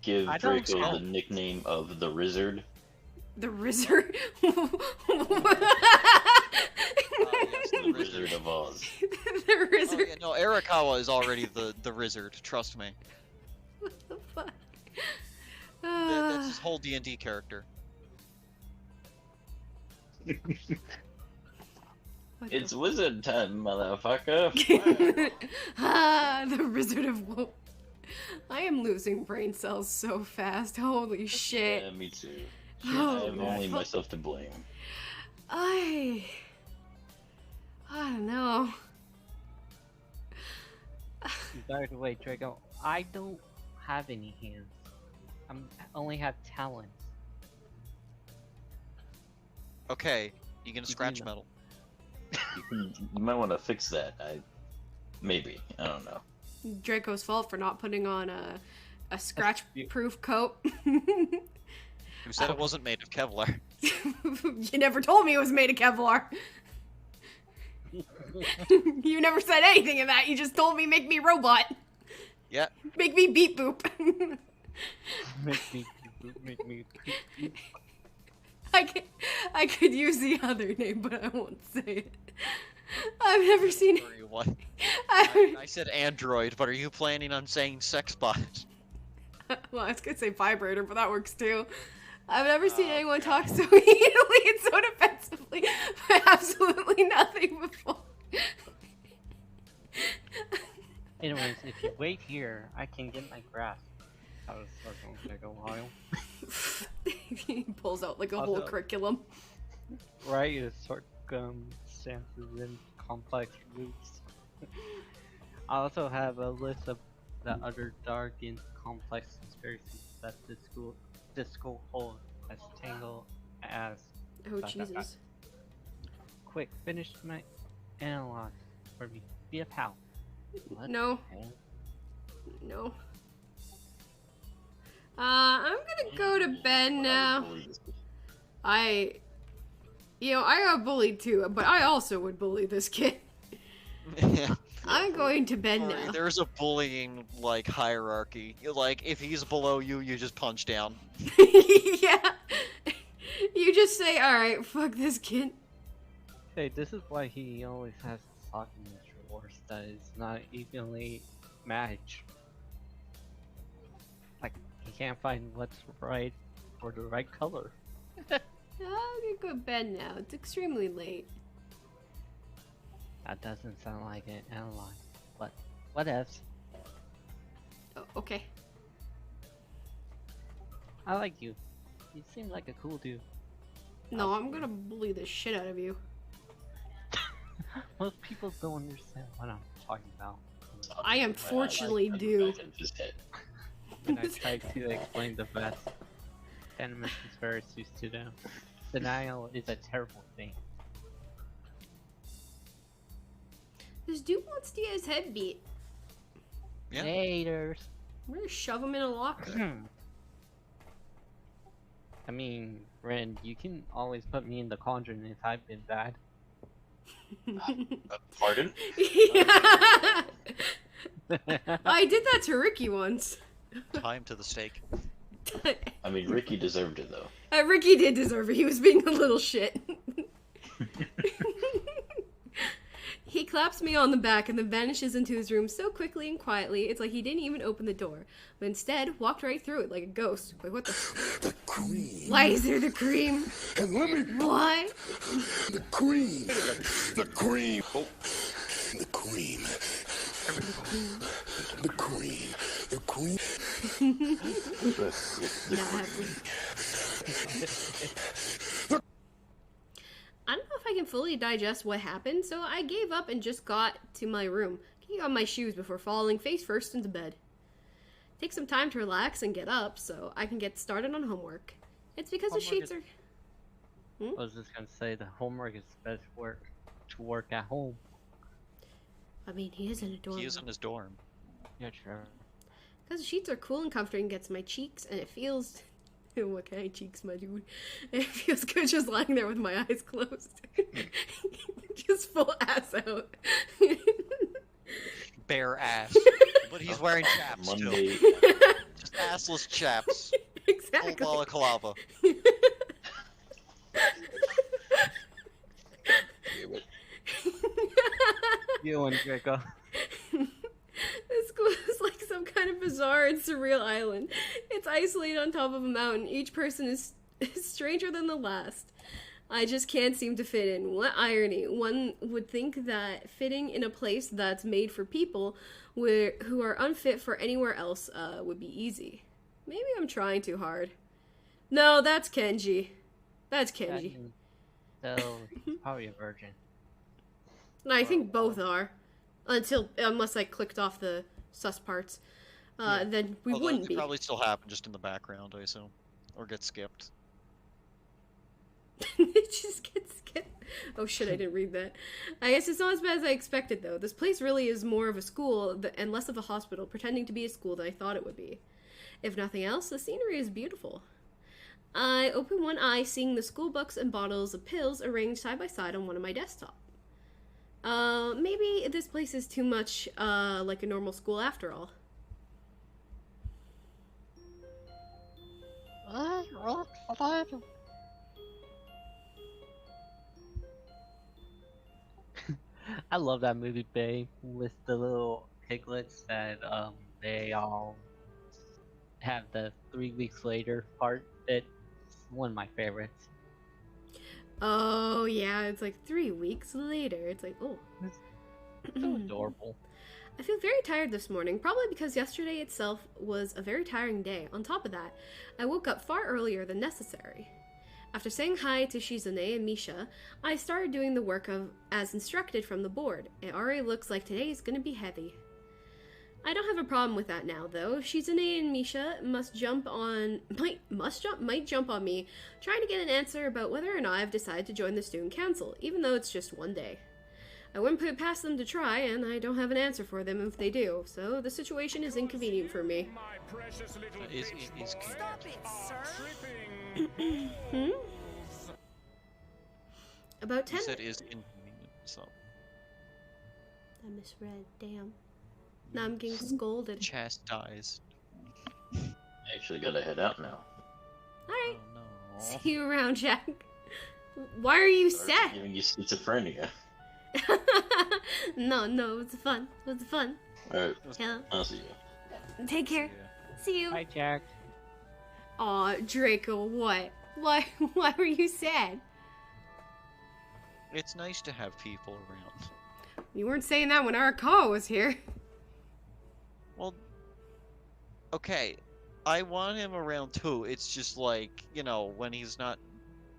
Give I don't Draco know. the nickname of the Wizard. the Rizzard. Yes, the Wizard of Oz. The Oh, Rizzard. yeah, no, Arakawa is already the Rizzard. Trust me. What the fuck? That's his whole D&D character. What It's the wizard time, motherfucker. the Wizard of Woe. I am losing brain cells so fast. Holy shit. Yeah, me too. Oh, I have only fuck. myself to blame. I don't know. By the way, Draco, I don't have any hands. I only have talents. Okay, you gonna do scratch know. metal. You might want to fix that. Maybe. I don't know. Draco's fault for not putting on a scratch-proof coat. Who said it wasn't made of Kevlar? You never told me it was made of Kevlar. You never said anything of that. You just told me make me robot. Yeah. Make me beep boop. Make me. I could use the other name, but I won't say it. I've never seen it. Sorry, what? I said android, but are you planning on saying sex bot? Well, I was gonna say vibrator, but that works too. I've never seen anyone talk so heatedly and so defensively for absolutely nothing before. Anyways, if you wait here, I can get my grass. That was going to take a while. He pulls out like a whole Also- curriculum. Right, is circumstances and complex roots. I also have a list of the other dark and complex conspiracies that this school holds as tangled as. Oh, dot, dot, dot. Jesus. Quick, finish my analog for me. Be a pal. What No. the hell? No. I'm gonna go to bed now. I got bullied too, but I also would bully this kid. I'm going to bed now. There's a bullying like hierarchy. Like if he's below you, you just punch down. Yeah. You just say, alright, fuck this kid. Hey, this is why he always has soccer drawers that is not evenly matched. Like, he can't find what's right for the right color. I'm gonna go to bed now. It's extremely late. That doesn't sound like an analog. But, what else? Oh, okay. I like you. You seem like a cool dude. No, I'm gonna bully the shit out of you. Most people don't understand what I'm talking about. I unfortunately do. When I try to explain the best anime conspiracies to them, denial is a terrible thing. This dude wants to get his head beat. Yeah. Haters. I'm gonna shove him in a locker. I mean, Ren, you can always put me in the Conjuring if I've been bad. Pardon? Yeah. I did that to Ricky once. Time to the stake. I mean, Ricky deserved it though. Ricky did deserve it. He was being a little shit. He claps me on the back and then vanishes into his room so quickly and quietly, it's like he didn't even open the door, but instead walked right through it like a ghost. Wait, what the? The cream. Why is there the cream? And let me Why? the cream. The cream. Oh. The cream. The cream. The cream. Not happening. I don't know if I can fully digest what happened, so I gave up and just got to my room, getting on my shoes before falling face first into bed. Take some time to relax and get up so I can get started on homework. It's because the sheets are... I was just gonna say the homework is best work to work at home. I mean, he is in a dorm. He is in his dorm. Yeah, sure. Because the sheets are cool and comforting, gets my cheeks, and it feels... What kind of cheeks, my dude? It feels good just lying there with my eyes closed. Just full ass out. Bare ass. But he's wearing chaps Monday. still. Just assless chaps. Exactly. Full balaclava. You and Draco. This school is like some kind of bizarre and surreal island. It's isolated on top of a mountain. Each person is stranger than the last. I just can't seem to fit in. What irony. One would think that fitting in a place that's made for people who are unfit for anywhere else would be easy. Maybe I'm trying too hard. No, that's Kenji. That's Kenji. So, he's probably a virgin. And I think both are. Unless I clicked off the sus parts. Then we Although wouldn't it be. probably still happen just in the background, I assume. Or get skipped. It just gets skipped. Oh shit, I didn't read that. I guess it's not as bad as I expected, though. This place really is more of a school and less of a hospital, pretending to be a school than I thought it would be. If nothing else, the scenery is beautiful. I open one eye, seeing the school books and bottles of pills arranged side by side on one of my desktop. Maybe this place is too much, like a normal school after all. I love that movie, Bay, with the little piglets that they all have the 3 weeks later part. It's one of my favorites. Oh, yeah, it's like 3 weeks later. It's like, oh. So adorable. I feel very tired this morning, probably because yesterday itself was a very tiring day. On top of that, I woke up far earlier than necessary. After saying hi to Shizune and Misha, I started doing the work as instructed from the board. It already looks like today is going to be heavy. I don't have a problem with that now, though. Shizune and Misha might jump on me, trying to get an answer about whether or not I've decided to join the student council, even though it's just one day. I wouldn't put it past them to try, and I don't have an answer for them if they do, so the situation is inconvenient for me. Stop it, sir. About 10 You said is inconvenient, so. I misread, damn. Now I'm getting scolded. Chastised. I actually gotta head out now. Alright. Oh no. See you around, Jack. Why are you Sorry sad? for giving you schizophrenia. No, it was fun. It was fun. Alright, Yeah. I'll see you. Take care. Yeah. See you. Hi, Jack. Aw, Draco, what? Why were you sad? It's nice to have people around. You weren't saying that when Arakawa was here. Well, okay, I want him around too. It's just like, you know, when he's not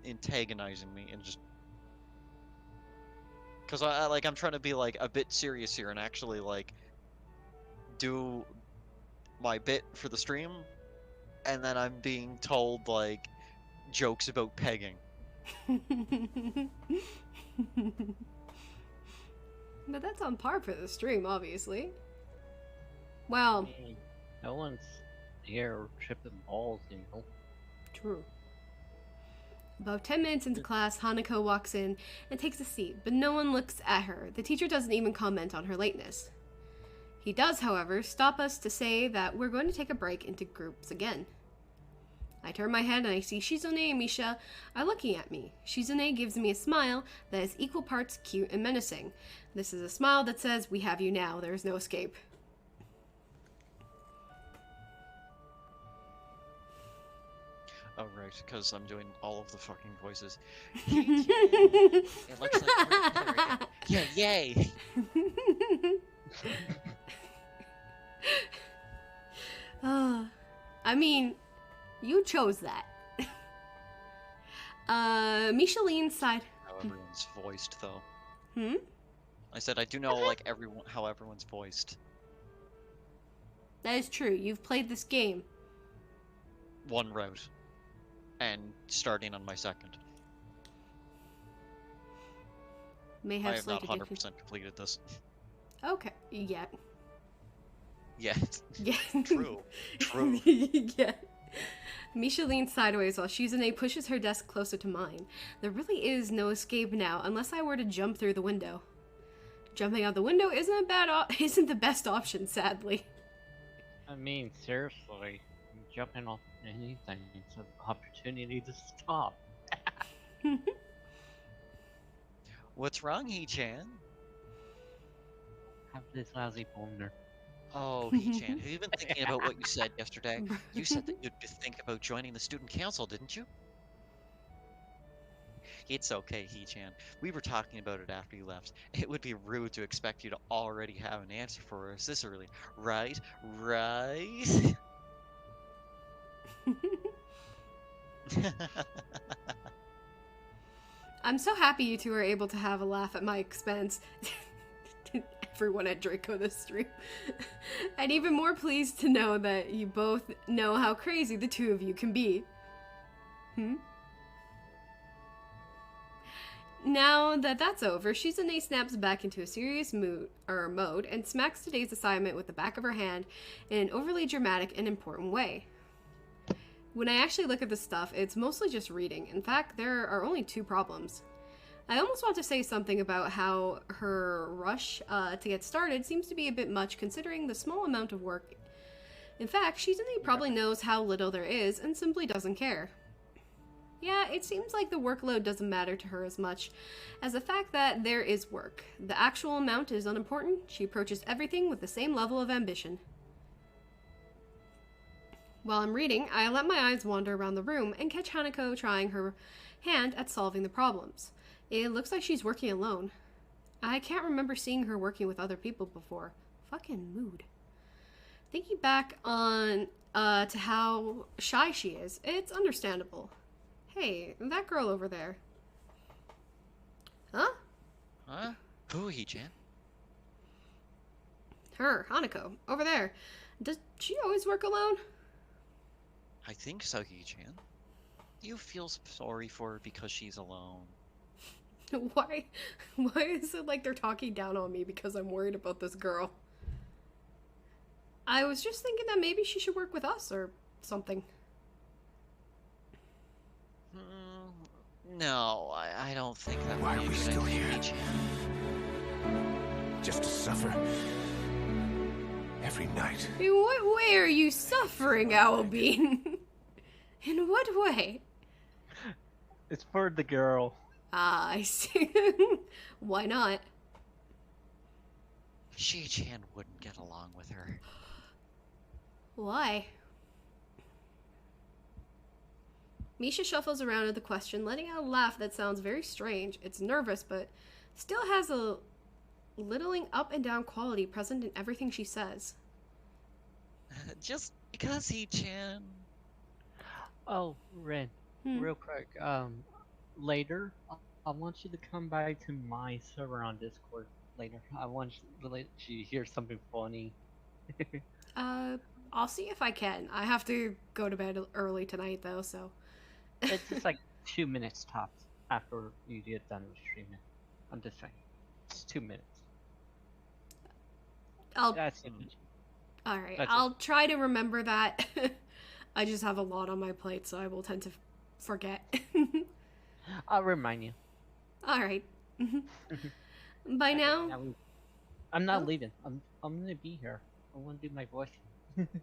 antagonizing me and just... Because I'm trying to be, like, a bit serious here and actually, like, do my bit for the stream, and then I'm being told, like, jokes about pegging. But that's on par for the stream, obviously. Well, Hey, no one's here tripping balls, you know. true. About 10 minutes into class, Hanako walks in and takes a seat, but no one looks at her. The teacher doesn't even comment on her lateness. He does, however, stop us to say that we're going to take a break into groups again. I turn my head and I see Shizune and Misha are looking at me. Shizune gives me a smile that is equal parts cute and menacing. This is a smile that says, "We have you now, there is no escape." Oh, right, because I'm doing all of the fucking voices. It looks like we're together again. Yeah, yay! I mean, you chose that. Misha leans side. How everyone's voiced, though. Hmm? I said I do know, like, how everyone's voiced. That is true. You've played this game. One route. And starting on my second. May I have have not slight 100% addiction. completed this. Okay. Yeah. Yet. Yeah. True. True. Yeah. Misha leans sideways while Shizune pushes her desk closer to mine. There really is no escape now unless I were to jump through the window. Jumping out the window isn't isn't the best option, sadly. I mean, seriously, jumping off anything is an opportunity to stop. What's wrong, Hee-chan? Have this lousy boner. Oh, Hee-chan, have you been thinking about what you said yesterday? You said that you'd think about joining the student council, didn't you? It's okay, Hee-chan. We were talking about it after you left. It would be rude to expect you to already have an answer for us this early. Right? Right? I'm so happy you two are able to have a laugh at my expense. Everyone at Draco this stream. And even more pleased to know that you both know how crazy the two of you can be. Hmm? Now that that's over, Shizune snaps back into a serious mode and smacks today's assignment with the back of her hand in an overly dramatic and important way. When I actually look at the stuff, it's mostly just reading. In fact, there are only 2 problems. I almost want to say something about how her rush to get started seems to be a bit much considering the small amount of work. In fact, Shizune probably knows how little there is and simply doesn't care. Yeah, it seems like the workload doesn't matter to her as much as the fact that there is work. The actual amount is unimportant. She approaches everything with the same level of ambition. While I'm reading, I let my eyes wander around the room and catch Hanako trying her hand at solving the problems. It looks like she's working alone. I can't remember seeing her working with other people before. Fucking mood. Thinking back on to how shy she is, it's understandable. Hey, that girl over there. Huh? Huh? Who, He-chan? Her, Hanako, over there. Does she always work alone? I think so, He-chan. You feel sorry for her because she's alone. Why is it like they're talking down on me because I'm worried about this girl? I was just thinking that maybe she should work with us or something. No, I don't think that Why would are be a we good still idea, here? He-chan. Just to suffer. Every night. In what way are you suffering, Owlbean? In what way? It's for the girl. Ah, I see. Why not? Shi-chan wouldn't get along with her. Why? Misha shuffles around at the question, letting out a laugh that sounds very strange. It's nervous, but still has a littling up and down quality present in everything she says. Just because He-chan. Oh, Ren, real quick. Later, I want you to come by to my server on Discord later. I want you to let you hear something funny. I'll see if I can. I have to go to bed early tonight, though, so... It's just like 2 minutes tops after you get done with streaming. I'm just saying. It's 2 minutes. That's it. Alright, That's I'll try to remember that. I just have a lot on my plate, so I will tend to forget. I'll remind you. Alright. By now... I'm not leaving. I'm gonna be here. I want to do my voice.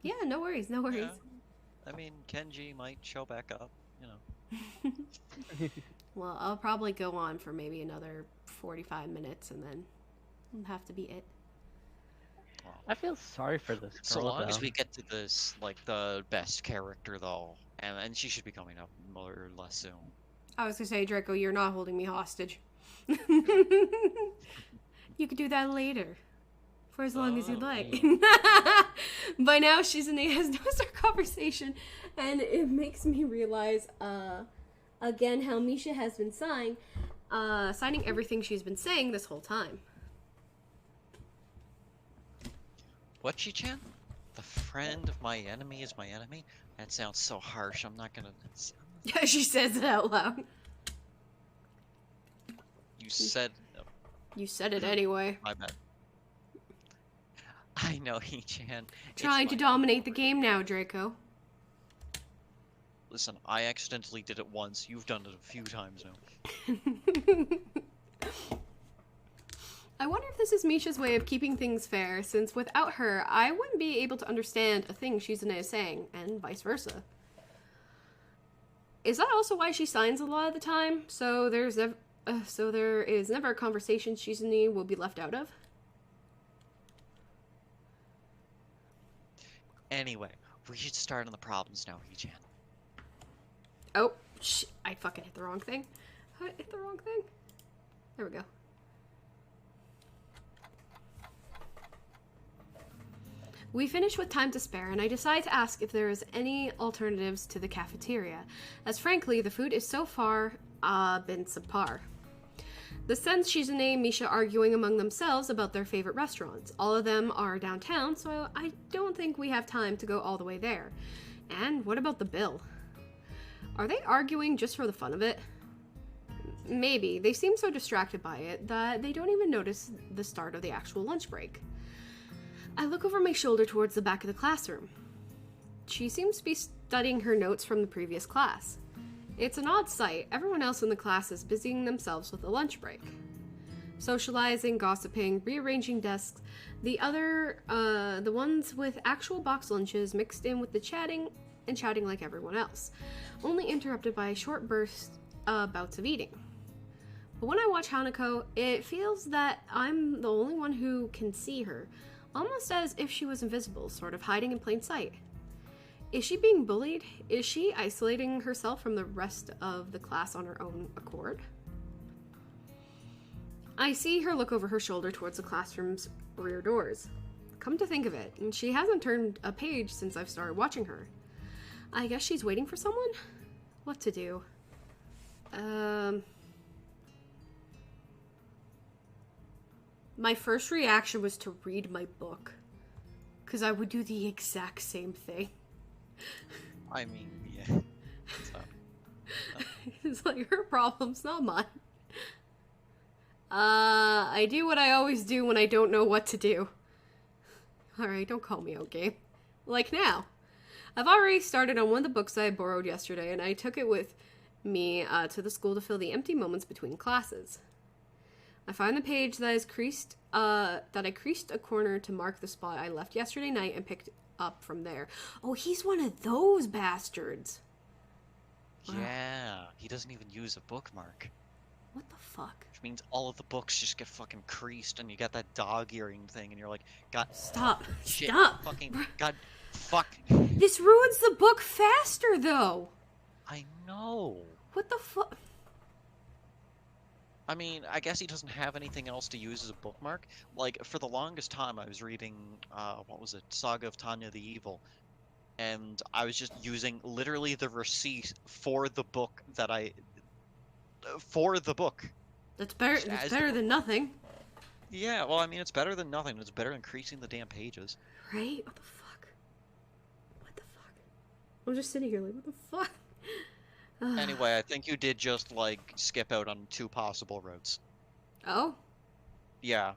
Yeah, no worries, no worries. Yeah. I mean, Kenji might show back up, you know. Well, I'll probably go on for maybe another 45 minutes, and then that'll have to be it. I feel sorry for this girl. So long as though. we get to this, like, the best character, though, and she should be coming up more or less soon. I was gonna say, Draco, you're not holding me hostage. You could do that later. For as long as you'd like. By now, Shizune has noticed our conversation, and it makes me realize, again, how Misha has been signing everything she's been saying this whole time. What, Shi-chan? The friend of my enemy is my enemy? That sounds so harsh, I'm not gonna... Yeah, she says it out loud. You said... You said it anyway. My bad. I know, He-chan. Trying to dominate the game now, Draco. Listen, I accidentally did it once. You've done it a few times now. I wonder if this is Misha's way of keeping things fair, since without her, I wouldn't be able to understand a thing Shizune is saying, and vice versa. Is that also why she signs a lot of the time? So there is never a conversation Shizune will be left out of? Anyway, we should start on the problems now, He-chan. Oh, I fucking hit the wrong thing. I hit the wrong thing. There we go. We finish with time to spare, and I decide to ask if there is any alternatives to the cafeteria, as frankly, the food is so far been subpar. The sense Shizune and Misha arguing among themselves about their favorite restaurants. All of them are downtown, so I don't think we have time to go all the way there. And what about the bill? Are they arguing just for the fun of it? Maybe. They seem so distracted by it that they don't even notice the start of the actual lunch break. I look over my shoulder towards the back of the classroom. She seems to be studying her notes from the previous class. It's an odd sight. Everyone else in the class is busying themselves with the lunch break. Socializing, gossiping, rearranging desks. The ones with actual box lunches mixed in with the chatting and shouting like everyone else. Only interrupted by short bursts, bouts of eating. But when I watch Hanako, it feels that I'm the only one who can see her. Almost as if she was invisible, sort of hiding in plain sight. Is she being bullied? Is she isolating herself from the rest of the class on her own accord? I see her look over her shoulder towards the classroom's rear doors. Come to think of it, and she hasn't turned a page since I've started watching her. I guess she's waiting for someone? What to do? My first reaction was to read my book. Because I would do the exact same thing. I mean, yeah. So, It's like her problems, not mine. I do what I always do when I don't know what to do. Alright, don't call me out, game. Like now. I've already started on one of the books I borrowed yesterday, and I took it with me to the school to fill the empty moments between classes. I find the page that I creased a corner to mark the spot I left yesterday night and picked up from there. Oh, he's one of those bastards. yeah, he doesn't even use a bookmark. What the fuck? Which means all of the books just get fucking creased, and you got that dog earring thing, and you're like, God, Stop. shit, Stop. fucking, God, fuck. This ruins the book faster, though. I know. What the fuck? I mean, I guess he doesn't have anything else to use as a bookmark. Like, for the longest time, I was reading, what was it, Saga of Tanya the Evil, and I was just using literally the receipt for the book that for the book. That's better. That's better than nothing, Yeah, well, I mean, it's better than nothing. It's better than increasing the damn pages. right? What the fuck? What the fuck? I'm just sitting here like, what the fuck? Anyway, I think you did just, like, skip out on 2 possible routes. Oh. Yeah.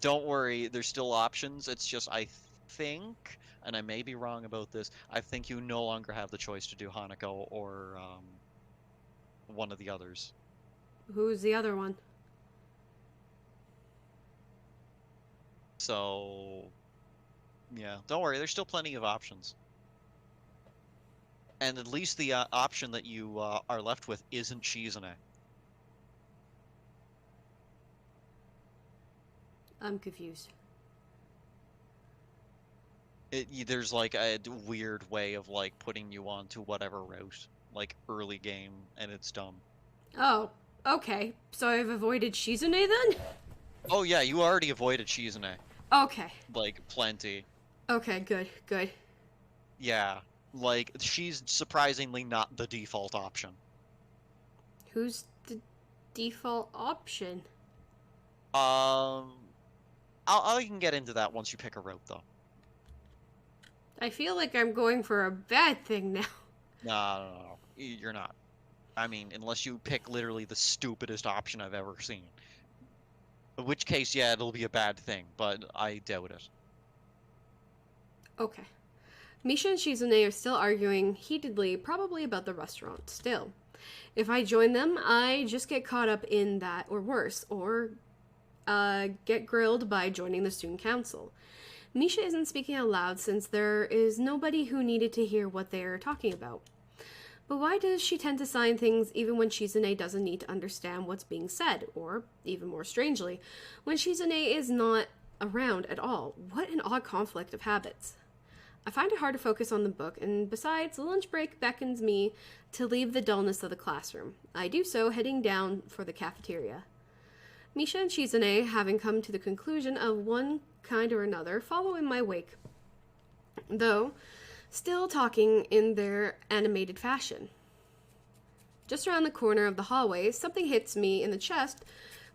Don't worry, there's still options. It's just, I think, and I may be wrong about this, I think you no longer have the choice to do Hanako or, one of the others. Who's the other one? So, yeah, don't worry, there's still plenty of options. And at least the option that you are left with isn't Shizune. I'm confused. There's like a weird way of like putting you onto whatever route, like early game, and it's dumb. Oh, okay. So I've avoided Shizune then? Oh yeah, you already avoided Shizune. Okay. Like, plenty. Okay, good, good. Yeah, like, she's surprisingly not the default option. Who's the default option? I can get into that once you pick a route, though. I feel like I'm going for a bad thing now. No, you're not. I mean, unless you pick literally the stupidest option I've ever seen. In which case, yeah, it'll be a bad thing, but I doubt it. Okay. Misha and Shizune are still arguing heatedly, probably about the restaurant still. If I join them, I just get caught up in that, or worse, or get grilled by joining the student council. Misha isn't speaking out loud since there is nobody who needed to hear what they are talking about. But why does she tend to sign things even when Shizune doesn't need to understand what's being said? Or, even more strangely, when Shizune is not around at all? What an odd conflict of habits. I find it hard to focus on the book, and besides, the lunch break beckons me to leave the dullness of the classroom. I do so, heading down for the cafeteria. Misha and Shizune, having come to the conclusion of one kind or another, follow in my wake, though still talking in their animated fashion. Just around the corner of the hallway, something hits me in the chest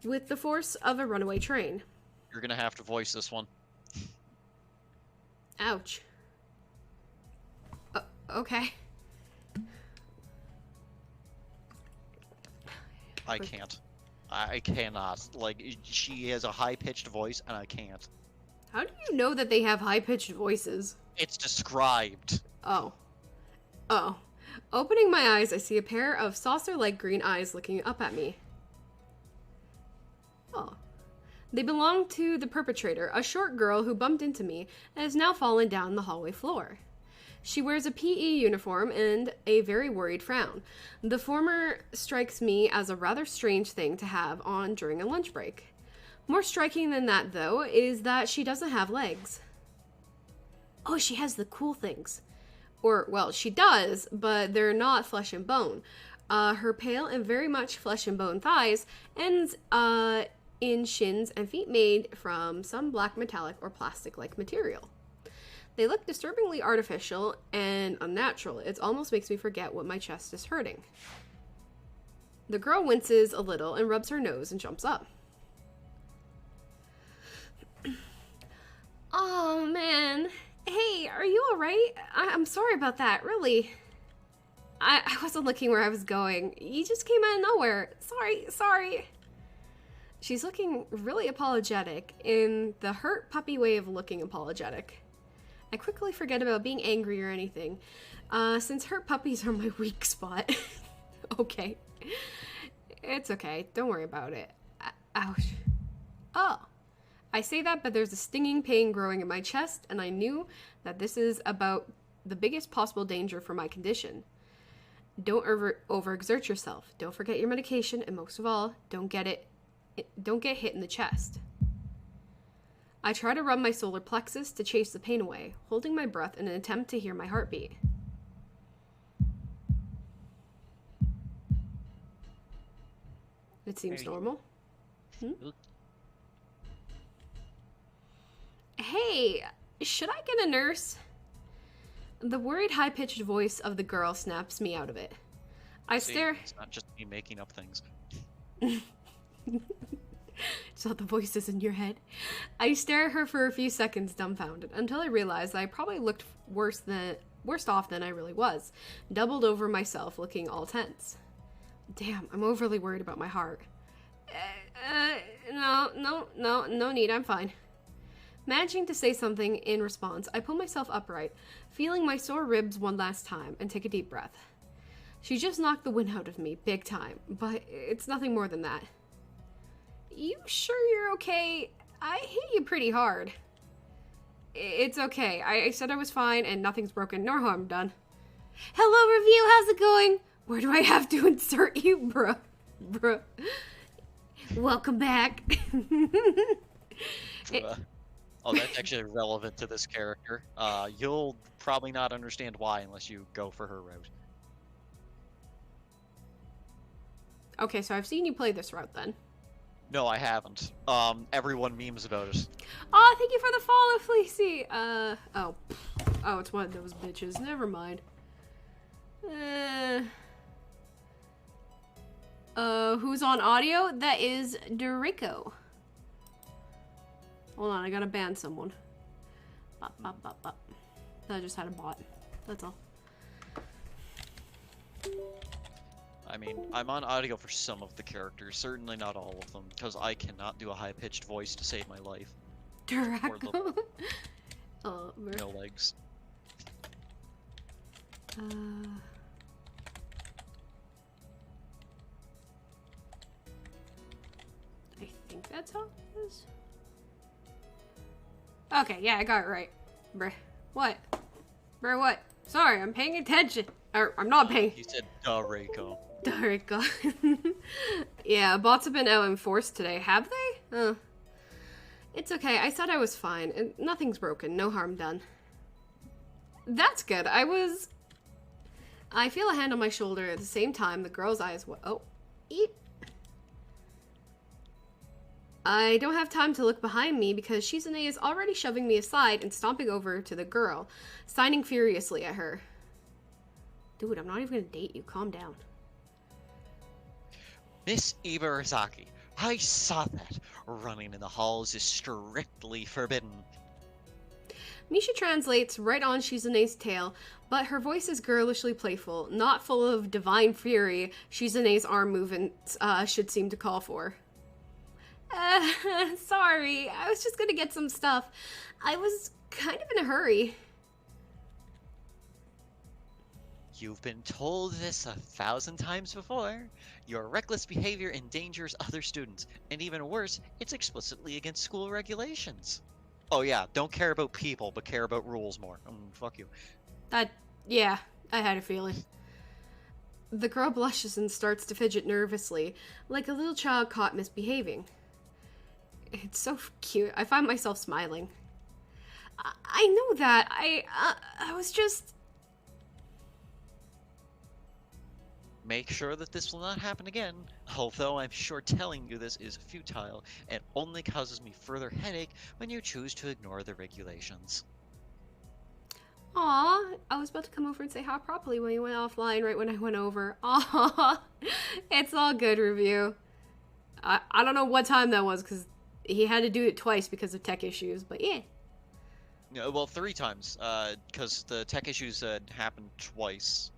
with the force of a runaway train. You're gonna have to voice this one. Ouch. Okay. I can't. I cannot. Like, she has a high-pitched voice, and I can't. How do you know that they have high-pitched voices? It's described. Oh. Oh. Opening my eyes, I see a pair of saucer-like green eyes looking up at me. Oh. They belong to the perpetrator, a short girl who bumped into me and has now fallen down the hallway floor. She wears a PE uniform and a very worried frown. The former strikes me as a rather strange thing to have on during a lunch break. More striking than that, though, is that she doesn't have legs. Oh, she has the cool things. Or, well, she does, but they're not flesh and bone. Her pale and very much flesh and bone thighs ends in shins and feet made from some black metallic or plastic-like material. They look disturbingly artificial and unnatural. It almost makes me forget what my chest is hurting. The girl winces a little and rubs her nose and jumps up. Oh, man. Hey, are you alright? I'm sorry about that, really. I wasn't looking where I was going. You just came out of nowhere. Sorry. She's looking really apologetic, in the hurt puppy way of looking apologetic. I quickly forget about being angry or anything, since hurt puppies are my weak spot. Okay. It's okay. Don't worry about it. Ouch. Oh. I say that, but there's a stinging pain growing in my chest, and I knew that this is about the biggest possible danger for my condition. Don't overexert yourself. Don't forget your medication, and most of all, don't get hit in the chest. I try to rub my solar plexus to chase the pain away, holding my breath in an attempt to hear my heartbeat. It seems normal. Hey, should I get a nurse? The worried, high-pitched voice of the girl snaps me out of it. I stare. It's not just me making up things. It's not the voices in your head. I stare at her for a few seconds, dumbfounded, until I realize that I probably looked worse off than I really was, doubled over myself, looking all tense. Damn, I'm overly worried about my heart. No need, I'm fine. Managing to say something in response, I pull myself upright, feeling my sore ribs one last time, and take a deep breath. She just knocked the wind out of me, big time, but it's nothing more than that. You sure you're okay? I hit you pretty hard. It's okay. I said I was fine, and nothing's broken nor harm done. Hello, review, how's it going? Where do I have to insert you, bruh? Welcome back. Oh, that's actually relevant to this character. You'll probably not understand why unless you go for her route. Okay, so I've seen you play this route then. No, I haven't. Everyone memes about it. Oh, thank you for the follow, Fleecy. Oh, it's one of those bitches. Never mind. Who's on audio? That is Dorico. Hold on, I gotta ban someone. Bop. I just had a bot. That's all. I mean, I'm on audio for some of the characters, certainly not all of them, because I cannot do a high-pitched voice to save my life. Dorico. Oh, no legs. I think that's how it is. Okay, yeah, I got it right. Bruh. What? Bruh, what? Sorry, I'm paying attention. Or, I'm not paying. You said Dorico. Dorico. Yeah, bots have been out in force today, have they? It's okay, I said I was fine, and nothing's broken, no harm done. That's good, I feel a hand on my shoulder at the same time the girl's eyes eep. I don't have time to look behind me because Shizune is already shoving me aside and stomping over to the girl, signing furiously at her. Dude, I'm not even gonna date you, calm down. Miss Ibarasaki, I saw that. Running in the halls is strictly forbidden. Misha translates right on Shizune's tail, but her voice is girlishly playful, not full of divine fury Shizune's arm movements should seem to call for. Sorry, I was just gonna get some stuff. I was kind of in a hurry. You've been told this 1,000 times before. Your reckless behavior endangers other students, and even worse, it's explicitly against school regulations. Oh yeah, don't care about people, but care about rules more. Fuck you. Yeah, I had a feeling. The girl blushes and starts to fidget nervously, like a little child caught misbehaving. It's so cute. I find myself smiling. I know that. I was just... Make sure that this will not happen again, although I'm sure telling you this is futile and only causes me further headache when you choose to ignore the regulations. Aw, I was about to come over and say hi properly when you went offline right when I went over. Aw, it's all good, Review. I don't know what time that was, because he had to do it twice because of tech issues, but yeah. Yeah, well, 3 times, because the tech issues happened twice.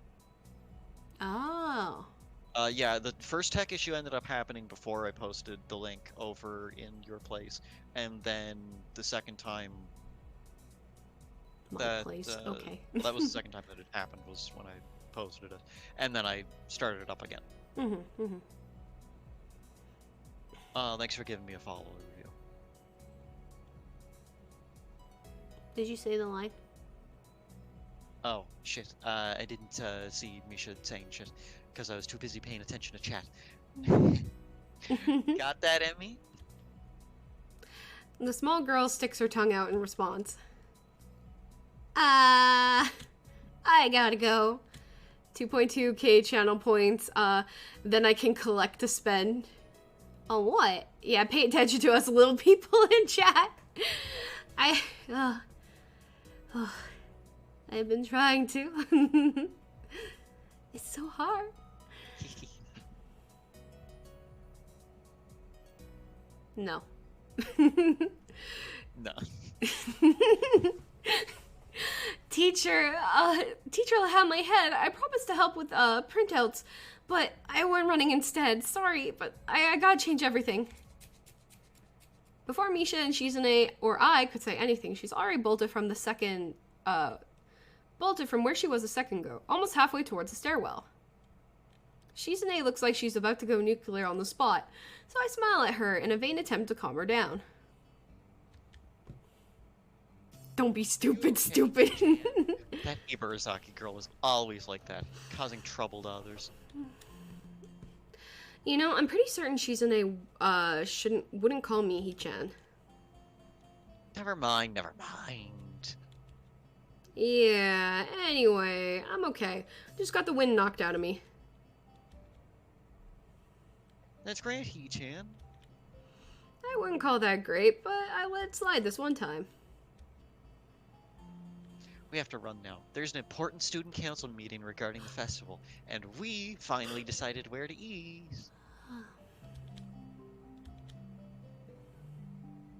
Oh. Yeah, the first tech issue ended up happening before I posted the link over in your place, and then the second time My place, okay. that was the second time that it happened, was when I posted it, and then I started it up again. Thanks for giving me a follow review. Did you say the line? Oh, shit. I didn't see Misha saying shit, because I was too busy paying attention to chat. Got that, Emmy? The small girl sticks her tongue out in response. I gotta go. 2.2k channel points, then I can collect to spend. On what? Yeah, pay attention to us little people in chat. I've been trying to. It's so hard. No. No. Teacher will have my head. I promised to help with printouts, but I went running instead. Sorry, but I gotta change everything. Before Misha and Shizune or I could say anything, she's already bolted from the second, bolted from where she was a second ago, almost halfway towards the stairwell. Shizune looks like she's about to go nuclear on the spot, so I smile at her in a vain attempt to calm her down. Don't be stupid, stupid. That Ibaraki girl is always like that, causing trouble to others. You know, I'm pretty certain Shizune wouldn't call me He-chan. Never mind, never mind. Yeah, anyway, I'm okay. Just got the wind knocked out of me. That's great, He-chan. I wouldn't call that great, but I let it slide this one time. We have to run now. There's an important student council meeting regarding the festival, and we finally decided where to eat.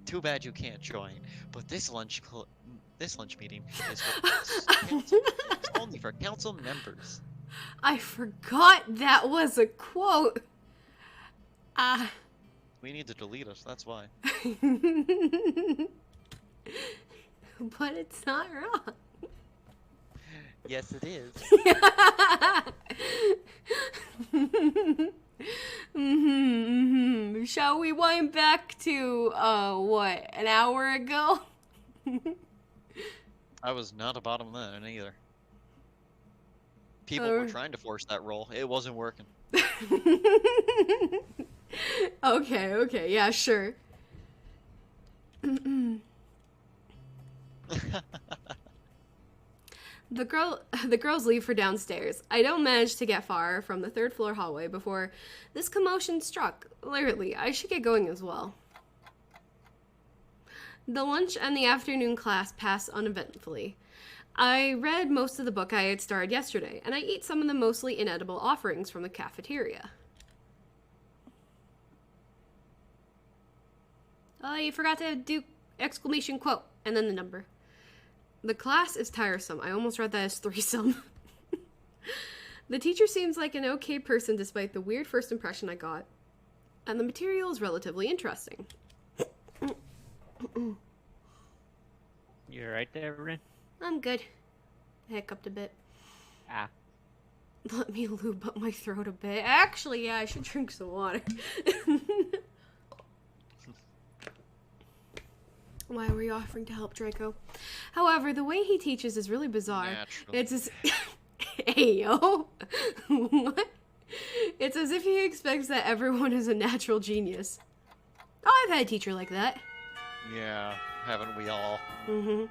Too bad you can't join, but this lunch meeting is it's only for council members. I forgot that was a quote. We need to delete it, that's why. But it's not wrong. Yes, it is. Shall we wind back to, what, an hour ago? I was not a bottom then either. People were trying to force that roll. It wasn't working. Okay, yeah, sure. The girls leave for downstairs. I don't manage to get far from the 3rd floor hallway before this commotion struck. Literally, I should get going as well. The lunch and the afternoon class pass uneventfully. I read most of the book I had started yesterday, and I eat some of the mostly inedible offerings from the cafeteria. Oh, you forgot to do exclamation quote, and then the number. The class is tiresome. I almost read that as threesome. The teacher seems like an okay person despite the weird first impression I got. And the material is relatively interesting. You right there, Rin? I'm good. I hiccuped a bit. Ah. Let me lube up my throat a bit. Actually, yeah, I should drink some water. Why were you offering to help, Draco? However, the way he teaches is really bizarre. Naturally. It's as... Hey, yo. What? It's as if he expects that everyone is a natural genius. Oh, I've had a teacher like that. Yeah, haven't we all? Mm-hmm.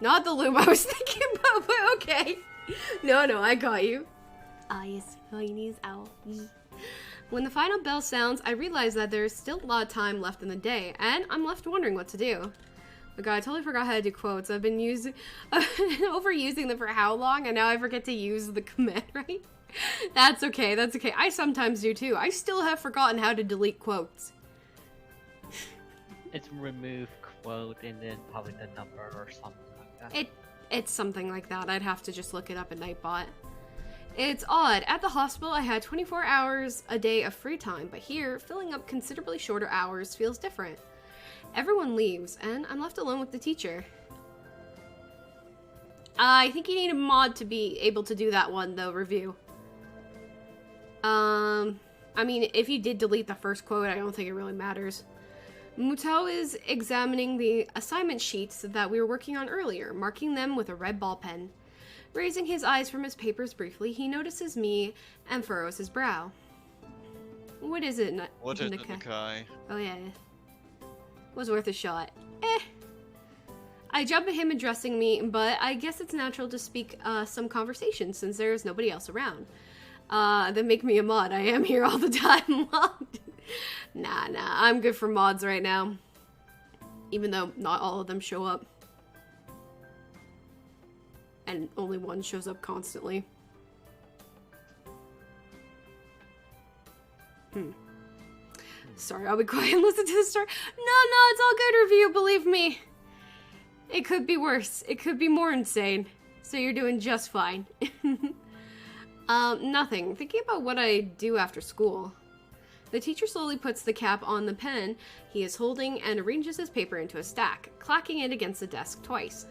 Not the lube I was thinking about, but okay. No, I got you. Ah, yes, Chinese owl. When the final bell sounds, I realize that there's still a lot of time left in the day, and I'm left wondering what to do. Oh god, I totally forgot how to do quotes. I've been overusing them for how long, and now I forget to use the command, right? That's okay, that's okay. I sometimes do too. I still have forgotten how to delete quotes. It's remove quote and then probably the number or something like that. It's something like that. I'd have to just look it up in Nightbot. It's odd. At the hospital, I had 24 hours a day of free time, but here, filling up considerably shorter hours feels different. Everyone leaves, and I'm left alone with the teacher. I think you need a mod to be able to do that one, though, review. I mean, if you did delete the first quote, I don't think it really matters. Mutao is examining the assignment sheets that we were working on earlier, marking them with a red ball pen. Raising his eyes from his papers briefly, he notices me and furrows his brow. What is it, What is it, Nakai? Oh yeah. Was worth a shot. I jump at him addressing me, but I guess it's natural to speak some conversation since there's nobody else around. That make me a mod. I am here all the time. Nah, I'm good for mods right now. Even though not all of them show up. And only one shows up constantly. Sorry, I'll be quiet and listen to the story. No, it's all good review, believe me. It could be worse. It could be more insane. So you're doing just fine. Nothing. Thinking about what I do after school. The teacher slowly puts the cap on the pen he is holding and arranges his paper into a stack, clacking it against the desk twice.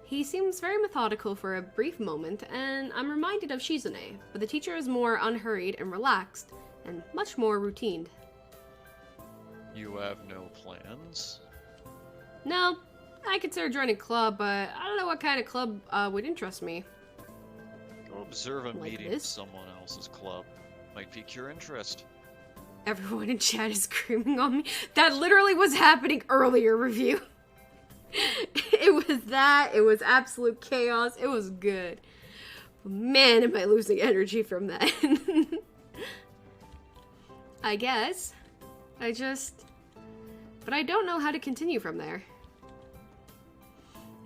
He seems very methodical for a brief moment, and I'm reminded of Shizune, but the teacher is more unhurried and relaxed, and much more routined. You have no plans? No, I consider joining a club, but I don't know what kind of club would interest me. Go observe a Like meeting this? of someone else's club. Might pique your interest. Everyone in chat is screaming on me. That literally was happening earlier, review. It was that. It was absolute chaos. It was good. But man, am I losing energy from that. I guess. But I don't know how to continue from there.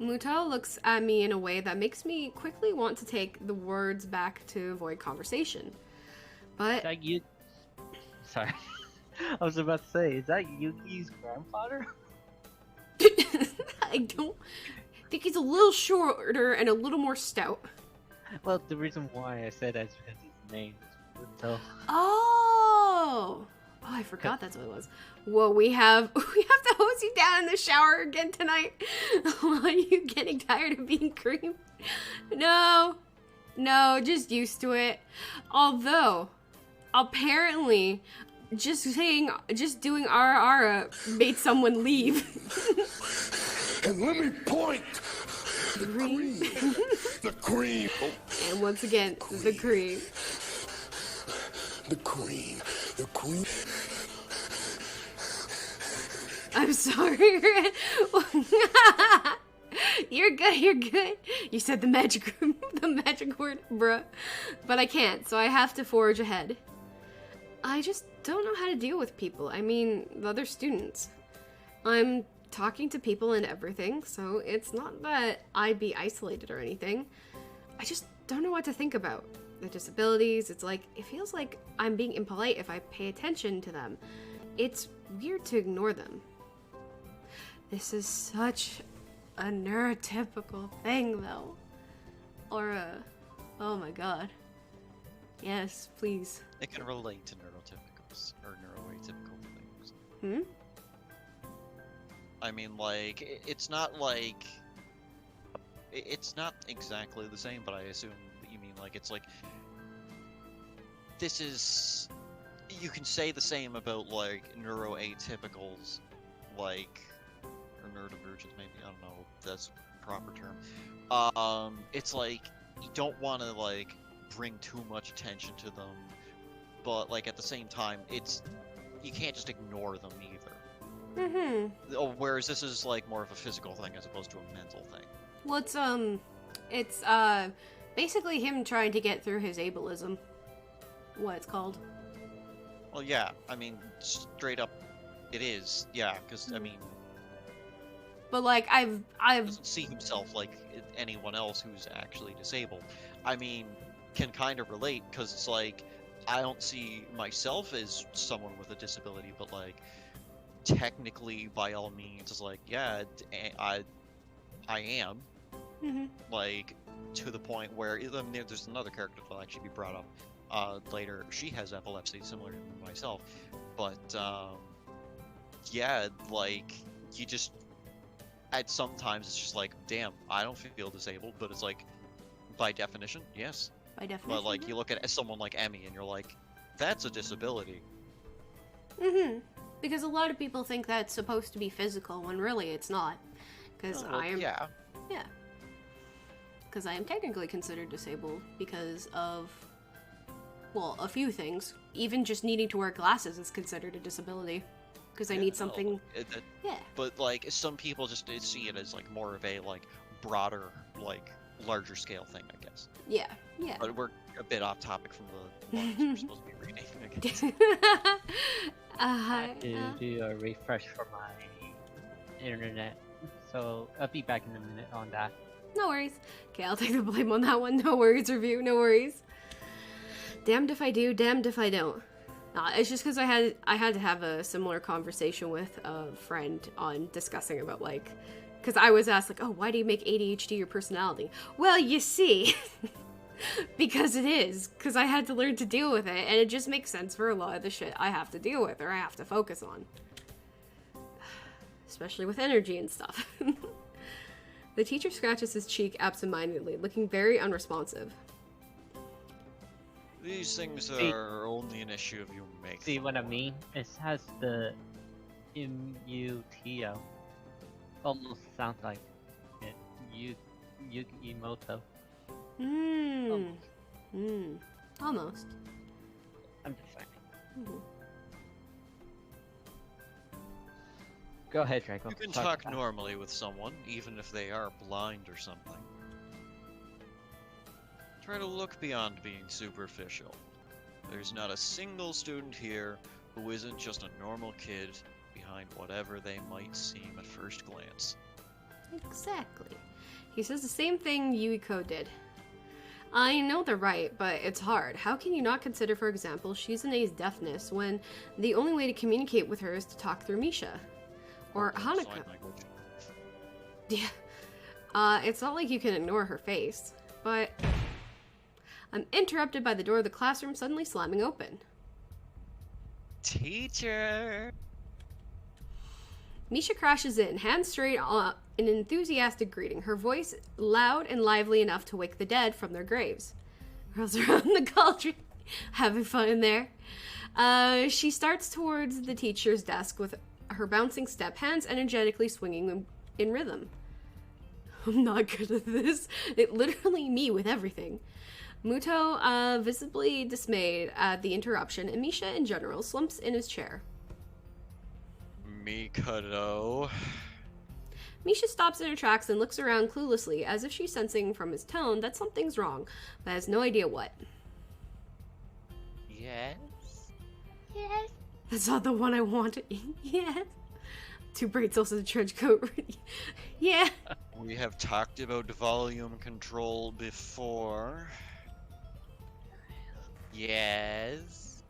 Mutao looks at me in a way that makes me quickly want to take the words back to avoid conversation. But... Is that you? Sorry. I was about to say, is that Yuki's grandfather? I don't think he's a little shorter and a little more stout. Well, the reason why I said that is because his name is Mutao. Oh, I forgot that's what it was. Whoa, we have to hose you down in the shower again tonight. Are you getting tired of being creamed? No, just used to it. Although, apparently, just doing Ara made someone leave. And let me point. The cream. The cream. And once again, the cream. The cream. The cream. I'm sorry. You're good. You said the magic word, bruh. But I can't, so I have to forge ahead. I just don't know how to deal with people. I mean, the other students. I'm talking to people and everything, so it's not that I'd be isolated or anything. I just don't know what to think about. The disabilities, it feels like I'm being impolite if I pay attention to them. It's weird to ignore them. This is such a neurotypical thing, though. Oh my god. Yes, please. It can relate to neurotypicals, or neuroatypical things. I mean, it's not it's not exactly the same, but I assume that you mean, this is... You can say the same about, neuroatypicals, or neurodivergence, maybe, I don't know if that's a proper term. It's you don't want to, bring too much attention to them, but, at the same time, you can't just ignore them either. Whereas this is, more of a physical thing as opposed to a mental thing. Well, it's Basically, him trying to get through his ableism. What it's called. Well, yeah, I mean, straight up, it is. Yeah, because, I mean, But like, I've doesn't see himself like anyone else who's actually disabled. I mean, can kind of relate, because it's like, I don't see myself as someone with a disability, but like, technically, by all means, it's like, yeah, I am. Mhm. Like, to the point where, I mean, there's another character that'll actually be brought up later. She has epilepsy, similar to myself, but yeah, like, you just, at sometimes it's just like, damn, I don't feel disabled, but it's like, by definition, yes. By definition. But like, you look at someone like Emmy, and you're like, that's a disability. Mhm. Because a lot of people think that's supposed to be physical, when really it's not. Because Oh, well, I am. yeah. Yeah. Because I am technically considered disabled because of, well, a few things. Even just needing to wear glasses is considered a disability. Because I Yeah, need no, something. Yeah. But like, some people just see it as like more of a like broader, like larger scale thing, I guess. Yeah. Yeah. But we're a bit off topic from the ones we're supposed to be reading, I guess. I have to do a refresh for my internet, so I'll be back in a minute on that. No worries. Okay, I'll take the blame on that one. No worries, review. No worries. Damned if I do, damned if I don't. It's just because I had to have a similar conversation with a friend on discussing about like, because I was asked like, oh, why do you make ADHD your personality? Well, you see, because it is. Because I had to learn to deal with it, and it just makes sense for a lot of the shit I have to deal with or I have to focus on, especially with energy and stuff. The teacher scratches his cheek absentmindedly, looking very unresponsive. These things are only an issue if you make See them what I more. mean? It has the M-U-T-O. Almost sounds like it. Yukimoto. Almost. I'm just saying. Mhm. Go ahead, Draco. You can Talk talk about it. normally with someone, even if they are blind or something. Try to look beyond being superficial. There's not a single student here who isn't just a normal kid behind whatever they might seem at first glance. Exactly. He says the same thing Yuiko did. I know they're right, but it's hard. How can you not consider, for example, Shizune's deafness when the only way to communicate with her is to talk through Misha? Or Sign Hanako. language. Yeah. It's not like you can ignore her face, but I'm interrupted by the door of the classroom suddenly slamming open. Teacher! Misha crashes in, hands straight up, an enthusiastic greeting, her voice loud and lively enough to wake the dead from their graves. Girls around the cauldron, having fun in there. She starts towards the teacher's desk with her bouncing step, hands energetically swinging in rhythm. I'm not good at this. It literally me with everything. Muto, visibly dismayed at the interruption, and Misha in general slumps in his chair. Mikado. Misha stops in her tracks and looks around cluelessly, as if she's sensing from his tone that something's wrong, but has no idea what. Yes? Yes. That's not the one I wanted. Yes. Two bracelets and a trench coat. Yeah. We have talked about volume control before. Yes.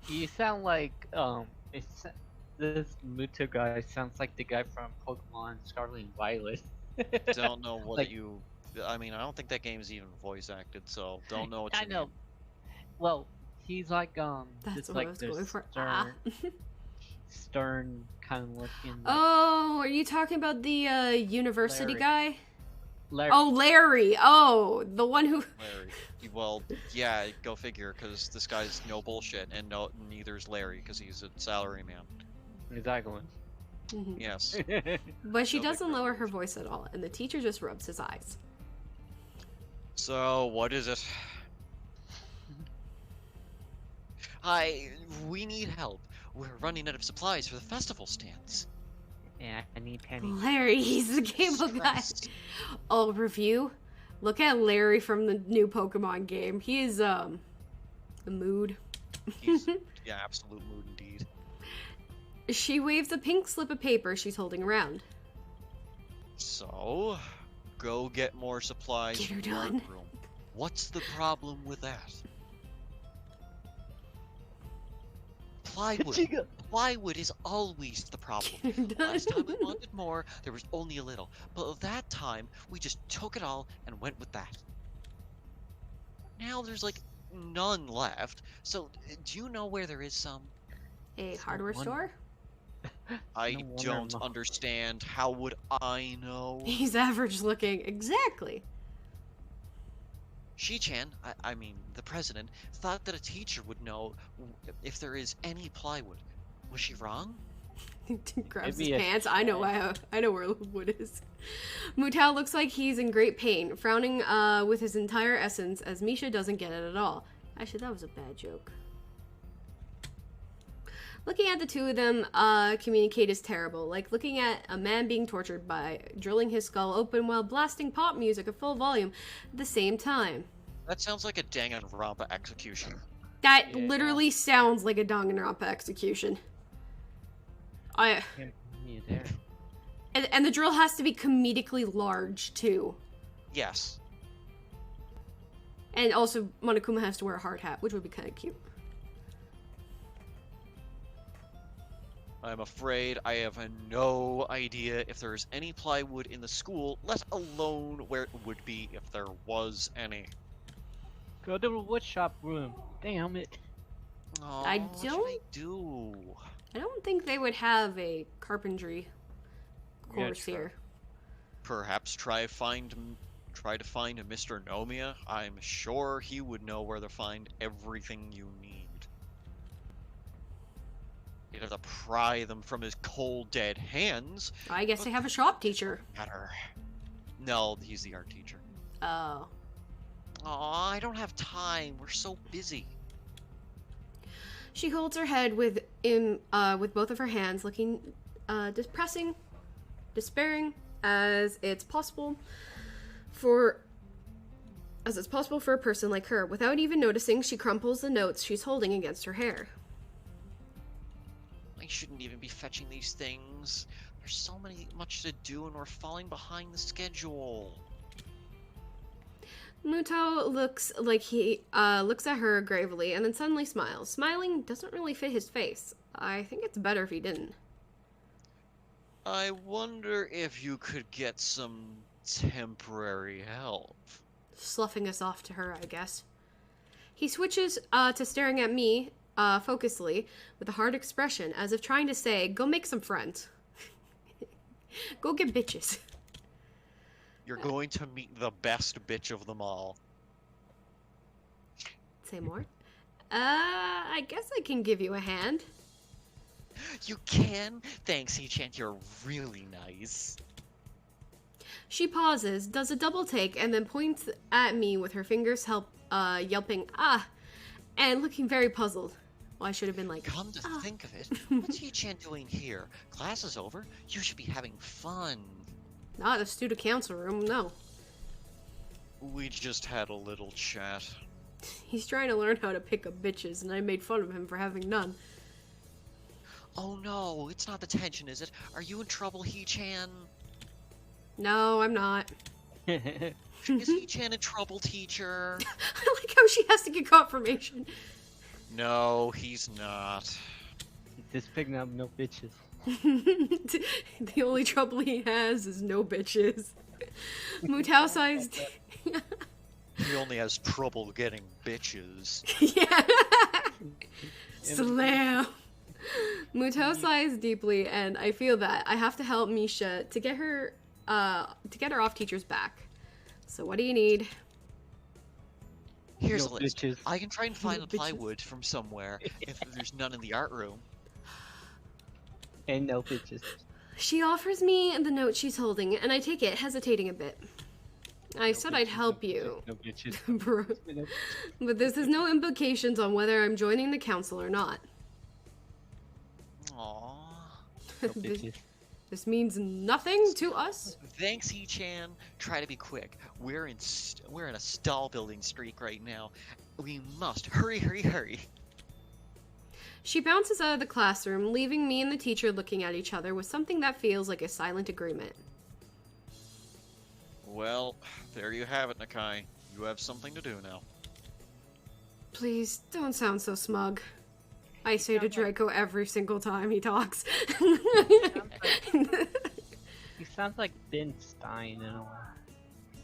You sound like this Muto guy sounds like the guy from Pokemon Scarlet and Violet. Don't know what Like- you... I mean, I don't think that game's even voice acted, so don't know what you I know. mean. Well, he's like That's just what like I was this going for. stern kind of looking. Oh, are you talking about the university Larry. guy? Larry. Oh, Larry. Oh, the one who. Larry. Well, yeah, go figure, because this guy's no bullshit, and neither's Larry, because he's a salary man. Exactly. Mhm. Yes. But she No big doesn't lower her revelation. voice at all, and the teacher just rubs his eyes. So, what is it? We need help. We're running out of supplies for the festival stands. Yeah, I need pennies. Larry, he's the cable guy. Stressed. Oh, review. Look at Larry from the new Pokemon game. He is, the mood. He's, yeah, absolute mood indeed. She waves a pink slip of paper she's holding around. So, go get more supplies Get her from the art done. room. What's the problem with that? Plywood. Plywood is always the problem. Last time we wanted more, there was only a little. But that time, we just took it all and went with that. Now there's like none left. So, do you know where there is some? A hardware store? I No wonder don't understand. How would I know? He's average looking. Exactly. Shi-chan, I mean, the president, thought that a teacher would know if there is any plywood. Was she wrong? Grabs his Maybe a pants. I know where wood is. Mutao looks like he's in great pain, frowning with his entire essence as Misha doesn't get it at all. Actually, that was a bad joke. Looking at the two of them communicate is terrible, like looking at a man being tortured by drilling his skull open while blasting pop music at full volume at the same time. That sounds like a Danganronpa execution. That Yeah. literally sounds like a Danganronpa execution. You there? And the drill has to be comedically large, too. Yes. And also, Monokuma has to wear a hard hat, which would be kind of cute. I'm afraid I have no idea if there's any plywood in the school, let alone where it would be if there was any. Go to the woodshop room. Damn it. Oh, I what should I don't- do? I don't think they would have a carpentry course try. here. Perhaps try to find a Mr. Nomiya. I'm sure he would know where to find everything you need. You'd have to pry them from his cold, dead hands. I guess they have a shop teacher. Matter. No, he's the art teacher. Oh. Aw, I don't have time. We're so busy. She holds her head with both of her hands, looking despairing as it's possible for a person like her. Without even noticing, she crumples the notes she's holding against her hair. I shouldn't even be fetching these things. There's so much to do and we're falling behind the schedule. Muto looks like he looks at her gravely and then suddenly smiles. Smiling doesn't really fit his face. I think it's better if he didn't. I wonder if you could get some temporary help. Sloughing us off to her, I guess. He switches to staring at me, focusedly, with a hard expression, as if trying to say, go make some friends. Go get bitches. You're going to meet the best bitch of them all. Say more? I guess I can give you a hand. You can? Thanks, He-chan, you're really nice. She pauses, does a double take, and then points at me with her fingers yelping, ah, and looking very puzzled. Well, I should have been like, Come to ah. think of it, what's He-chan doing here? Class is over, you should be having fun. Not the student council room, no. We just had a little chat. He's trying to learn how to pick up bitches, and I made fun of him for having none. Oh no, it's not the tension, is it? Are you in trouble, He-chan? No, I'm not. Is He-chan in trouble, teacher? I like how she has to get confirmation. No, he's not. Just picking up no bitches. The only trouble he has is no bitches. Mutao sighs. He only has trouble getting bitches. Yeah. Slam. Mutao sighs deeply, and I feel that I have to help Misha to get her off teacher's back. So what do you need? Here's No a list. bitches. I can try and find the bitches. plywood from somewhere if there's none in the art room. And no bitches. She offers me the note she's holding, and I take it, hesitating a bit. I said I'd help you, No bitches. bro. No But this has no implications on whether I'm joining the council or not. Aww. bitches. This means nothing to us. Thanks, He-chan. Try to be quick. We're in a stall building streak right now. We must hurry, hurry, hurry. She bounces out of the classroom, leaving me and the teacher looking at each other with something that feels like a silent agreement. Well, there you have it, Nakai. You have something to do now. Please, don't sound so smug. I say to Draco every single time he talks. He sounds like Ben Stein in a way.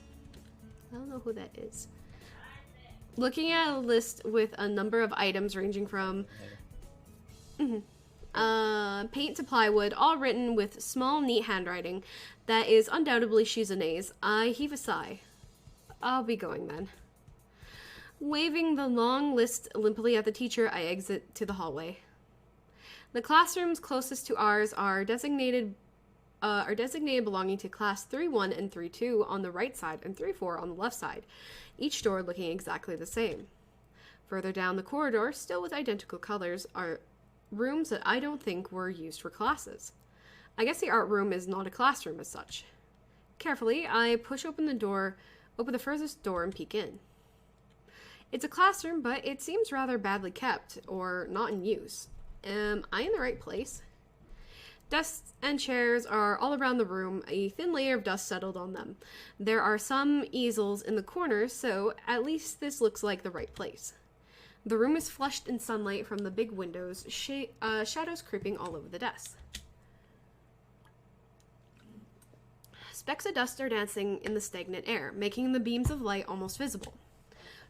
I don't know who that is. Looking at a list with a number of items ranging from paint to plywood, all written with small, neat handwriting that is undoubtedly Shizune's, I heave a sigh. I'll be going then. Waving the long list limply at the teacher, I exit to the hallway. The classrooms closest to ours are designated belonging to class 3-1 and 3-2 on the right side and 3-4 on the left side, each door looking exactly the same. Further down the corridor, still with identical colors, are rooms that I don't think were used for classes. I guess the art room is not a classroom as such. Carefully, I push open the furthest door and peek in. It's a classroom, but it seems rather badly kept, or not in use. Am I in the right place? Desks and chairs are all around the room, a thin layer of dust settled on them. There are some easels in the corners, so at least this looks like the right place. The room is flushed in sunlight from the big windows, shadows creeping all over the desks. Specks of dust are dancing in the stagnant air, making the beams of light almost visible.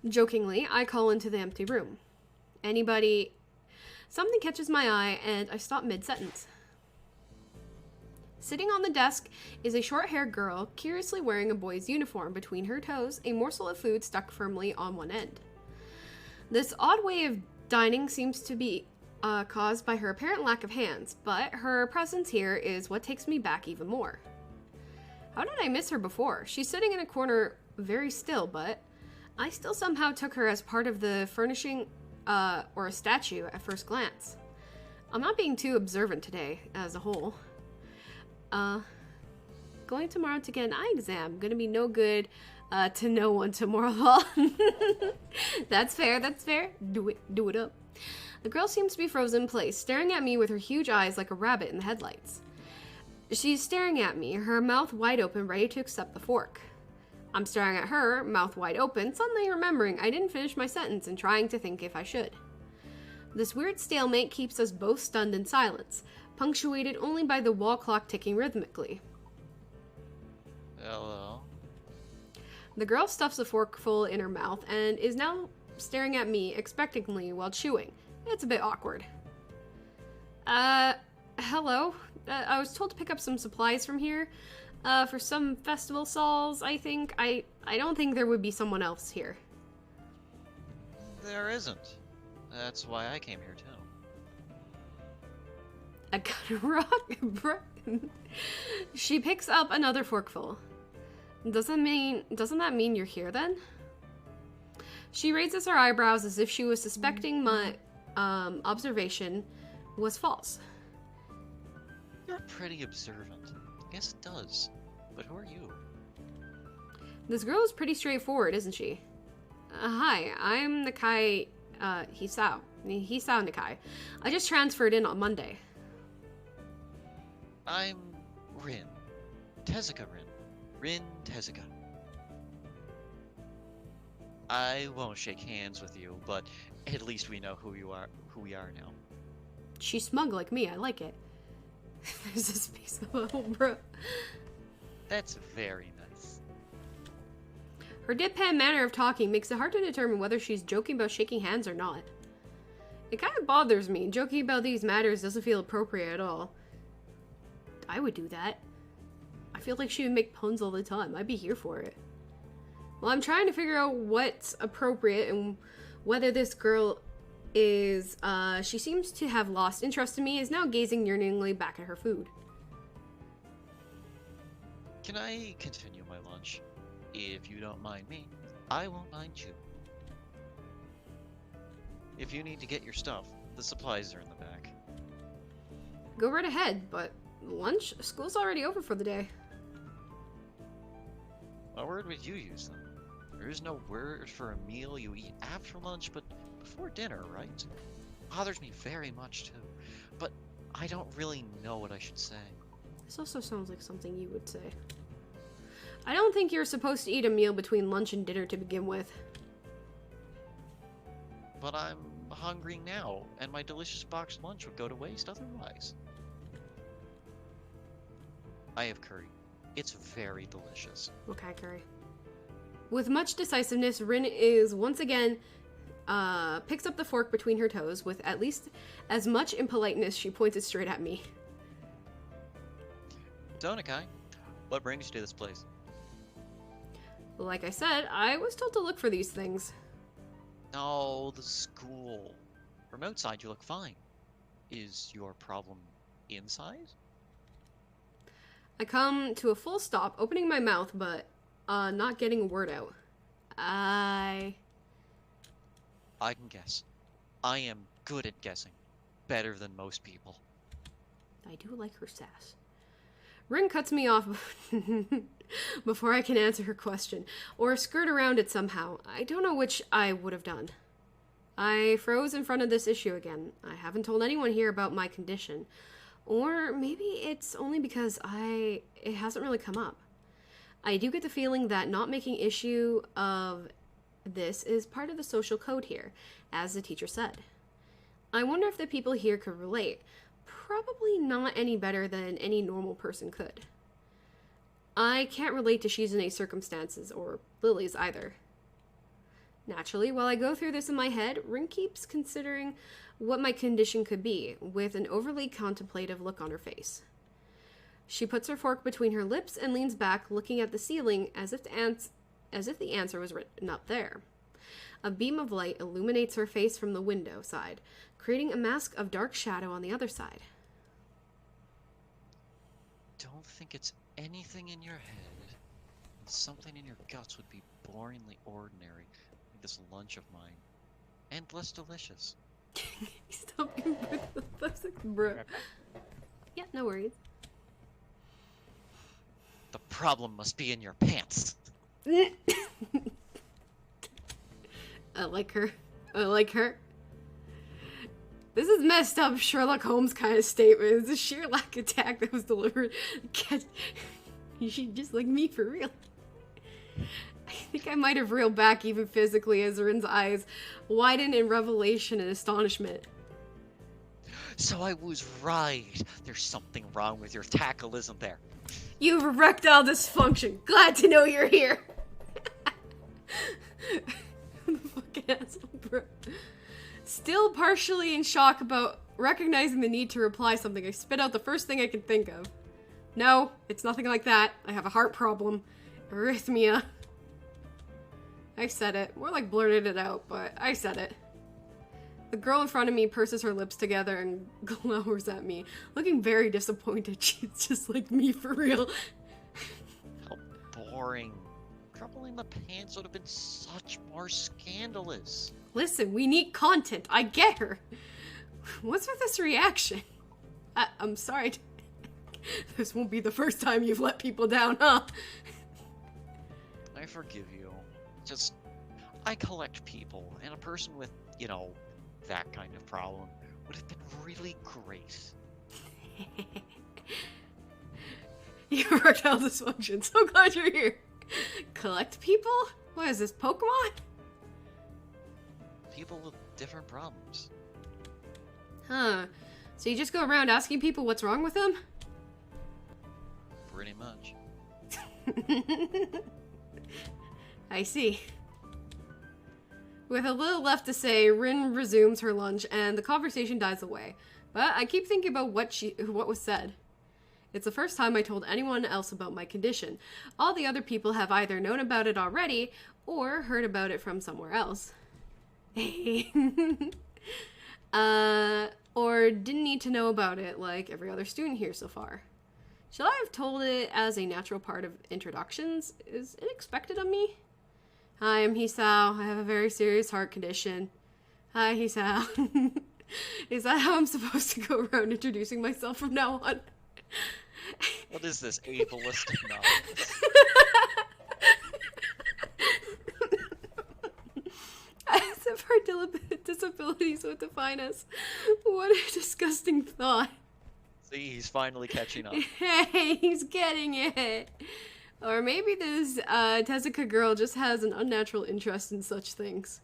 Jokingly, I call into the empty room. Anybody? Something catches my eye, and I stop mid-sentence. Sitting on the desk is a short-haired girl, curiously wearing a boy's uniform. Between her toes, a morsel of food stuck firmly on one end. This odd way of dining seems to be caused by her apparent lack of hands, but her presence here is what takes me back even more. How did I miss her before? She's sitting in a corner very still, but I still somehow took her as part of the furnishing or a statue at first glance. I'm not being too observant today as a whole. Going tomorrow to get an eye exam. Gonna be no good to no one tomorrow. That's fair, that's fair. Do it up. The girl seems to be frozen in place, staring at me with her huge eyes like a rabbit in the headlights. She's staring at me, her mouth wide open, ready to accept the fork. I'm staring at her, mouth wide open, suddenly remembering I didn't finish my sentence and trying to think if I should. This weird stalemate keeps us both stunned in silence, punctuated only by the wall clock ticking rhythmically. Hello? The girl stuffs a forkful in her mouth and is now staring at me expectantly while chewing. It's a bit awkward. Hello? I was told to pick up some supplies from here. For some festival stalls, I think. I don't think there would be someone else here. There isn't. That's why I came here too. I got a rock, bro. She picks up another forkful. Doesn't that mean you're here then? She raises her eyebrows as if she was suspecting my observation was false. You're pretty observant. Yes, it does. But who are you? This girl is pretty straightforward, isn't she? Hi, I'm Nakai, Hisao Nakai. I just transferred in on Monday. I'm Rin. Tezuka Rin. Rin Tezuka. I won't shake hands with you, but at least we know who we are now. She's smug like me, I like it. There's this piece of bro. That's very nice. Her deadpan manner of talking makes it hard to determine whether she's joking about shaking hands or not. It kind of bothers me. Joking about these matters doesn't feel appropriate at all. I would do that. I feel like she would make puns all the time. I'd be here for it. Well, I'm trying to figure out what's appropriate and whether this girl is, she seems to have lost interest in me, is now gazing yearningly back at her food. Can I continue my lunch? If you don't mind me, I won't mind you. If you need to get your stuff, the supplies are in the back. Go right ahead, but lunch? School's already over for the day. What word would you use then? There is no word for a meal you eat after lunch, but before dinner, right? Bothers me very much too. But I don't really know what I should say. This also sounds like something you would say. I don't think you're supposed to eat a meal between lunch and dinner to begin with. But I'm hungry now, and my delicious boxed lunch would go to waste otherwise. I have curry. It's very delicious. Okay, curry. With much decisiveness, Rin is once again picks up the fork between her toes. With at least as much impoliteness, she points it straight at me. Donakai, what brings you to this place? Like I said, I was told to look for these things. No, the school. From outside, you look fine. Is your problem inside? I come to a full stop, opening my mouth, but not getting a word out. I can guess. I am good at guessing. Better than most people. I do like her sass. Rin cuts me off before I can answer her question, or skirt around it somehow. I don't know which I would have done. I froze in front of this issue again. I haven't told anyone here about my condition. Or maybe it's only because it hasn't really come up. I do get the feeling that not making issue of this is part of the social code here, as the teacher said. I wonder if the people here could relate. Probably not any better than any normal person could. I can't relate to Shizune's circumstances, or Lily's either. Naturally, while I go through this in my head, Rin keeps considering what my condition could be, with an overly contemplative look on her face. She puts her fork between her lips and leans back, looking at the ceiling as if the answer was written up there. A beam of light illuminates her face from the window side, creating a mask of dark shadow on the other side. Don't think it's anything in your head. And something in your guts would be boringly ordinary, like this lunch of mine. And less delicious. Stop giving birth to the bro. Yeah, no worries. The problem must be in your pants. I like her. I like her. This is messed up Sherlock Holmes kind of statement. It's a sheer lack of tact that was delivered. She just like me for real. I think I might have reeled back even physically as Rin's eyes widen in revelation and astonishment. So I was right. There's something wrong with your tackle, isn't there? You have erectile dysfunction. Glad to know you're here. The fucking asshole, bro. Still partially in shock about recognizing the need to reply something, I spit out the first thing I could think of. No, it's nothing like that. I have a heart problem. Arrhythmia. I said it. More like blurted it out, but I said it. The girl in front of me purses her lips together and glowers at me, looking very disappointed. She's just like me for real. How boring. Trouble in the pants would have been such more scandalous. Listen, we need content. I get her. What's with this reaction? I'm sorry. This won't be the first time you've let people down, huh? I forgive you. Just, I collect people, and a person with, you know, that kind of problem would have been really great. You erectile dysfunction. So glad you're here. Collect people? What is this, Pokemon? People with different problems. Huh. So you just go around asking people what's wrong with them? Pretty much. I see. With a little left to say, Rin resumes her lunch and the conversation dies away. But I keep thinking about what was said. It's the first time I told anyone else about my condition. All the other people have either known about it already or heard about it from somewhere else. Or didn't need to know about it like every other student here so far. Should I have told it as a natural part of introductions? Is it expected of me? Hi, I'm Hisao. I have a very serious heart condition. Hi, Hisao. Is that how I'm supposed to go around introducing myself from now on? What is this ableist anonymous? As if our disabilities would define us. What a disgusting thought. See, he's finally catching up. Hey, he's getting it. Or maybe this Tezuka girl just has an unnatural interest in such things.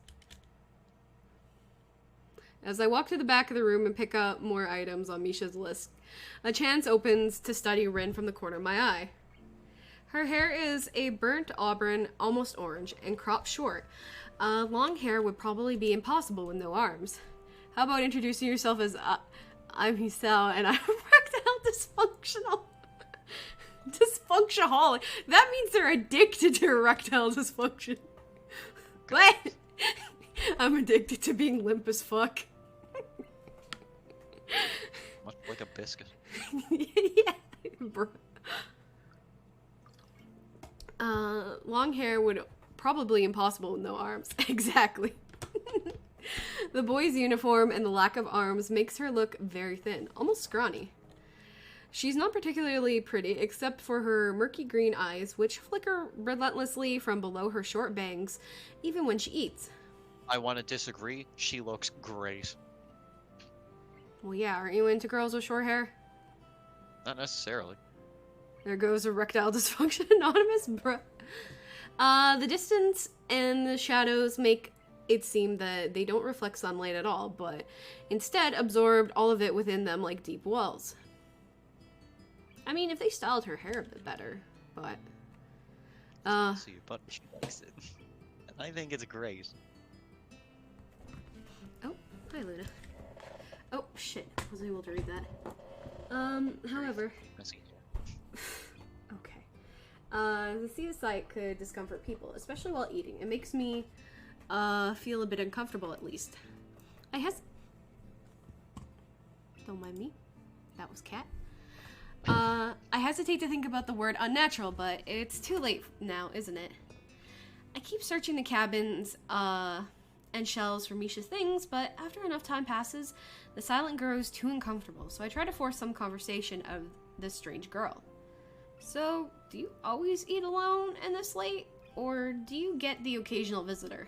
As I walk to the back of the room and pick up more items on Misha's list, a chance opens to study Rin from the corner of my eye. Her hair is a burnt auburn, almost orange, and cropped short. Long hair would probably be impossible with no arms. How about introducing yourself as, I'm Hisao, and I'm erectile dysfunctional. Dysfunctionaholic. That means they're addicted to erectile dysfunction. What? I'm addicted to being limp as fuck. Much like a biscuit. Yeah, bro. Long hair would probably impossible with no arms. Exactly. The boy's uniform and the lack of arms makes her look very thin, almost scrawny. She's not particularly pretty, except for her murky green eyes, which flicker relentlessly from below her short bangs, even when she eats. I want to disagree. She looks great. Well, yeah, aren't you into girls with short hair? Not necessarily. There goes erectile dysfunction anonymous, bruh. The distance and the shadows make it seem that they don't reflect sunlight at all, but instead absorbed all of it within them like deep wells. I mean, if they styled her hair a bit better, but... See, but she likes it. And I think it's great. Oh, hi Luna. Oh, shit. I wasn't able to read that. However... Okay. The sea of sight could discomfort people, especially while eating. It makes me, feel a bit uncomfortable, at least. Don't mind me. That was Cat. I hesitate to think about the word unnatural, but it's too late now, isn't it? I keep searching the cabins, and shelves for Misha's things, but after enough time passes, the silent grows too uncomfortable, so I try to force some conversation of this strange girl. So, do you always eat alone and this late, or do you get the occasional visitor?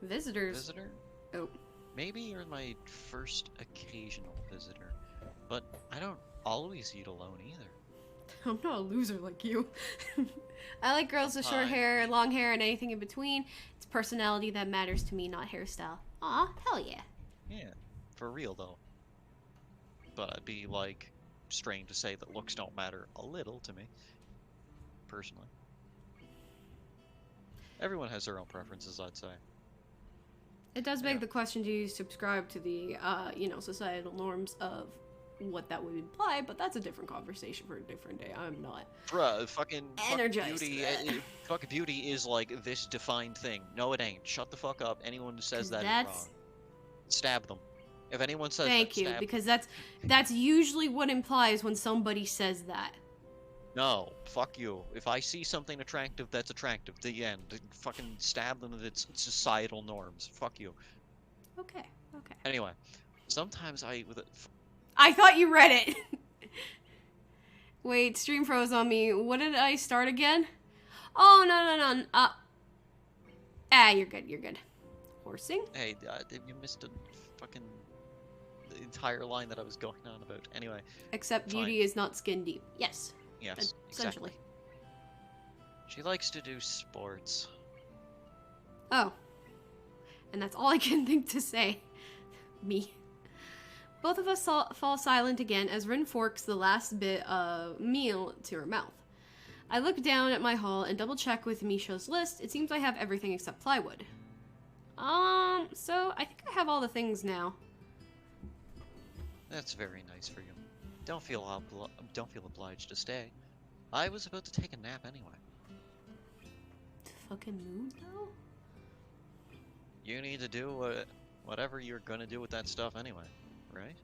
Visitors? Visitor? Oh. Maybe you're my first occasional visitor, but I don't always eat alone either. I'm not a loser like you. I like girls with short hair, long hair, and anything in between. It's personality that matters to me, not hairstyle. Aw, hell yeah. Yeah, for real though. But it'd be like strange to say that looks don't matter a little to me, personally. Everyone has their own preferences, I'd say. It does beg the question, do you subscribe to the, societal norms of what that would imply, but that's a different conversation for a different day. I'm not. Bruh, fucking energized. Fucking beauty is like this defined thing. No, it ain't. Shut the fuck up. Anyone who says that is wrong. Stab them. If anyone says Thank that, you, stab because them. that's usually what implies when somebody says that. No, fuck you. If I see something attractive, that's attractive. The end. Fucking stab them with its societal norms. Fuck you. Okay. Anyway, sometimes I thought you read it. Wait, stream froze on me. What did I start again? Oh, no. You're good. Horsing? Hey, you missed a fucking the entire line that I was going on about. Anyway. Except beauty is not skin deep. Yes. Yes, essentially. Exactly. She likes to do sports. Oh. And that's all I can think to say. Me. Both of us fall silent again as Rin forks the last bit of meal to her mouth. I look down at my haul and double check with Misha's list. It seems I have everything except plywood. So I think I have all the things now. That's very nice for you. Don't feel obliged to stay. I was about to take a nap anyway. Fucking mood though? You need to do whatever you're gonna do with that stuff anyway, right?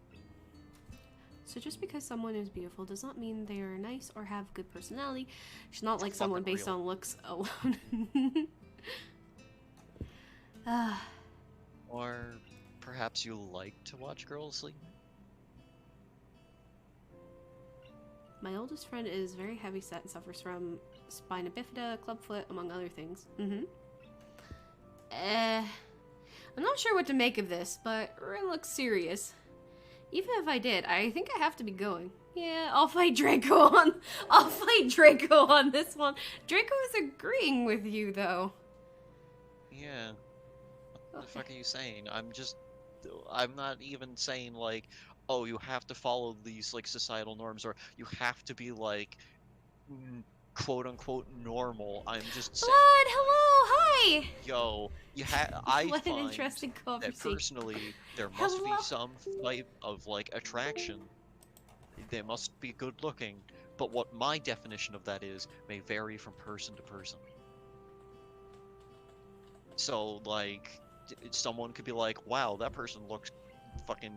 So just because someone is beautiful does not mean they are nice or have good personality. She's not like someone based on looks alone. Or perhaps you like to watch girls sleep? My oldest friend is very heavy set and suffers from spina bifida, clubfoot, among other things. I'm not sure what to make of this, but Rin looks serious. Even if I did, I think I have to be going. Yeah, I'll fight Draco on this one. Draco is agreeing with you though. Yeah. What the fuck are you saying? I'm not even saying like, oh, you have to follow these like societal norms or you have to be like quote unquote normal. I'm just saying, Blood, hello, hi. yo, I What an find interesting that conversation. personally there must be Hello? some type of like attraction. They must be good looking, but what my definition of that is may vary from person to person. So like someone could be like, wow, that person looks fucking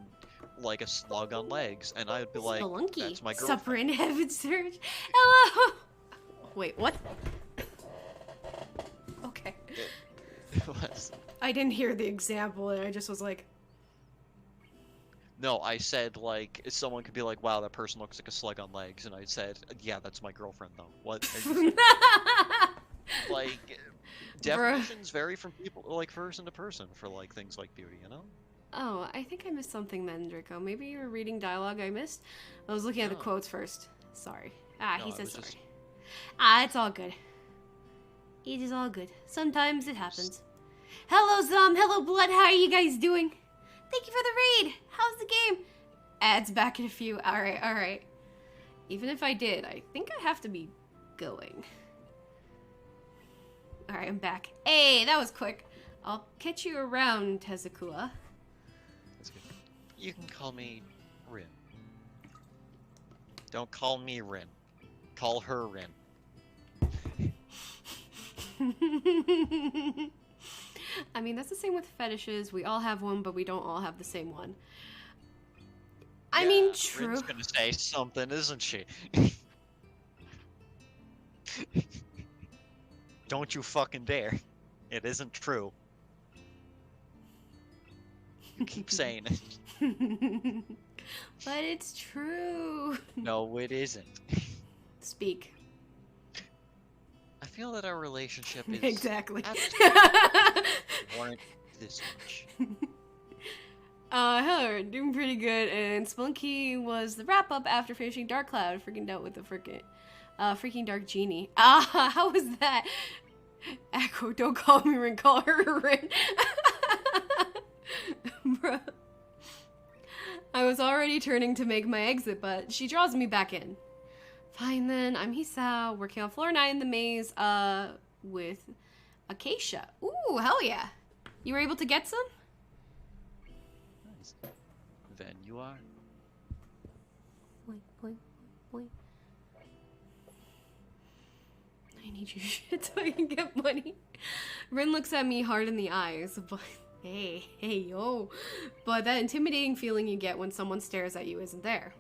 like a slug on legs, and I'd be like, Spelunky. that's my Supper girlfriend. in Heaven Surge. Hello. Wait, what? Okay. It was. I didn't hear the example, and I just was like, No, I said like someone could be like, wow, that person looks like a slug on legs, and I said, yeah, that's my girlfriend though. What? Are you like definitions vary from people, like person to person, for like things like beauty, you know? oh, I think I missed something then, Draco. Maybe you were reading dialogue I missed? I was looking at the No. quotes first. Sorry. Ah, No, he I says was sorry. just- Ah, it's all good. It is all good. Sometimes it happens. Hello, Zom. Hello, Blood. How are you guys doing? Thank you for the raid. How's the game? Ads back in a few. Alright, alright. Even if I did, I think I have to be going. Alright, I'm back. Hey, that was quick. I'll catch you around, Tezakua. That's good. You can call me Rin. Don't call me Rin. Call her Rin. I mean, that's the same with fetishes. We all have one, but we don't all have the same one. I mean, Yeah, true. Rin's gonna say something, isn't she? Don't you fucking dare. It isn't true. You keep saying it. But it's true. No, it isn't. Speak. I feel that our relationship is Exactly. warrant this much. Hello, doing pretty good, and Spelunky was the wrap-up after finishing Dark Cloud, freaking out with the freaking Dark Genie. Ah, how was that? Echo, don't call me Rin, call her Rin. Bruh. I was already turning to make my exit, but she draws me back in. Fine then, I'm Hisa, working on floor 9 in the maze, with Acacia. Ooh, hell yeah. You were able to get some? Nice. Then you are. Boing, boing, boing. I need your shit so I can get money. Rin looks at me hard in the eyes, but hey, yo. But that intimidating feeling you get when someone stares at you isn't there.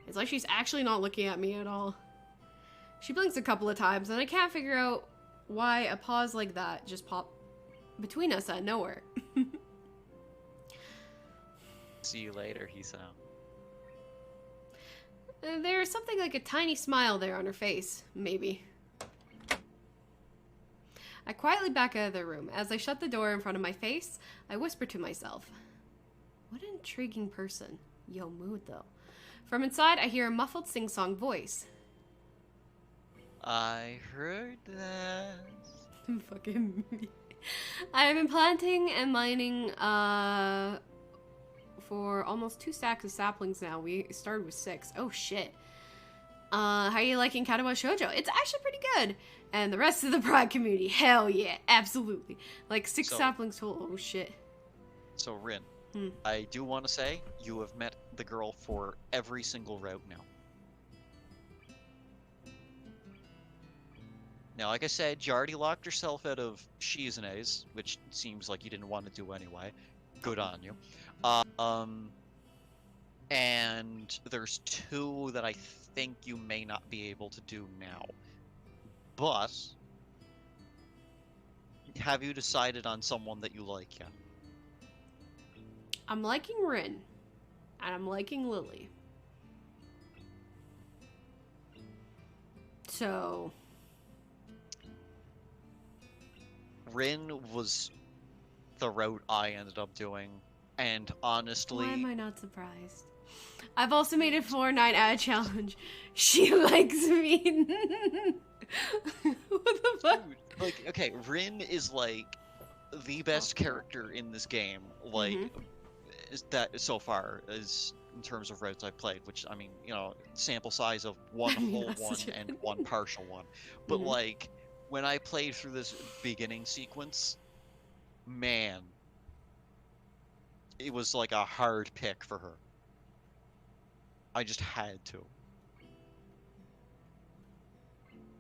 It's like she's actually not looking at me at all. She blinks a couple of times, and I can't figure out why a pause like that just popped between us out of nowhere. See you later, Hisa. There's something like a tiny smile there on her face, maybe. I quietly back out of the room. As I shut the door in front of my face, I whisper to myself, what an intriguing person. Yo, mood though. From inside, I hear a muffled sing-song voice. I heard that. Fucking me. I have been planting and mining, for almost 2 stacks of saplings now. We started with 6. Oh shit. How are you liking Katawa Shoujo? It's actually pretty good. And the rest of the Pride community, hell yeah, absolutely. Like 6 So- saplings total. Oh shit. So, Rin, Hmm. I do want to say you have met the girl for every single route now. Now, like I said, you already locked yourself out of Shizune's, which seems like you didn't want to do anyway. Good on you. And there's 2 that I think you may not be able to do now. But have you decided on someone that you like yet? I'm liking Rin. And I'm liking Lily. So... Rin was the route I ended up doing, and honestly... Why am I not surprised? I've also made a 4-9 ad challenge. She likes me. What the fuck? Dude, like, okay, Rin is, like, the best character in this game, like, is that so far, is in terms of routes I've played, which, I mean, you know, sample size of one whole one and one partial one. But, like, when I played through this beginning sequence, man, it was like a hard pick for her. I just had to.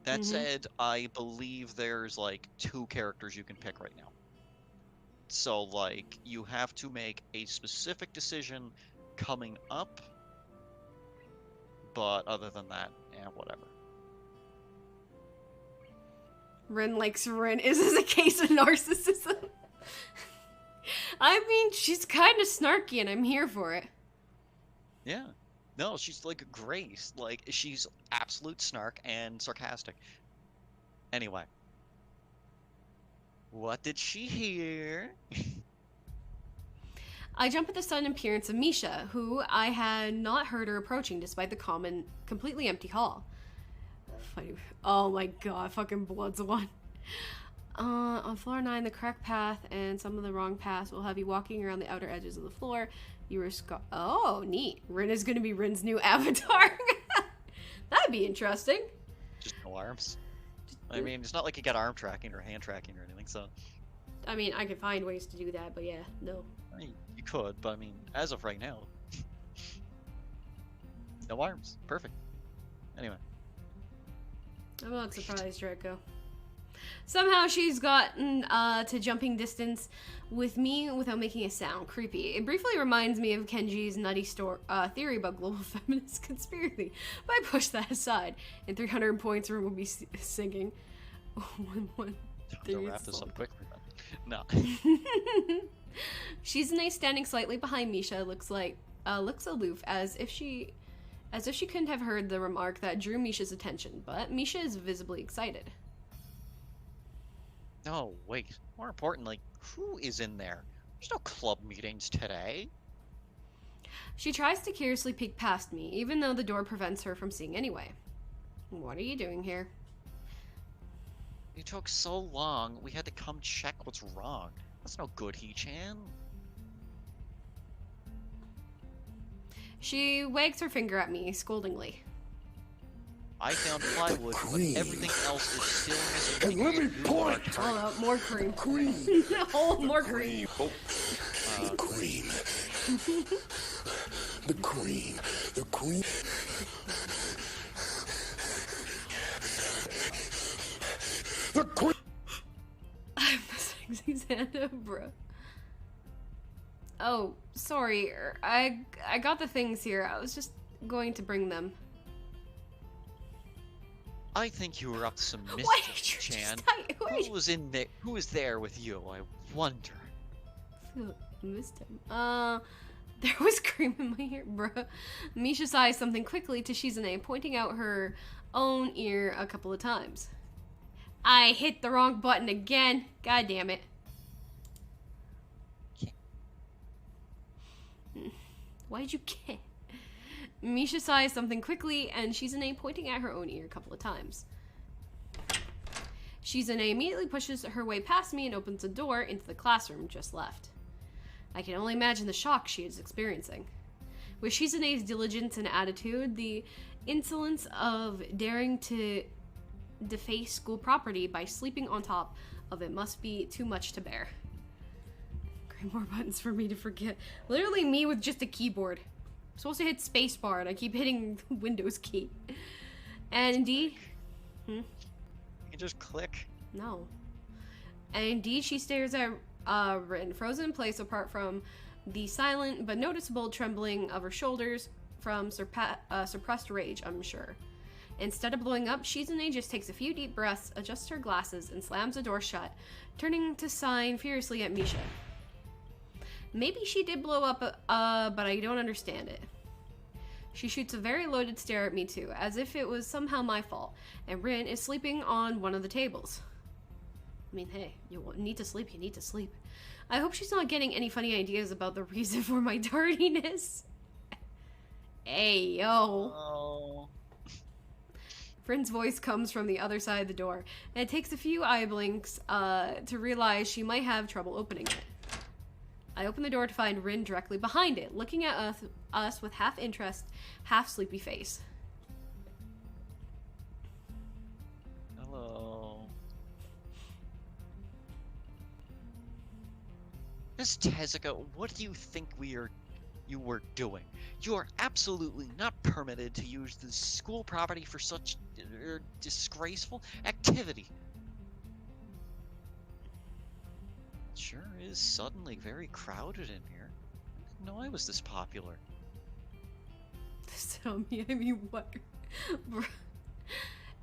That said, I believe there's like 2 characters you can pick right now. So like, you have to make a specific decision coming up, but other than that, whatever. Rin likes Rin. Is this a case of narcissism? I mean, she's kind of snarky and I'm here for it. Yeah. No, she's like Grace. Like, she's absolute snark and sarcastic. Anyway. What did she hear? I jump at the sudden appearance of Misha, who I had not heard her approaching despite the common, completely empty hall. Oh my god, fucking Blood's one. On floor 9, the correct path and some of the wrong paths will have you walking around the outer edges of the floor. You were oh, neat. Rin is gonna be Rin's new avatar. That'd be interesting. Just no arms. I mean, it's not like you got arm tracking or hand tracking or anything, so... I mean, I could find ways to do that, but yeah, no. I mean, you could, but I mean, as of right now... no arms. Perfect. Anyway. I'm not surprised, Draco. Somehow she's gotten to jumping distance with me without making a sound. Creepy. It briefly reminds me of Kenji's nutty theory about global feminist conspiracy, but I push that aside. In 300 points, Rin will be singing. 1, 1, 3. Don't wrap this up quickly, then. No. Shizune, standing slightly behind Misha, looks aloof, as if she couldn't have heard the remark that drew Misha's attention, but Misha is visibly excited. No, wait. More importantly, who is in there? There's no club meetings today. She tries to curiously peek past me, even though the door prevents her from seeing anyway. What are you doing here? It took so long, we had to come check what's wrong. That's no good, He-chan. She wags her finger at me, scoldingly. I found plywood, but everything else is still missing. And let me point! Oh, more cream. Cream. Oh, more cream. Oh. The cream. The cream. The cream. The cream. I'm missing Xander, bro. Oh, sorry. I got the things here. I was just going to bring them. I think you were up to some Why mischief, did you Chan. just Who was in there? Who was there with you? I wonder. Missed him. There was cream in my ear, bruh. Misha sighs something quickly to Shizune, pointing out her own ear a couple of times. I hit the wrong button again. God damn it. Why'd you get? Misha sighs something quickly, and Shizune pointing at her own ear a couple of times. Shizune immediately pushes her way past me and opens a door into the classroom just left. I can only imagine the shock she is experiencing. With Shizune's diligence and attitude, the insolence of daring to deface school property by sleeping on top of it must be too much to bear. Great, more buttons for me to forget. Literally me with just a keyboard. I'm supposed to hit spacebar and I keep hitting the Windows key. And indeed... You can just click. No. And indeed she stares at Rin, frozen in place apart from the silent but noticeable trembling of her shoulders from suppressed rage, I'm sure. Instead of blowing up, Shizune just takes a few deep breaths, adjusts her glasses, and slams the door shut, turning to sign furiously at Misha. Maybe she did blow up, but I don't understand it. She shoots a very loaded stare at me too, as if it was somehow my fault, and Rin is sleeping on one of the tables. I mean, hey, you need to sleep, you need to sleep. I hope she's not getting any funny ideas about the reason for my tardiness. Hey, yo. Oh. Rin's voice comes from the other side of the door, and it takes a few eye blinks to realize she might have trouble opening it. I open the door to find Rin directly behind it, looking at us with half interest, half sleepy face. Hello. Miss Tezuka, what do you think you were doing? You are absolutely not permitted to use the school property for such disgraceful activity. It sure is suddenly very crowded in here. I didn't know I was this popular. Tell me, I mean, what?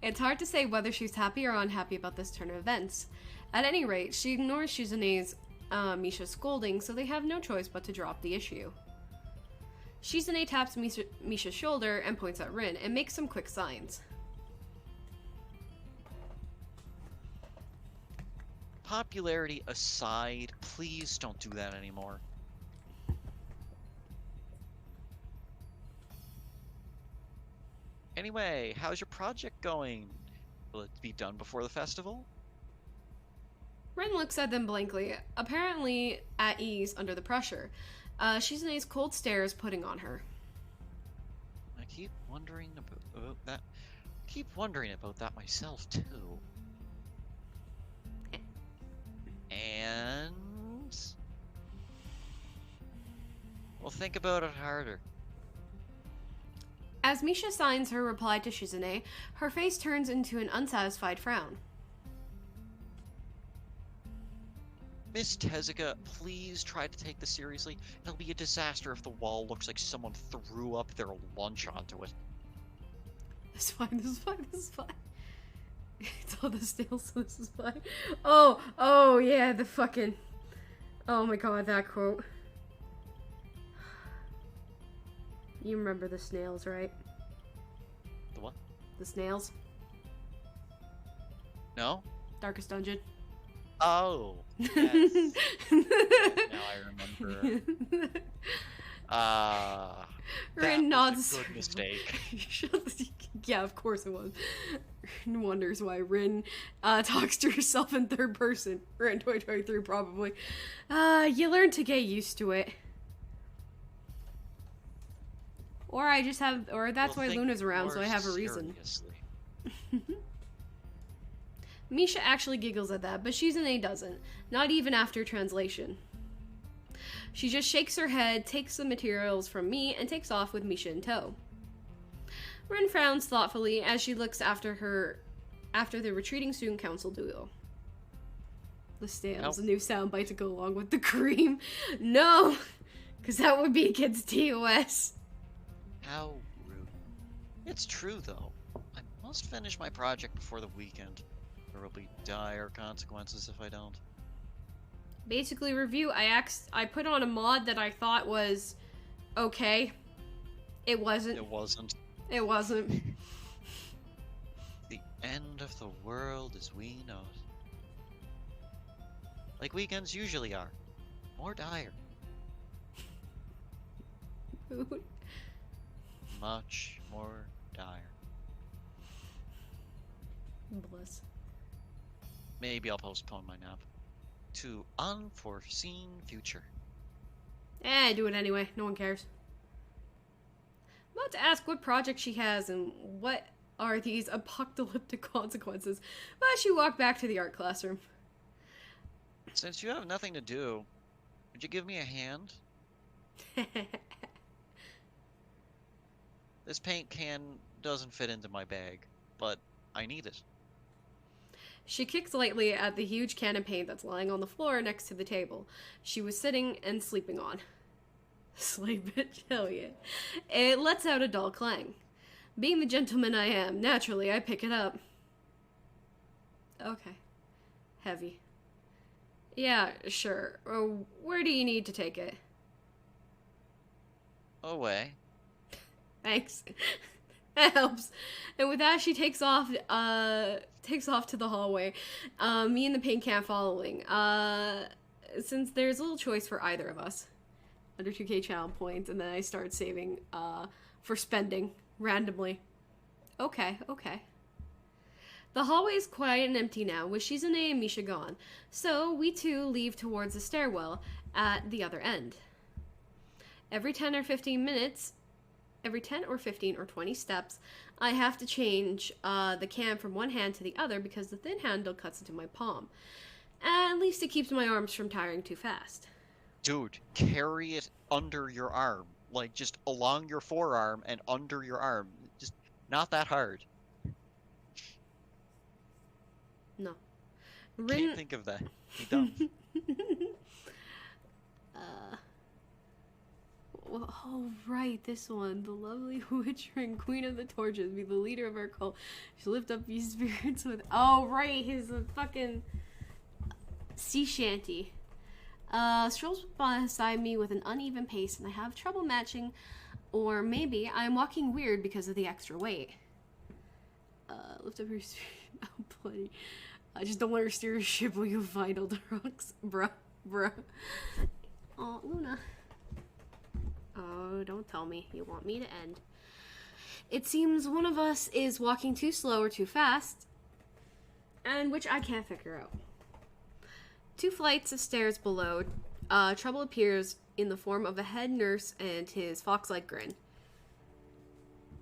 It's hard to say whether she's happy or unhappy about this turn of events. At any rate, she ignores Shizune's Misha's scolding, so they have no choice but to drop the issue. Shizune taps Misha's shoulder and points at Rin and makes some quick signs. Popularity aside, please don't do that anymore. Anyway, how's your project going? Will it be done before the festival? Rin looks at them blankly, apparently at ease under the pressure. Shizune's cold stare is putting on her. I keep wondering about that. Keep wondering about that myself too. And well, think about it harder. As Misha signs her reply to Shizune, her face turns into an unsatisfied frown. Miss Tezuka, please try to take this seriously. It'll be a disaster if the wall looks like someone threw up their lunch onto it. This is fine, this is fine, this is fine. It's all the snails, so this is fine. Oh, yeah, the fucking... Oh my god, that quote. You remember the snails, right? The what? The snails. No? Darkest Dungeon. Oh, yes. Now I remember. That was a good mistake. Yeah, of course it was. Rin wonders why Rin talks to herself in third person. Rin 2023 probably. You learn to get used to it. Or I just have, or that's why Luna's around, so I have a reason. Misha actually giggles at that, but Shizune doesn't. Not even after translation. She just shakes her head, takes the materials from me, and takes off with Misha in tow. Rin frowns thoughtfully as she looks after the retreating student council duo. The snails, a new soundbite to go along with the cream. No! Because that would be against TOS. How rude. It's true, though. I must finish my project before the weekend. There will be dire consequences if I don't. Basically, review, I put on a mod that I thought was okay. It wasn't. It wasn't. It wasn't. The end of the world as we know it. Like weekends usually are. More dire. Much more dire. Bless. Maybe I'll postpone my nap to unforeseen future. Do it anyway. No one cares. I'm about to ask what project she has and what are these apocalyptic consequences, but she walked back to the art classroom. Since you have nothing to do, would you give me a hand? This paint can doesn't fit into my bag, but I need it. She kicks lightly at the huge can of paint that's lying on the floor next to the table she was sitting and sleeping on. Slay bitch, hell yeah. It lets out a dull clang. Being the gentleman I am, naturally I pick it up. Okay. Heavy. Yeah, sure. Where do you need to take it? Away. Thanks. That helps. And with that, she takes off to the hallway. Me and the pink cam following. Since there's little choice for either of us. Under 2k channel points, and then I start saving for spending randomly. Okay. The hallway is quiet and empty now, with Shizune and Misha gone, so we two leave towards the stairwell at the other end. Every 10 or 15 or 20 steps, I have to change the cam from one hand to the other because the thin handle cuts into my palm. At least it keeps my arms from tiring too fast. Dude, carry it under your arm. Like, just along your forearm and under your arm. Just not that hard. No. Can't think of that. You don't. Oh, right, this one. The lovely witch ring, queen of the torches, be the leader of our cult. She lift up these spirits with... Oh, right, his fucking sea shanty. Strolls beside me with an uneven pace, and I have trouble matching, or maybe I'm walking weird because of the extra weight. Lift up your... Oh, bloody... I just don't want her to steer your ship while you find all the rocks. Bruh. Oh, Luna. Oh, don't tell me you want me to end. It seems one of us is walking too slow or too fast, and which I can't figure out. 2 flights of stairs below, trouble appears in the form of a head nurse and his fox-like grin.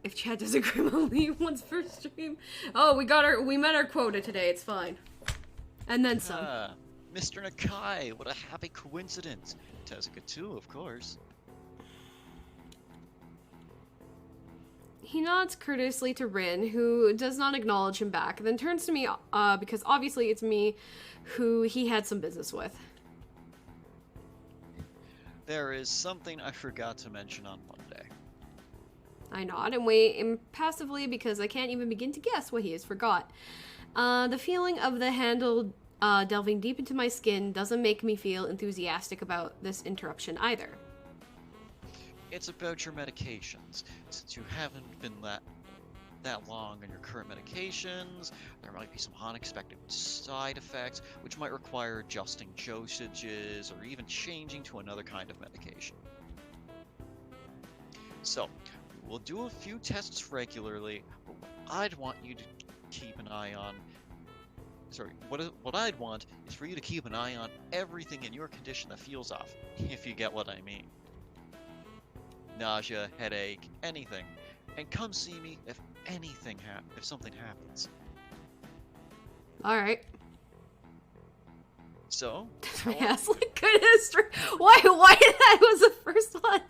If Chad doesn't agree, I'll leave once per stream. Oh, we met our quota today, it's fine. And then some. Mr. Nakai, what a happy coincidence. Tezuka too, of course. He nods courteously to Rin, who does not acknowledge him back, then turns to me, because obviously it's me who he had some business with. There is something I forgot to mention on Monday. I nod and wait impassively because I can't even begin to guess what he has forgot. The feeling of the handle delving deep into my skin doesn't make me feel enthusiastic about this interruption either. It's about your medications. Since you haven't been that long on your current medications, there might be some unexpected side effects, which might require adjusting dosages or even changing to another kind of medication. So, we'll do a few tests regularly, but what I'd want you to keep an eye on... what I'd want is for you to keep an eye on everything in your condition that feels off, if you get what I mean. Nausea, headache, anything. And come see me if something happens. Alright. So? Does my ass look good history? Why that was the first one?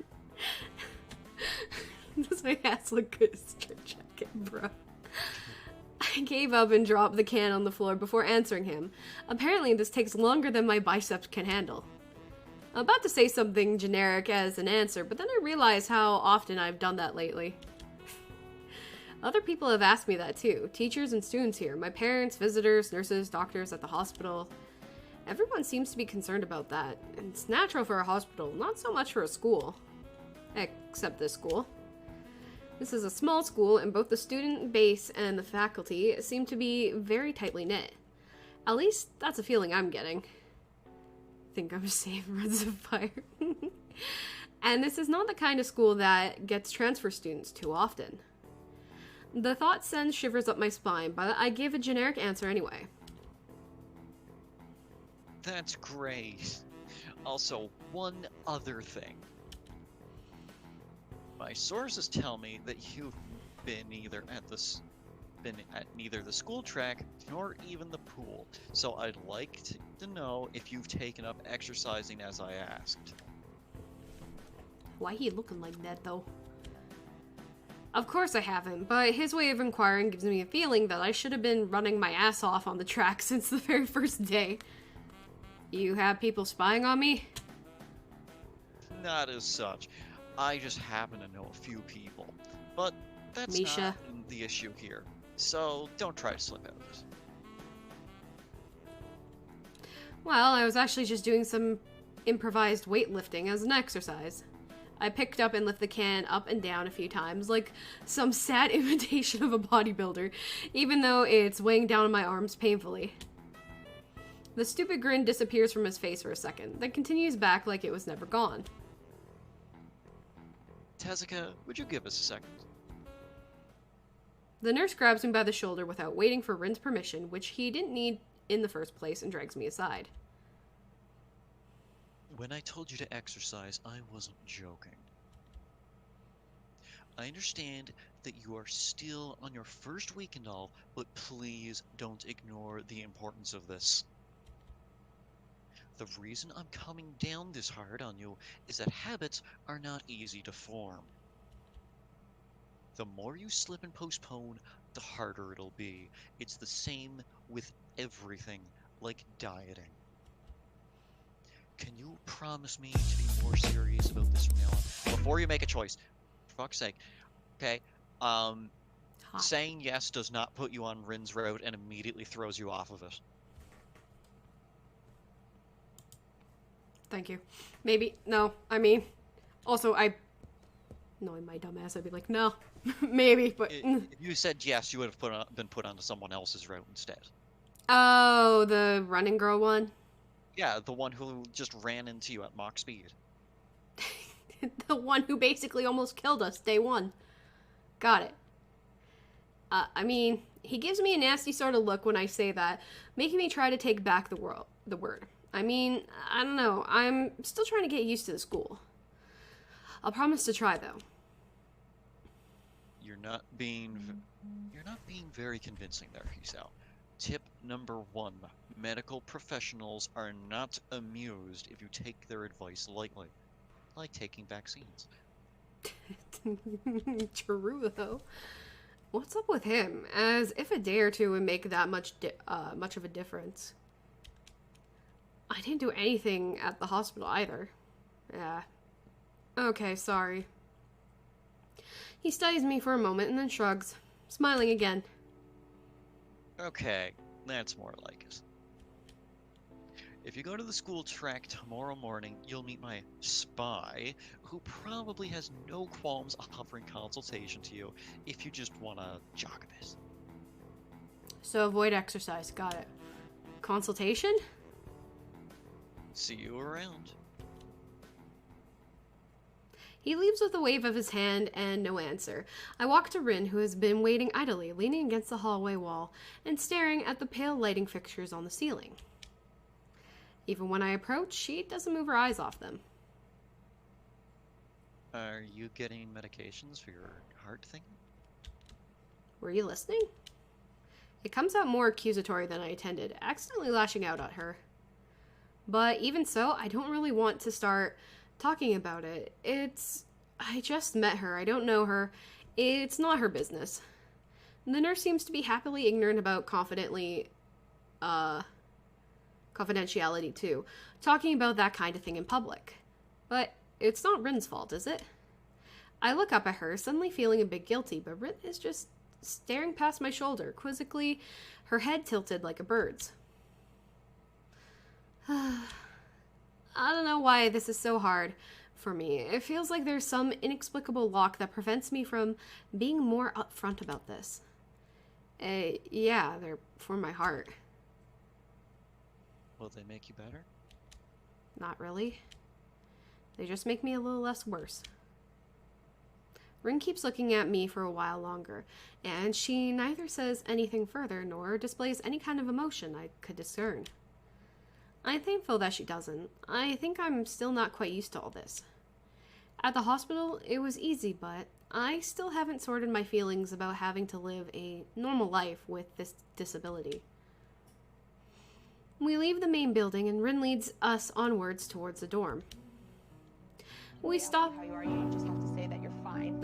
Does my ass look good history? Check it, bro. I gave up and dropped the can on the floor before answering him. Apparently this takes longer than my biceps can handle. I'm about to say something generic as an answer, but then I realized how often I've done that lately. Other people have asked me that too. Teachers and students here. My parents, visitors, nurses, doctors at the hospital. Everyone seems to be concerned about that. It's natural for a hospital, not so much for a school. Except this school. This is a small school, and both the student base and the faculty seem to be very tightly knit. At least, that's a feeling I'm getting. Think I'm safe, Reds of Fire. And this is not the kind of school that gets transfer students too often. The thought sends shivers up my spine, but I give a generic answer anyway. That's great. Also, one other thing. My sources tell me that you've been at neither the school track nor even the pool, so I'd like to know if you've taken up exercising as I asked. Why he looking like that, though? Of course I haven't, but his way of inquiring gives me a feeling that I should have been running my ass off on the track since the very first day. You have people spying on me? Not as such. I just happen to know a few people. But that's Misha. not the issue here. So don't try to slip out of it. Well, I was actually just doing some improvised weightlifting as an exercise. I picked up and lift the can up and down a few times, like some sad imitation of a bodybuilder, even though it's weighing down on my arms painfully. The stupid grin disappears from his face for a second, then continues back like it was never gone. Tezuka, would you give us a second? The nurse grabs me by the shoulder without waiting for Rin's permission, which he didn't need in the first place, and drags me aside. When I told you to exercise, I wasn't joking. I understand that you are still on your first week and all, but please don't ignore the importance of this. The reason I'm coming down this hard on you is that habits are not easy to form. The more you slip and postpone, the harder it'll be. It's the same with everything, like dieting. Can you promise me to be more serious about this from now on? Before you make a choice, for fuck's sake, okay? Saying yes does not put you on Rin's route and immediately throws you off of it. Thank you. Maybe. No. I mean, also, knowing my dumb ass, I'd be like, no. Maybe, but... If you said yes, you would have been put onto someone else's route instead. Oh, the running girl one? Yeah, the one who just ran into you at Mach speed. The one who basically almost killed us day one. Got it. I mean, he gives me a nasty sort of look when I say that, making me try to take back the word. I mean, I don't know. I'm still trying to get used to the school. I'll promise to try, though. You're not being very convincing there, Hisao. Tip number 1. Medical professionals are not amused if you take their advice lightly. Like taking vaccines. True, though. What's up with him? As if a day or two would make that much of a difference. I didn't do anything at the hospital either. Yeah. Okay, sorry. He studies me for a moment and then shrugs, smiling again. Okay, that's more like it. If you go to the school track tomorrow morning, you'll meet my spy, who probably has no qualms offering consultation to you if you just want to jog a bit. So avoid exercise, got it. Consultation? See you around. He leaves with a wave of his hand and no answer. I walk to Rin, who has been waiting idly, leaning against the hallway wall and staring at the pale lighting fixtures on the ceiling. Even when I approach, she doesn't move her eyes off them. Are you getting medications for your heart thing? Were you listening? It comes out more accusatory than I intended, accidentally lashing out at her. But even so, I don't really want to start talking about it. I just met her. I don't know her. It's not her business. The nurse seems to be happily ignorant about confidentiality too, talking about that kind of thing in public. But it's not Rin's fault, is it? I look up at her, suddenly feeling a bit guilty, but Rin is just staring past my shoulder, quizzically, her head tilted like a bird's. I don't know why this is so hard for me. It feels like there's some inexplicable lock that prevents me from being more upfront about this. Yeah, they're for my heart. Will they make you better? Not really. They just make me a little less worse. Rin keeps looking at me for a while longer, and she neither says anything further nor displays any kind of emotion I could discern. I'm thankful that she doesn't. I think I'm still not quite used to all this. At the hospital, it was easy, but I still haven't sorted my feelings about having to live a normal life with this disability. We leave the main building and Rin leads us onwards towards the dorm. We stop. How you are, you just have to say that you're fine.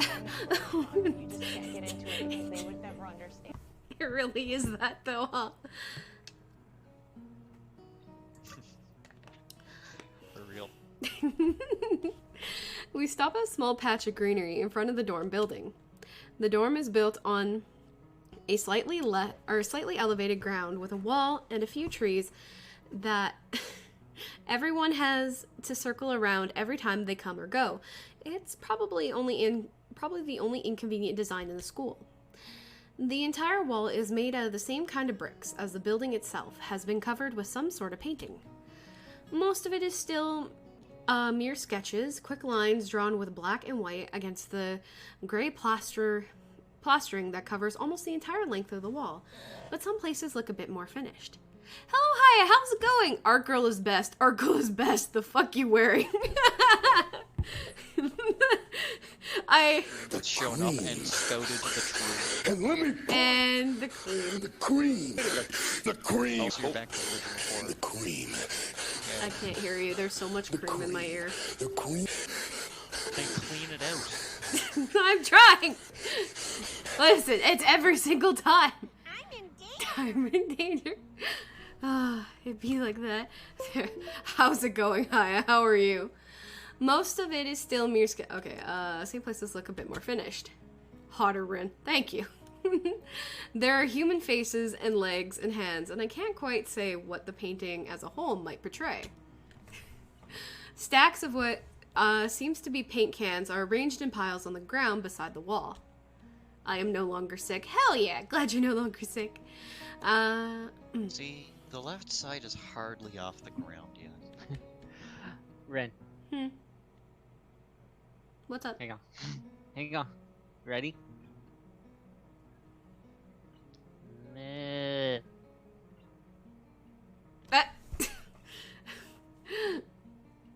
You just can't get into it because they would never understand. It really is that though, huh? For real. We stop at a small patch of greenery in front of the dorm building. The dorm is built on a slightly elevated ground with a wall and a few trees that Everyone has to circle around every time they come or go. It's probably the only inconvenient design in the school. The entire wall is made out of the same kind of bricks as the building itself has been covered with some sort of painting. Most of it is still mere sketches, quick lines drawn with black and white against the gray plastering that covers almost the entire length of the wall, but some places look a bit more finished. Hello, hi, how's it going? Art girl is best. Art girl is best. The fuck you wearing? That's shown up and scouted the tree. And let me and the cream. The cream. The cream. Oh, so you're back to the original form. The cream. I can't hear you. There's so much cream in my ear. The cream. Then clean it out. I'm trying. Listen, it's every single time. I'm in danger. I'm in danger. It'd be like that. How's it going? Hi, how are you? Most of it is still mere okay, same places look a bit more finished. Hotter, Rin. Thank you. There are human faces and legs and hands, and I can't quite say what the painting as a whole might portray. Stacks of what seems to be paint cans are arranged in piles on the ground beside the wall. I am no longer sick. Hell yeah, glad you're no longer sick. See, the left side is hardly off the ground yet. Ren, What's up? hang on. Hang on. Ready? Meh.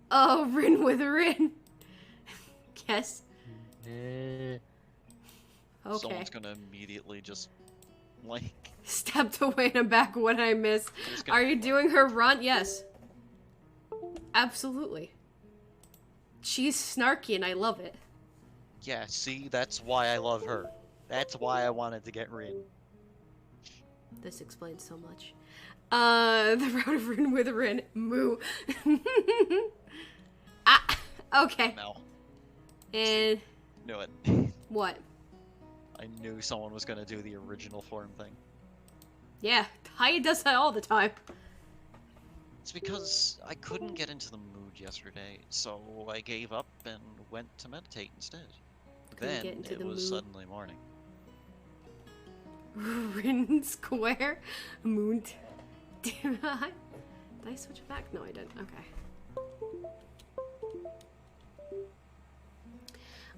Oh, Rin with a Rin. Yes. Meh. Okay. Someone's gonna immediately just, like... Stepped away and back. What I miss. Are you doing her run? Yes. Absolutely. She's snarky and I love it. Yeah, see, that's why I love her. That's why I wanted to get Rin. This explains so much. The road of Rin with Rin. Moo. Okay. No. And... Knew it. What? I knew someone was gonna do the original form thing. Yeah, Haya does that all the time. It's because I couldn't get into the mood yesterday, so I gave up and went to meditate instead. Couldn't Then get into it the was mood. suddenly morning. Rin Square. Moon. Did I switch it back? No, I didn't. Okay.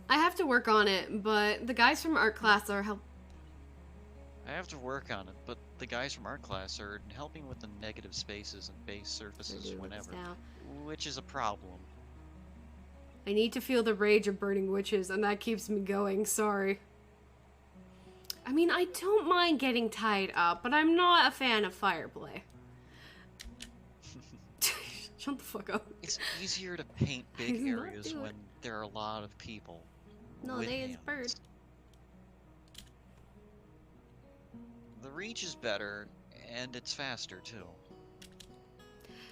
I have to work on it, but the guys from art class are I have to work on it, but the guys from art class are helping with the negative spaces and base surfaces whenever, which is a problem. I need to feel the rage of burning witches, and that keeps me going. Sorry. I mean, I don't mind getting tied up, but I'm not a fan of fire play. Shut the fuck up. It's easier to paint big I'm not areas doing when there are a lot of people. No, with they is hands. bird. The reach is better, and it's faster too.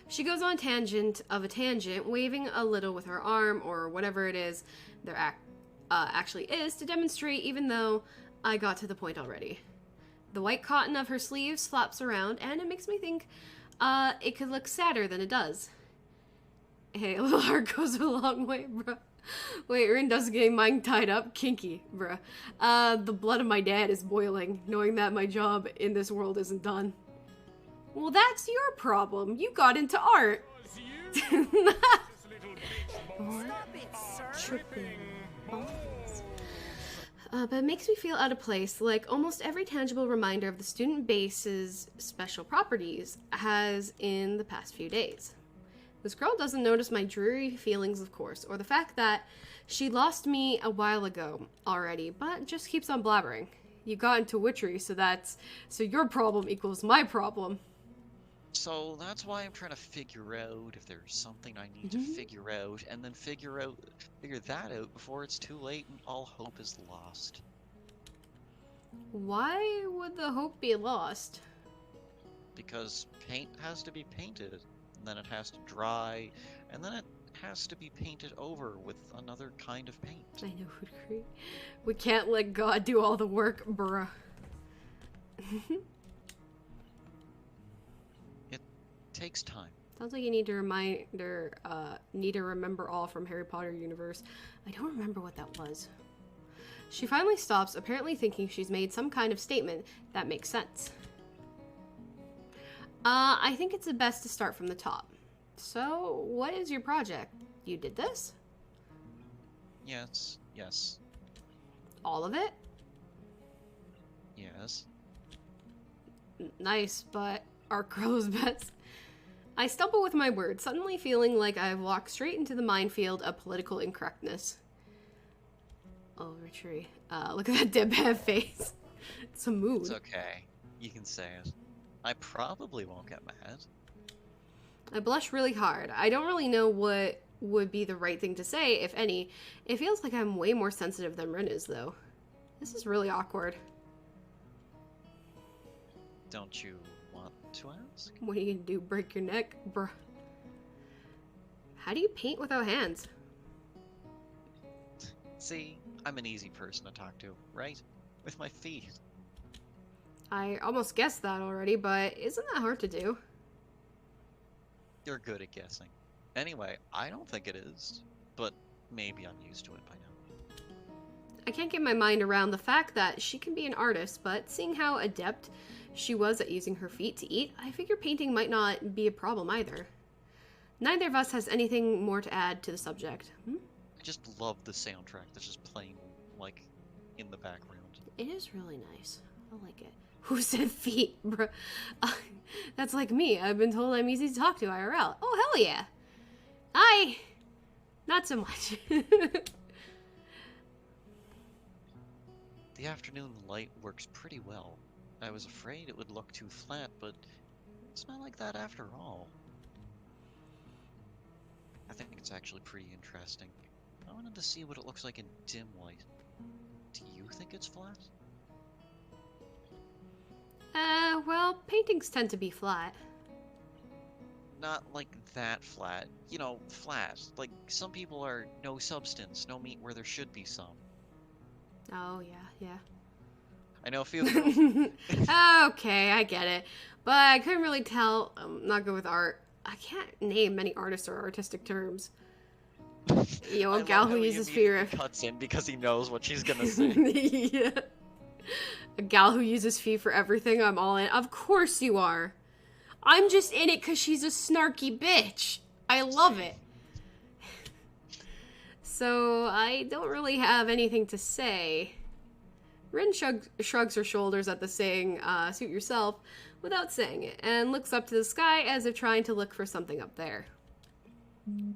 She goes on tangent of a tangent, waving a little with her arm or whatever it is there actually is to demonstrate, even though I got to the point already. The white cotton of her sleeves flaps around, and it makes me think it could look sadder than it does. Hey, a little heart goes a long way, bruh. Wait, Rin doesn't get mine tied up? Kinky, bruh. The blood of my dad is boiling, knowing that my job in this world isn't done. Well, that's your problem. You got into art. But it makes me feel out of place, like almost every tangible reminder of the student base's special properties has in the past few days. This girl doesn't notice my dreary feelings, of course, or the fact that she lost me a while ago already, but just keeps on blabbering. You got into witchery, so your problem equals my problem. So that's why I'm trying to figure out if there's something I need to figure out, and then figure that out before it's too late and all hope is lost. Why would the hope be lost? Because paint has to be painted, and then it has to dry, and then it has to be painted over with another kind of paint. I know who'd agree. We can't let God do all the work, bruh. It takes time. Sounds like you need to remember all from Harry Potter universe. I don't remember what that was. She finally stops, apparently thinking she's made some kind of statement that makes sense. I think it's best to start from the top. So, what is your project? You did this? Yes. Yes. All of it? Yes. Nice, but are crows best? I stumble with my words, suddenly feeling like I've walked straight into the minefield of political incorrectness. Oh, retreat. Look at that deadpan face. It's a mood. It's okay. You can say it. I probably won't get mad. I blush really hard. I don't really know what would be the right thing to say, if any. It feels like I'm way more sensitive than Rin is, though. This is really awkward. Don't you want to ask? What are you gonna do? Break your neck? Bruh. How do you paint without hands? See, I'm an easy person to talk to, right? With my feet. I almost guessed that already, but isn't that hard to do? You're good at guessing. Anyway, I don't think it is, but maybe I'm used to it by now. I can't get my mind around the fact that she can be an artist, but seeing how adept she was at using her feet to eat, I figure painting might not be a problem either. Neither of us has anything more to add to the subject. I just love the soundtrack that's just playing, like, in the background. It is really nice. I like it. Who said feet, bro? That's like me. I've been told I'm easy to talk to IRL. Oh, hell yeah. Not so much. The afternoon light works pretty well. I was afraid it would look too flat, but it's not like that after all. I think it's actually pretty interesting. I wanted to see what it looks like in dim light. Do you think it's flat? Well, paintings tend to be flat. Not like that flat. You know, flat. Like, some people are no substance, no meat where there should be some. Oh, yeah. I know a few of them. Okay, I get it. But I couldn't really tell. I'm not good with art. I can't name many artists or artistic terms. Yo, a gal who uses fear of... cuts in because he knows what she's gonna say. Yeah. A gal who uses fee for everything, I'm all in. Of course you are. I'm just in it because she's a snarky bitch. I love it. So, I don't really have anything to say. Rin shrugs her shoulders at the saying, suit yourself, without saying it, and looks up to the sky as if trying to look for something up there. I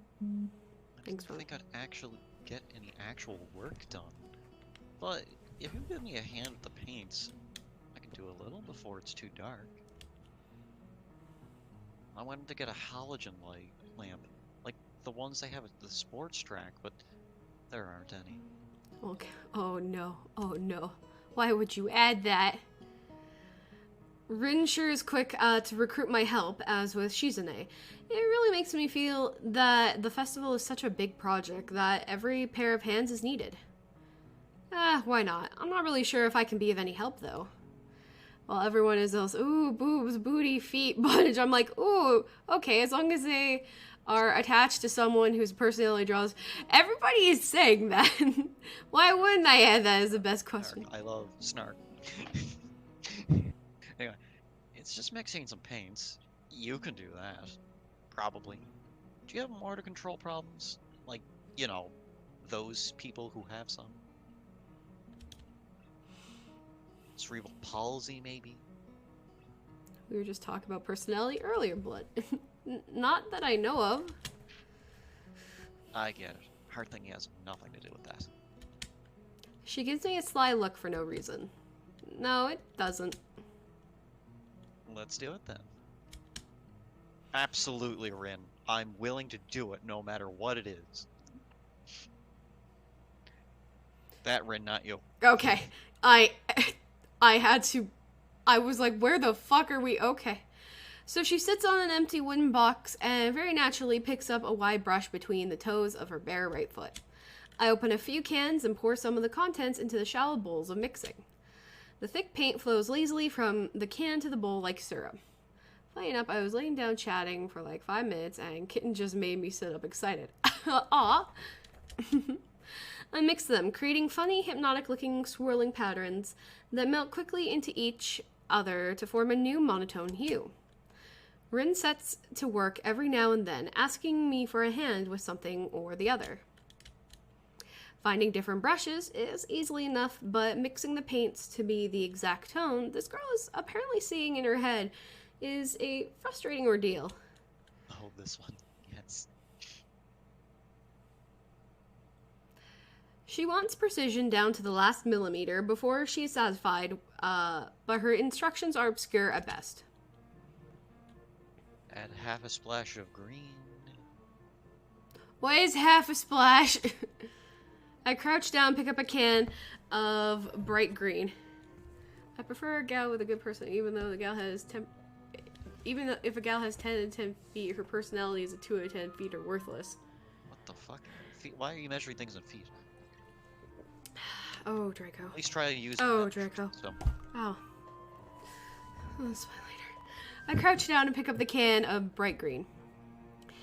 don't think I'd actually get any actual work done. But if you give me a hand with the paints, I can do a little before it's too dark. I wanted to get a halogen light lamp, like the ones they have at the sports track, but there aren't any. Okay. Oh no. Why would you add that? Rin sure is quick to recruit my help, as with Shizune. It really makes me feel that the festival is such a big project that every pair of hands is needed. Why not? I'm not really sure if I can be of any help, though. While everyone is else, ooh, boobs, booty, feet, bondage, I'm like, ooh, okay, as long as they are attached to someone whose personality draws. Everybody is saying that. Why wouldn't I add that as the best question? Snark. I love snark. Anyway, it's just mixing some paints. You can do that. Probably. Do you have more to control problems? Like, you know, those people who have some? Cerebral palsy, maybe? We were just talking about personality earlier, Blood. Not that I know of. I get it. Heart thing has nothing to do with that. She gives me a sly look for no reason. No, it doesn't. Let's do it then. Absolutely, Rin. I'm willing to do it no matter what it is. That Rin, not you. Okay. I had to... I was like, where the fuck are we? Okay. So she sits on an empty wooden box and very naturally picks up a wide brush between the toes of her bare right foot. I open a few cans and pour some of the contents into the shallow bowls of mixing. The thick paint flows lazily from the can to the bowl like syrup. Funny enough, I was laying down chatting for like 5 minutes and Kitten just made me sit up excited. Aw. I mixed them, creating funny, hypnotic-looking swirling patterns that melt quickly into each other to form a new monotone hue. Rin sets to work every now and then, asking me for a hand with something or the other. Finding different brushes is easily enough, but mixing the paints to be the exact tone this girl is apparently seeing in her head is a frustrating ordeal. Oh, this one. Yes. She wants precision down to the last millimeter before she is satisfied, but her instructions are obscure at best. Add half a splash of green. What is half a splash? I crouch down, pick up a can of bright green. I prefer a gal with a good person, even though the gal has even though if a gal has 10 and 10 feet, her personality is a 2 out of 10 feet are worthless. What the fuck? Feet? Why are you measuring things in feet? Oh, Draco. At least try to use. Oh, Draco. So. Oh. That's fine later. I crouch down and pick up the can of bright green.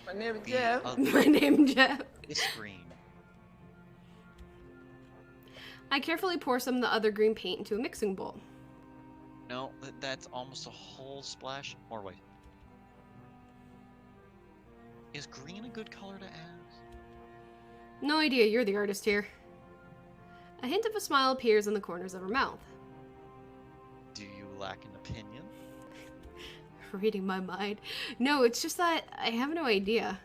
My name is Jeff. My name is Jeff. It's green. I carefully pour some of the other green paint into a mixing bowl. No, that's almost a whole splash. More white. Is green a good color to add? No idea, you're the artist here. A hint of a smile appears in the corners of her mouth. Do you lack an opinion? Reading my mind. No, it's just that I have no idea.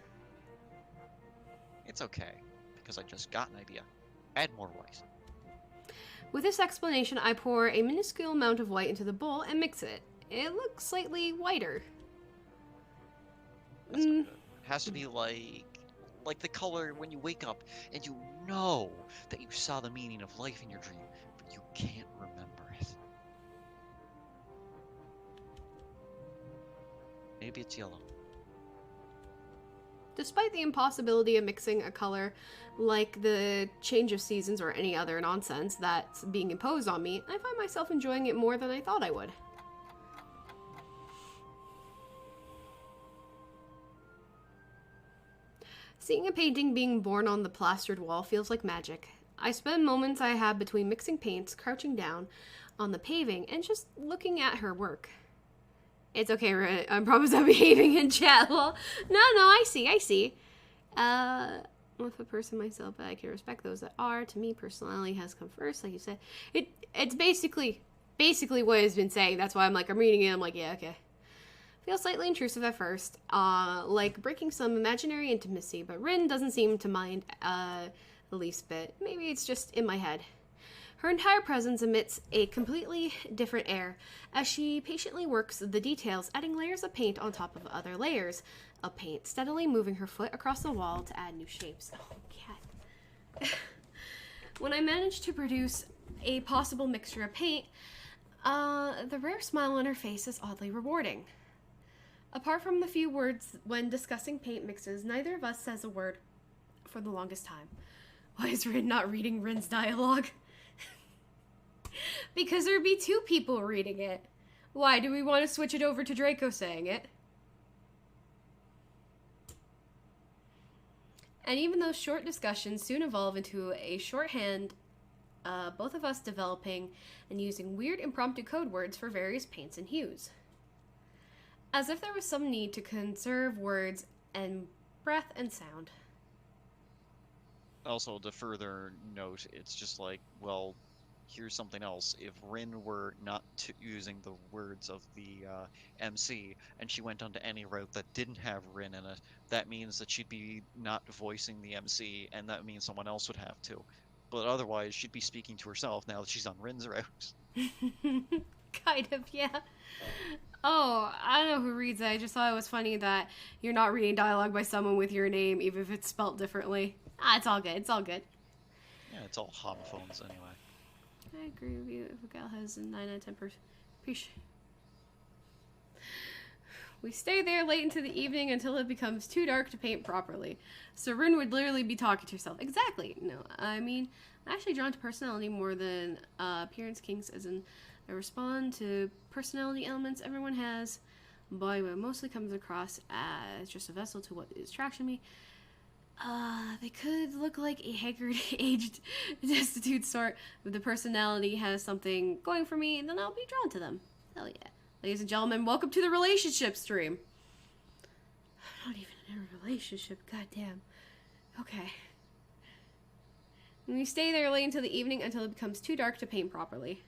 It's okay, because I just got an idea. Add more white. With this explanation, I pour a minuscule amount of white into the bowl and mix it. It looks slightly whiter. That's good. It has to be like the color when you wake up and you know that you saw the meaning of life in your dream, but you can't remember it. Maybe it's yellow. Despite the impossibility of mixing a color like the change of seasons or any other nonsense that's being imposed on me, I find myself enjoying it more than I thought I would. Seeing a painting being born on the plastered wall feels like magic. I spend moments I have between mixing paints, crouching down on the paving, and just looking at her work. It's okay, I promise I'm behaving in chat. Well, no, I see. With a person myself, but I can respect those that are. To me, personality has come first, like you said. It's basically what it's been saying. That's why I'm reading it. I'm like, yeah, okay. Feels slightly intrusive at first, like breaking some imaginary intimacy, but Rin doesn't seem to mind the least bit. Maybe it's just in my head. Her entire presence emits a completely different air as she patiently works the details, adding layers of paint on top of other layers of paint, steadily moving her foot across the wall to add new shapes. Oh, cat. When I manage to produce a possible mixture of paint, the rare smile on her face is oddly rewarding. Apart from the few words when discussing paint mixes, neither of us says a word for the longest time. Why is Rin not reading Rin's dialogue? Because there'd be 2 people reading it. Why, do we want to switch it over to Draco saying it? And even those short discussions soon evolve into a shorthand, both of us developing and using weird impromptu code words for various paints and hues. As if there was some need to conserve words and breath and sound. Also, to further note, it's just like, well, here's something else. If Rin were not using the words of the MC, and she went onto any route that didn't have Rin in it, that means that she'd be not voicing the MC, and that means someone else would have to. But otherwise, she'd be speaking to herself now that she's on Rin's route. Kind of, yeah. Oh, I don't know who reads that. I just thought it was funny that you're not reading dialogue by someone with your name, even if it's spelt differently. It's all good. It's all good. Yeah, it's all homophones anyway. I agree with you. If a gal has a 9 out of 10 we stay there late into the evening until it becomes too dark to paint properly. So Rin would literally be talking to herself. Exactly. No, I mean, I'm actually drawn to personality more than appearance kinks, as in I respond to personality elements everyone has Boy, it mostly comes across as just a vessel to what is attracting me. They could look like a haggard, aged, destitute sort. If the personality has something going for me, then I'll be drawn to them. Hell yeah. Ladies and gentlemen, welcome to the relationship stream. I'm not even in a relationship, goddamn. Okay. We stay there late until the evening until it becomes too dark to paint properly.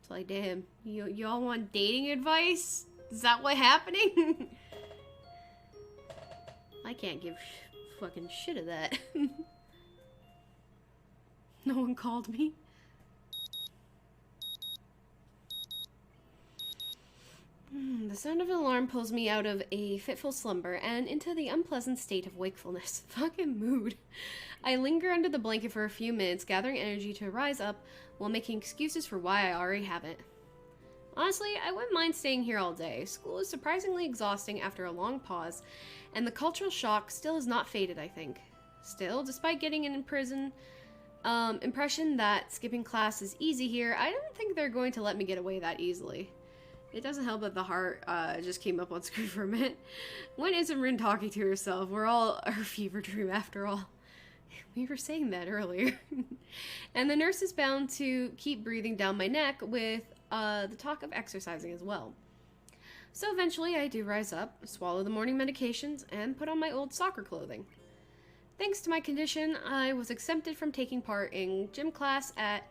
It's like, damn, y'all want dating advice? Is that what's happening? I can't give fucking shit of that. No one called me. The sound of an alarm pulls me out of a fitful slumber and into the unpleasant state of wakefulness. Fucking mood. I linger under the blanket for a few minutes, gathering energy to rise up while making excuses for why I already haven't. Honestly, I wouldn't mind staying here all day. School is surprisingly exhausting after a long pause, and the cultural shock still has not faded, I think. Still, despite getting an impression that skipping class is easy here, I don't think they're going to let me get away that easily. It doesn't help that the heart just came up on screen for a minute. When isn't Rin talking to herself? We're all her fever dream after all. We were saying that earlier. And the nurse is bound to keep breathing down my neck with the talk of exercising as well. So eventually I do rise up, swallow the morning medications, and put on my old soccer clothing. Thanks to my condition, I was exempted from taking part in gym class at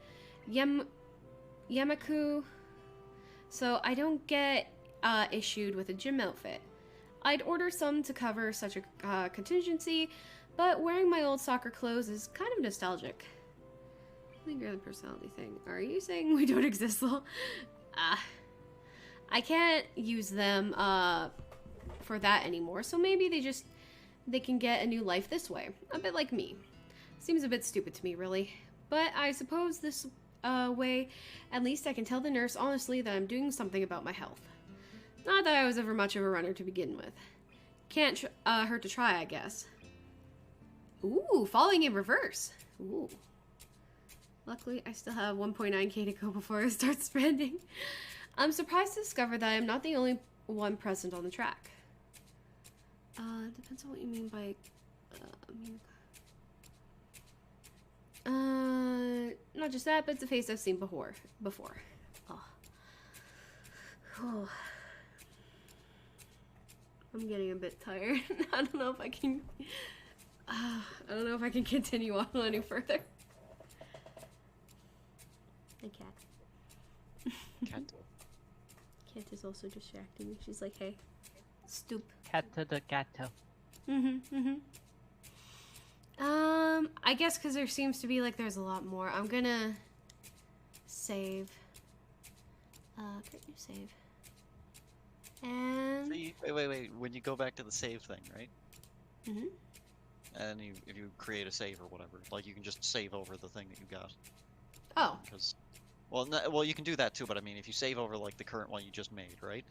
Yamaku, so I don't get issued with a gym outfit. I'd order some to cover such a contingency, but wearing my old soccer clothes is kind of nostalgic. I think you're the personality thing. Are you saying we don't exist, though? I can't use them for that anymore, so maybe they can get a new life this way. A bit like me. Seems a bit stupid to me, really. But I suppose this way, at least I can tell the nurse honestly that I'm doing something about my health. Not that I was ever much of a runner to begin with. Can't hurt to try, I guess. Ooh, falling in reverse. Ooh. Luckily, I still have 1.9k to go before I start spending. I'm surprised to discover that I'm not the only one present on the track. Depends on what you mean by... not just that, but it's a face I've seen before. Oh. Oh. I'm getting a bit tired. I don't know if I can... I don't know if I can continue on any further. My cat. Cat. Cat is also distracting me. She's like, hey, stoop. Cat to the gato. I guess because there seems to be like there's a lot more. I'm gonna save. Can you save? And wait. When you go back to the save thing, right? Mhm. And if you create a save or whatever, like you can just save over the thing that you got. Oh. Because, well, you can do that too. But I mean, if you save over like the current one you just made, right?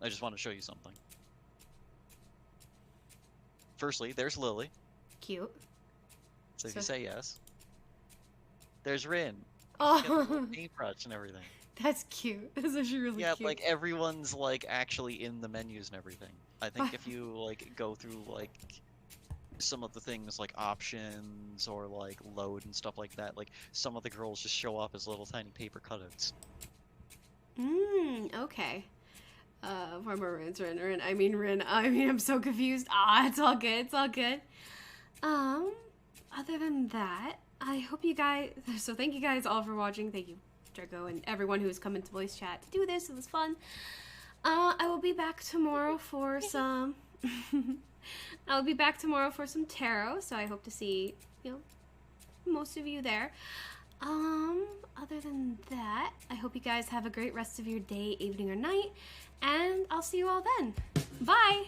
I just want to show you something. Firstly, there's Lily. Cute. So if you say yes, there's Rin. Oh. Paintbrush and everything. That's cute. That's actually really yeah, cute. like everyone's like actually in the menus and everything. I think if you like go through like some of the things like options or like load and stuff like that, like some of the girls just show up as little tiny paper cutouts. Okay. Farmer Rin's Rin. I mean, I'm so confused. It's all good. It's all good. Other than that, I hope you guys... So thank you guys all for watching. Thank you, Drago, and everyone who's come into voice chat to do this. It was fun. I will be back tomorrow for some... I'll be back tomorrow for some tarot, so I hope to see, most of you there. Other than that, I hope you guys have a great rest of your day, evening, or night, and I'll see you all then. Bye!